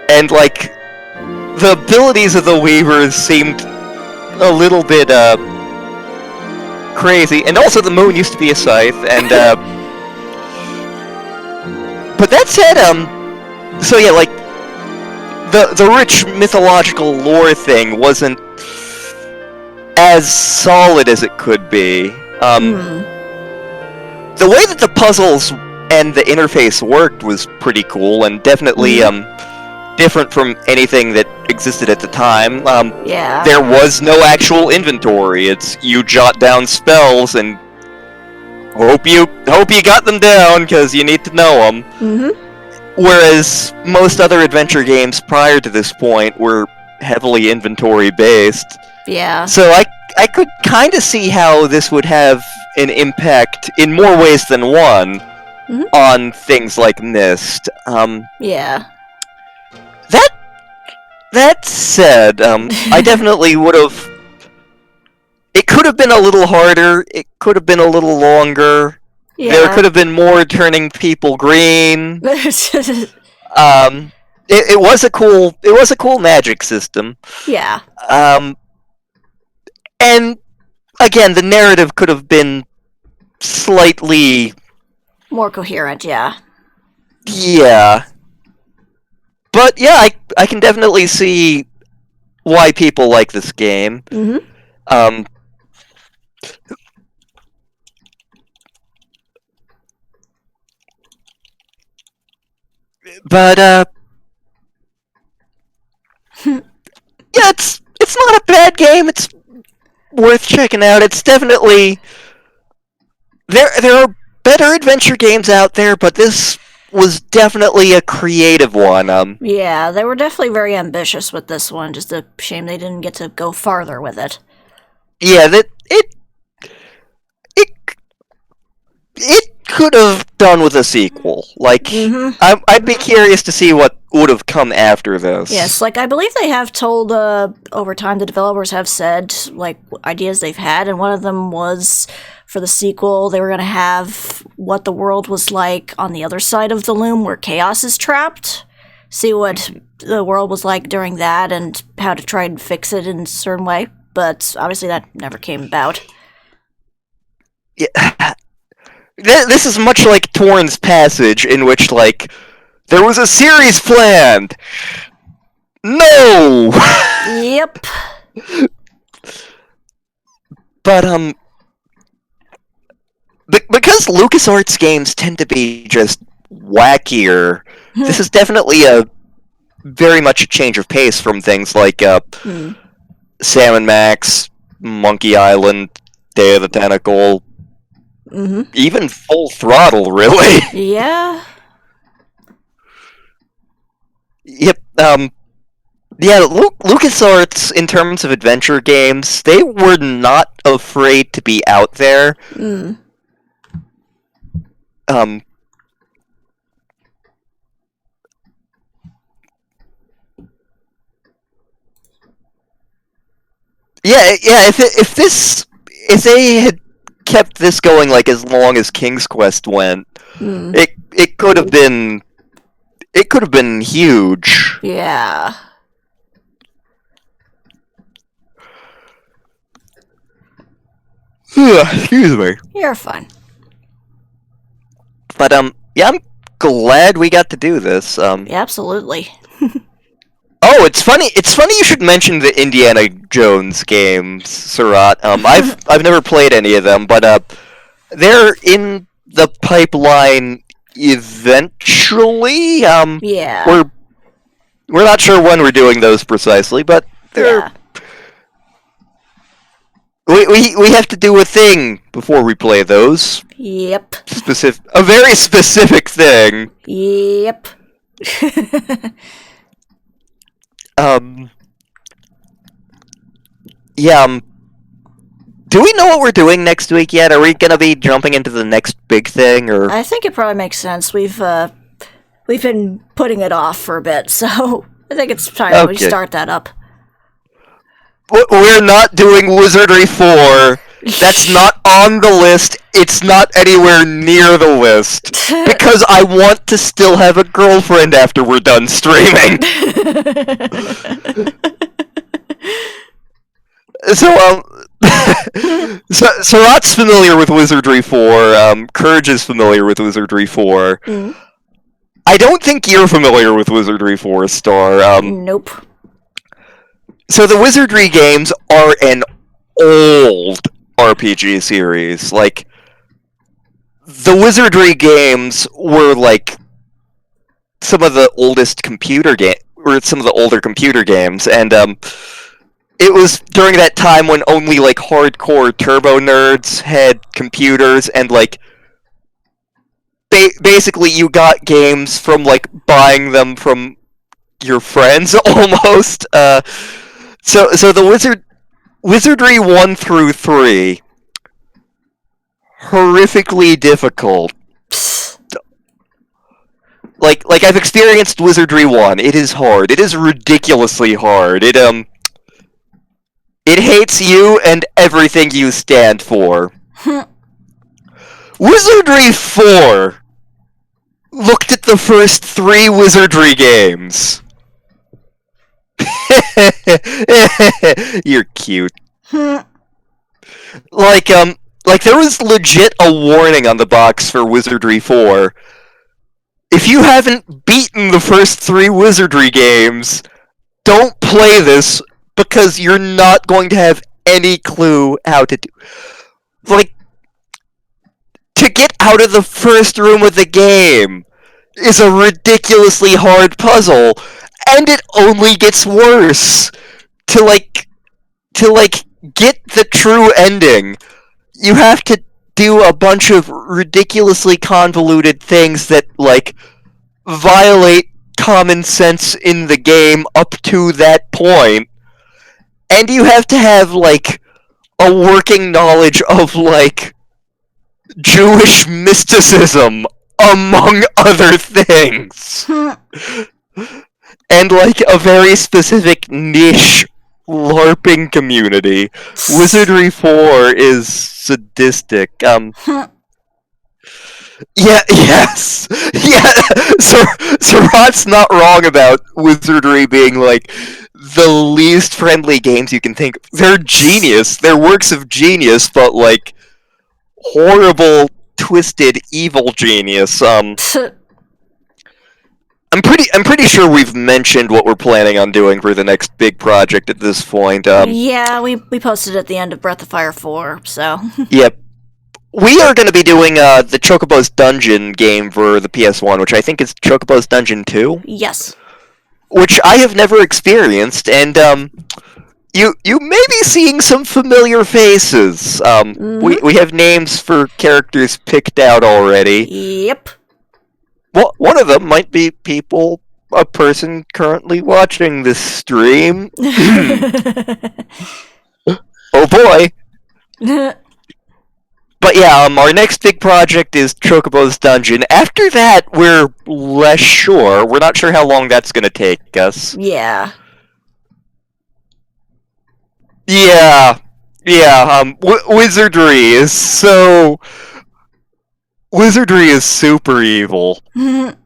And, like, the abilities of the Weavers seemed a little bit, crazy. And also the moon used to be a scythe, and, but that said, So yeah, like, the rich mythological lore thing wasn't as solid as it could be. The way that the puzzles and the interface worked was pretty cool, and definitely different from anything that existed at the time. Yeah. There was no actual inventory. It's you jot down spells and hope you got them down because you need to know them. Whereas most other adventure games prior to this point were heavily inventory based. Yeah. So I could kind of see how this would have an impact in more ways than one on things like Myst. Yeah. That said, I definitely would have. It could have been a little harder. It could have been a little longer. Yeah. There could have been more turning people green. It was a cool magic system. Yeah. And again, the narrative could have been slightly more coherent. Yeah. Yeah. But yeah, I can definitely see why people like this game. But yeah, it's not a bad game. It's worth checking out. It's definitely there are better adventure games out there, but this was definitely a creative one. Yeah, they were definitely very ambitious with this one. Just a shame they didn't get to go farther with it. Yeah, it could have done with a sequel. Like, I'd be curious to see what would have come after this. Yes, like, I believe they have told, over time, the developers have said, like, ideas they've had, and one of them was, for the sequel, they were going to have what the world was like on the other side of the Loom, where Chaos is trapped. See what the world was like during that, and how to try and fix it in a certain way. But, obviously, that never came about. Yeah. This is much like Torn's Passage, in which, like, there was a series planned! No! Yep. But, because LucasArts games tend to be just wackier, this is definitely very much a change of pace from things like, Sam & Max, Monkey Island, Day of the Tentacle, even Full Throttle, really. Yeah. Yep, yeah, LucasArts, in terms of adventure games, they were not afraid to be out there. Yeah, if they had kept this going, like, as long as King's Quest went, it could have been huge. Yeah. Excuse me. You're fine. But yeah, I'm glad we got to do this. Yeah, absolutely. Oh, it's funny you should mention the Indiana Jones games, Surat. I've never played any of them, but they're in the pipeline eventually. Yeah. We're not sure when we're doing those precisely, but they're we have to do a thing before we play those. Yep. A very specific thing. Yep. Yeah, do we know what we're doing next week yet? Are we gonna be jumping into the next big thing, or? I think it probably makes sense. We've been putting it off for a bit, so I think it's time we start that up. We're not doing Wizardry 4. That's not on the list. It's not anywhere near the list. Because I want to still have a girlfriend after we're done streaming. So Surat's familiar with Wizardry 4. Courage is familiar with Wizardry 4. I don't think you're familiar with Wizardry 4 Star. Nope. So the Wizardry games are an old RPG series. Like, the Wizardry games were like some of the oldest some of the older computer games, and it was during that time when only like hardcore turbo nerds had computers, and like basically you got games from like buying them from your friends almost. So the Wizardry 1 through 3, horrifically difficult. Like I've experienced Wizardry 1. It is hard. It is ridiculously hard. It hates you and everything you stand for. Wizardry 4 looked at the first 3 Wizardry games. You're cute. Like there was legit a warning on the box for Wizardry 4. If you haven't beaten the first 3 Wizardry games, don't play this, because you're not going to have any clue how to do. Like, to get out of the first room of the game is a ridiculously hard puzzle, and it only gets worse. To get the true ending, you have to do a bunch of ridiculously convoluted things that, like, violate common sense in the game up to that point. And you have to have, like, a working knowledge of, like, Jewish mysticism, among other things. And, like, a very specific niche LARPing community. Wizardry 4 is sadistic. Yes! Yeah, so Rod's not wrong about Wizardry being, like, the least friendly games you can think of. They're genius. They're works of genius, but, like, horrible, twisted, evil genius. I'm pretty sure we've mentioned what we're planning on doing for the next big project at this point. Yeah, we posted at the end of Breath of Fire 4, so... Yep. We are going to be doing the Chocobo's Dungeon game for the PS1, which I think is Chocobo's Dungeon 2? Yes. Which I have never experienced, and you may be seeing some familiar faces. We have names for characters picked out already. Yep. Well, one of them might be a person currently watching this stream. Oh boy. But yeah, our next big project is Chocobo's Dungeon. After that, we're less sure. We're not sure how long that's going to take us. Yeah. Yeah. Wizardry is so... Wizardry is super evil. But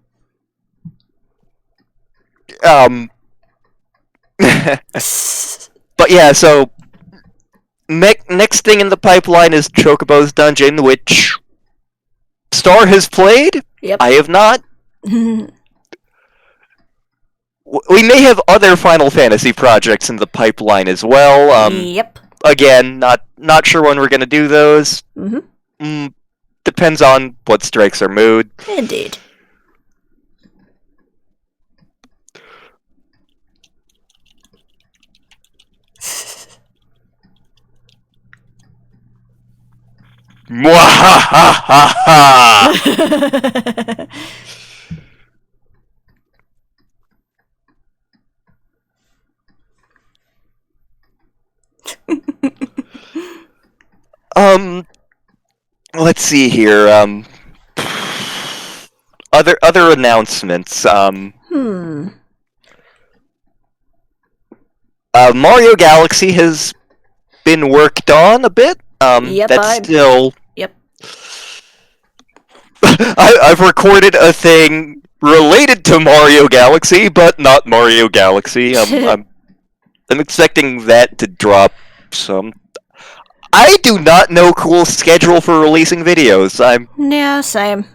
yeah, so... Next thing in the pipeline is Chocobo's Dungeon, which Star has played. Yep. I have not. We may have other Final Fantasy projects in the pipeline as well. Yep. Again, not sure when we're going to do those. Depends on what strikes our mood. Indeed. Mwahahaha! Let's see here. Other announcements. Mario Galaxy has been worked on a bit. Still. Yep. I've recorded a thing related to Mario Galaxy, but not Mario Galaxy. I'm expecting that to drop some. I do not know cool schedule for releasing videos. Yeah, same.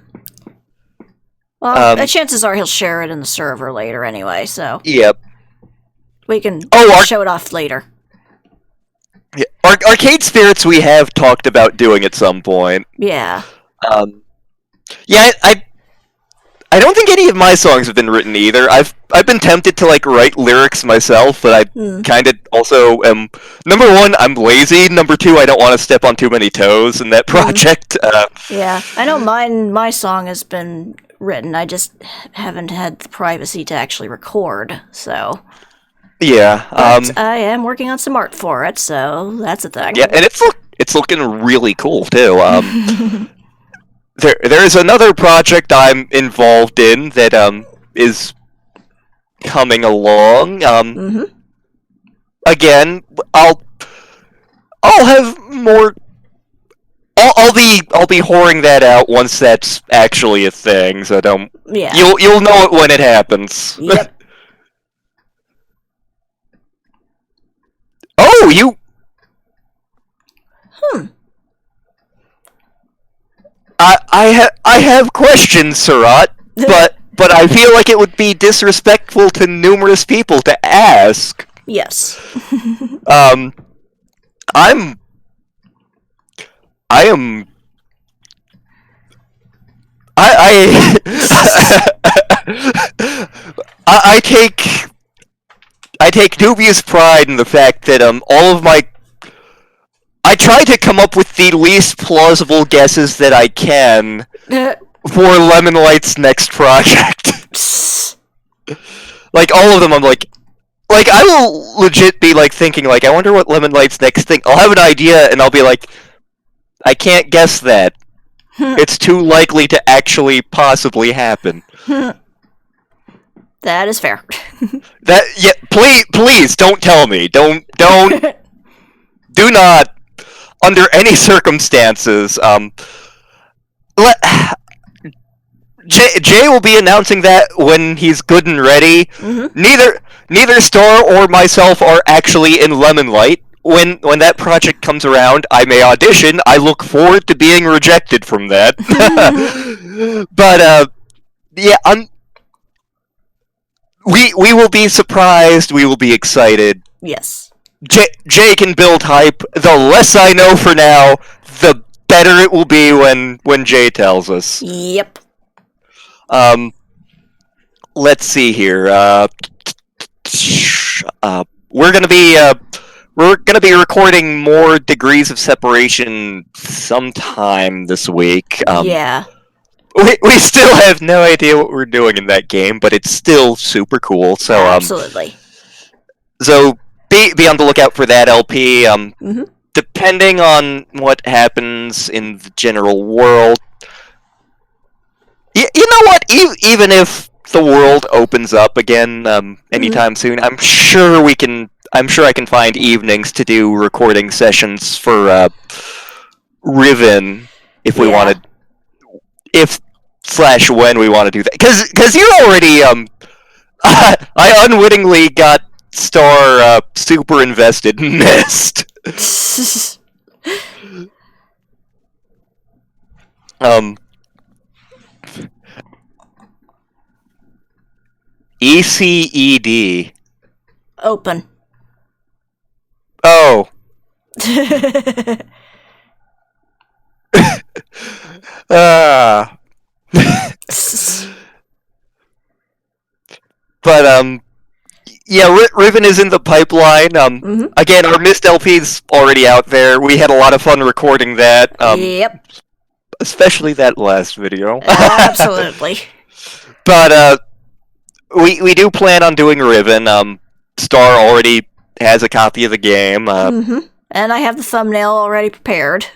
Well, chances are he'll share it in the server later anyway, so... Yep. We can show it off later. Yeah. Arcade Spirits we have talked about doing at some point. Yeah. Yeah, I don't think any of my songs have been written either. I've been tempted to write lyrics myself, but I kind of also am. Number one, I'm lazy. Number two, I don't want to step on too many toes in that project. Yeah, I know my song has been written. I just haven't had the privacy to actually record. So. Yeah. But I am working on some art for it, so that's a thing. Yeah, and it's looking really cool too. There's another project I'm involved in that is coming along. Again, I'll have more. I'll be whoring that out once that's actually a thing. So don't. Yeah. You'll know it when it happens. Yep. Oh, you. I have questions, Surat, but I feel like it would be disrespectful to numerous people to ask. Yes. I take dubious pride in the fact that all of my I try to come up with the least plausible guesses that I can for Lemon Light's next project. All of them, I'm I will legit be thinking I wonder what Lemon Light's next thing. I'll have an idea and I'll be I can't guess that. It's too likely to actually possibly happen. That is fair. Please don't tell me. Don't do not. Under any circumstances, Jay will be announcing that when he's good and ready. Neither Star or myself are actually in Lemon Light. When that project comes around, I may audition. I look forward to being rejected from that. But yeah, we will be surprised. We will be excited. Yes. Jay can build hype. The less I know for now, the better it will be when Jay tells us. Yep. Let's see here. We're gonna be recording more Degrees of Separation sometime this week. Yeah. We still have no idea what we're doing in that game, but it's still super cool. So absolutely. So. Be on the lookout for that LP. Depending on what happens in the general world, you know what? Even if the world opens up again anytime soon, I'm sure I can find evenings to do recording sessions for Riven if we wanted, when we want to do that. Because you already I unwittingly got Star super invested in Mist. ECED. Open. Oh. But yeah, Riven is in the pipeline. Again, our Mist LP's already out there. We had a lot of fun recording that. Yep. Especially that last video. Absolutely. But we do plan on doing Riven. Star already has a copy of the game. And I have the thumbnail already prepared.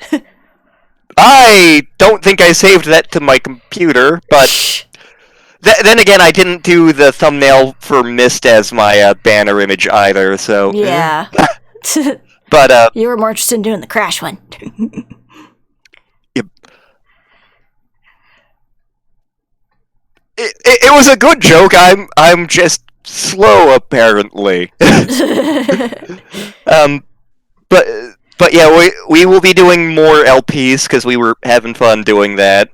I don't think I saved that to my computer, but then again, I didn't do the thumbnail for Mist as my banner image either, so... Yeah. But, you were more interested in doing the Crash one. Yep. It was a good joke. I'm just slow, apparently. But yeah, we will be doing more LPs because we were having fun doing that.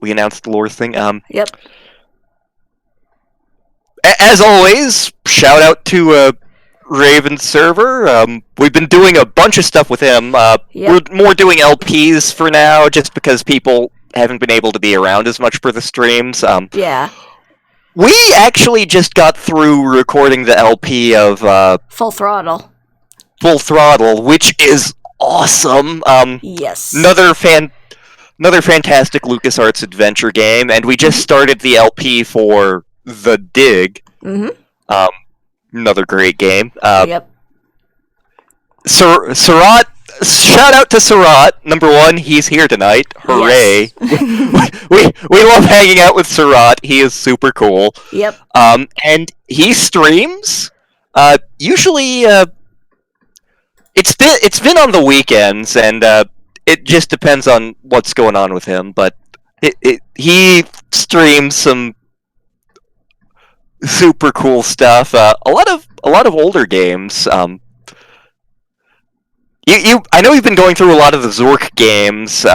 We announced the lore thing. Yep. As always, shout out to Raven Server. We've been doing a bunch of stuff with him. We're more doing LPs for now, just because people haven't been able to be around as much for the streams. Yeah. We actually just got through recording the LP of Full Throttle. Full Throttle, which is awesome. Yes. Another fantastic LucasArts adventure game, and we just started the LP for The Dig. Mm-hmm. Another great game. Yep. Surat, shout out to Surat. Number one, he's here tonight. Hooray! Yes. we love hanging out with Surat. He is super cool. Yep. And he streams. Usually, it's been on the weekends, and it just depends on what's going on with him. But he streams some super cool stuff. A lot of older games. I know you've been going through a lot of the Zork games,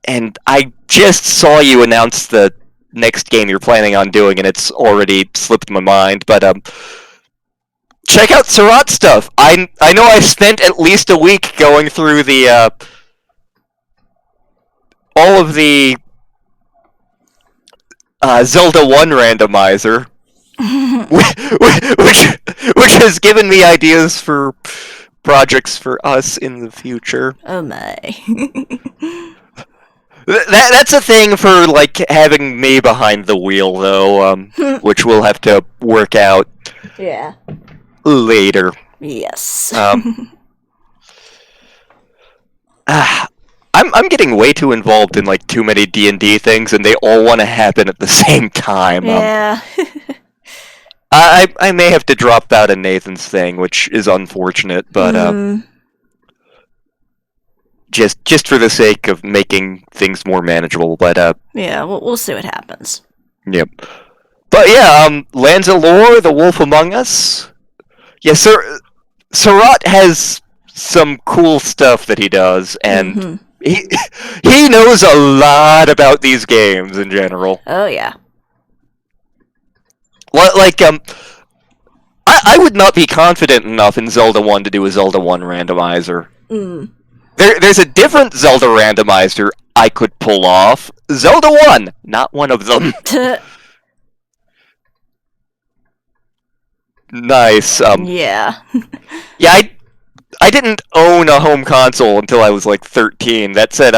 and I just saw you announce the next game you're planning on doing, and it's already slipped my mind. But check out Surat stuff. I know I spent at least a week going through the all of the Zelda 1 randomizer. which has given me ideas for projects for us in the future. Oh my. That's a thing for, like, having me behind the wheel, though, which we'll have to work out later. Yes. I'm getting way too involved in, like, too many D&D things, and they all want to happen at the same time. Yeah. I may have to drop out of Nathan's thing, which is unfortunate, but just for the sake of making things more manageable. But yeah, we'll see what happens. Yep. But yeah, Lands of Lore, The Wolf Among Us. Yes, sir. Surat has some cool stuff that he does, and he knows a lot about these games in general. Oh yeah. Like, I would not be confident enough in Zelda 1 to do a Zelda 1 randomizer. There's a different Zelda randomizer I could pull off. Zelda 1, not one of them. Nice. Yeah. Yeah, I didn't own a home console until I was like 13. That said,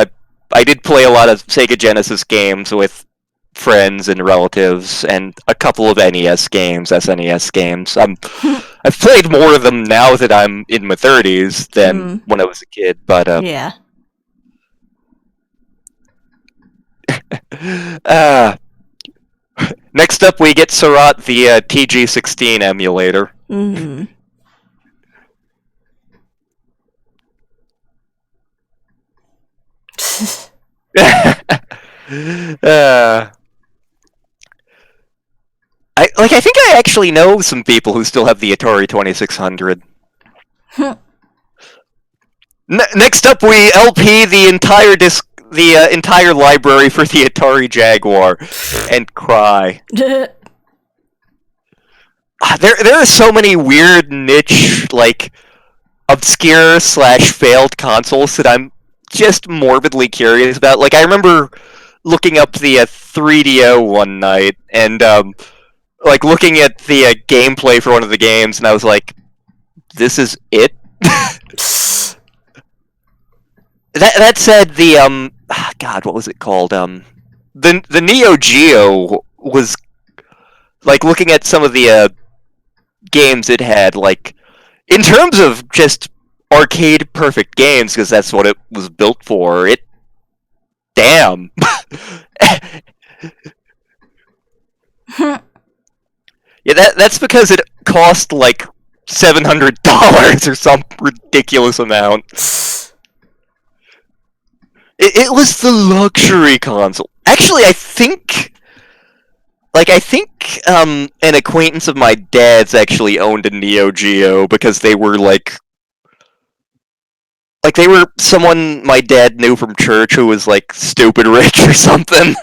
I did play a lot of Sega Genesis games with friends and relatives, and a couple of NES games, SNES games. I've played more of them now that I'm in my 30s than when I was a kid, but yeah. Next up, we get Surat, the TG16 emulator. I think I actually know some people who still have the Atari 2600. Next up, we LP the entire entire library for the Atari Jaguar, and cry. There are so many weird niche, like, obscure / failed consoles that I'm just morbidly curious about. Like, I remember looking up the 3DO one night, and like looking at the gameplay for one of the games, and I was like, "This is it." That said, the God, what was it called? The Neo Geo was, like, looking at some of the games it had, like, in terms of just arcade perfect games, because that's what it was built for. Damn. Yeah, that's because it cost like $700 or some ridiculous amount. It was the luxury console. Actually, I think an acquaintance of my dad's actually owned a Neo Geo because they were like Like, they were someone my dad knew from church who was, like, stupid rich or something.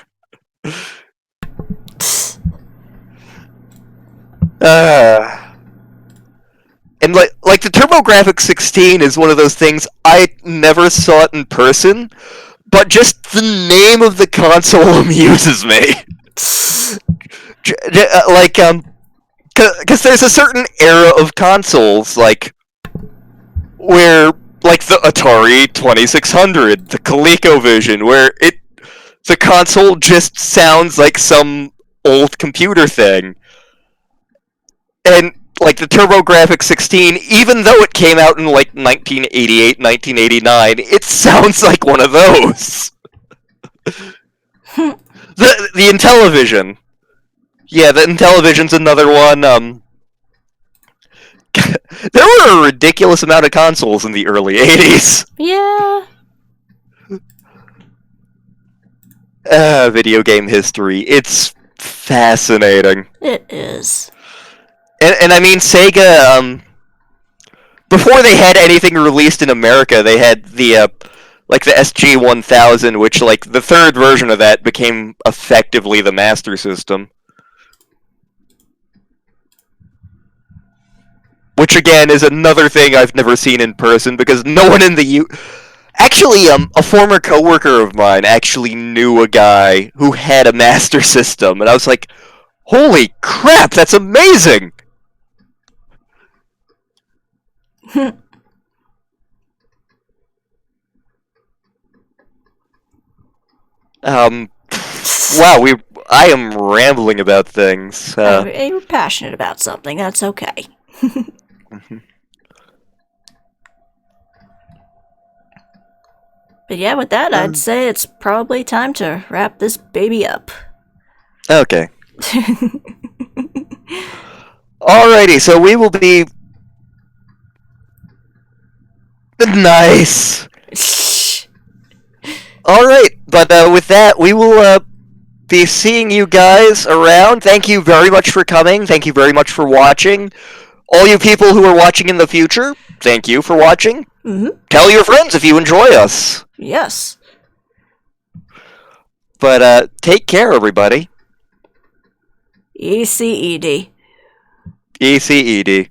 And, like the TurboGrafx 16 is one of those things, I never saw it in person, but just the name of the console amuses me. Like, because there's a certain era of consoles, like, where, like, the Atari 2600, the ColecoVision, where the console just sounds like some old computer thing. And, like, the TurboGrafx 16, even though it came out in, like, 1988, 1989, it sounds like one of those. the Intellivision. Yeah, the Intellivision's another one. There were a ridiculous amount of consoles in the early 80s. Yeah. Video game history. It's fascinating. It is. And I mean, Sega, before they had anything released in America, they had the, like, the SG-1000, which, like, the third version of that became effectively the Master System. Which, again, is another thing I've never seen in person, because no one in the Actually, a former coworker of mine actually knew a guy who had a Master System, and I was like, holy crap, that's amazing! Wow, I am rambling about things. You're passionate about something, that's okay. But yeah, with that, I'd say it's probably time to wrap this baby up. Okay. Alrighty, so we will be... Nice! Alright, but with that, we will be seeing you guys around. Thank you very much for coming. Thank you very much for watching. All you people who are watching in the future, thank you for watching. Mm-hmm. Tell your friends if you enjoy us. Yes. But take care, everybody. ECED. ECED.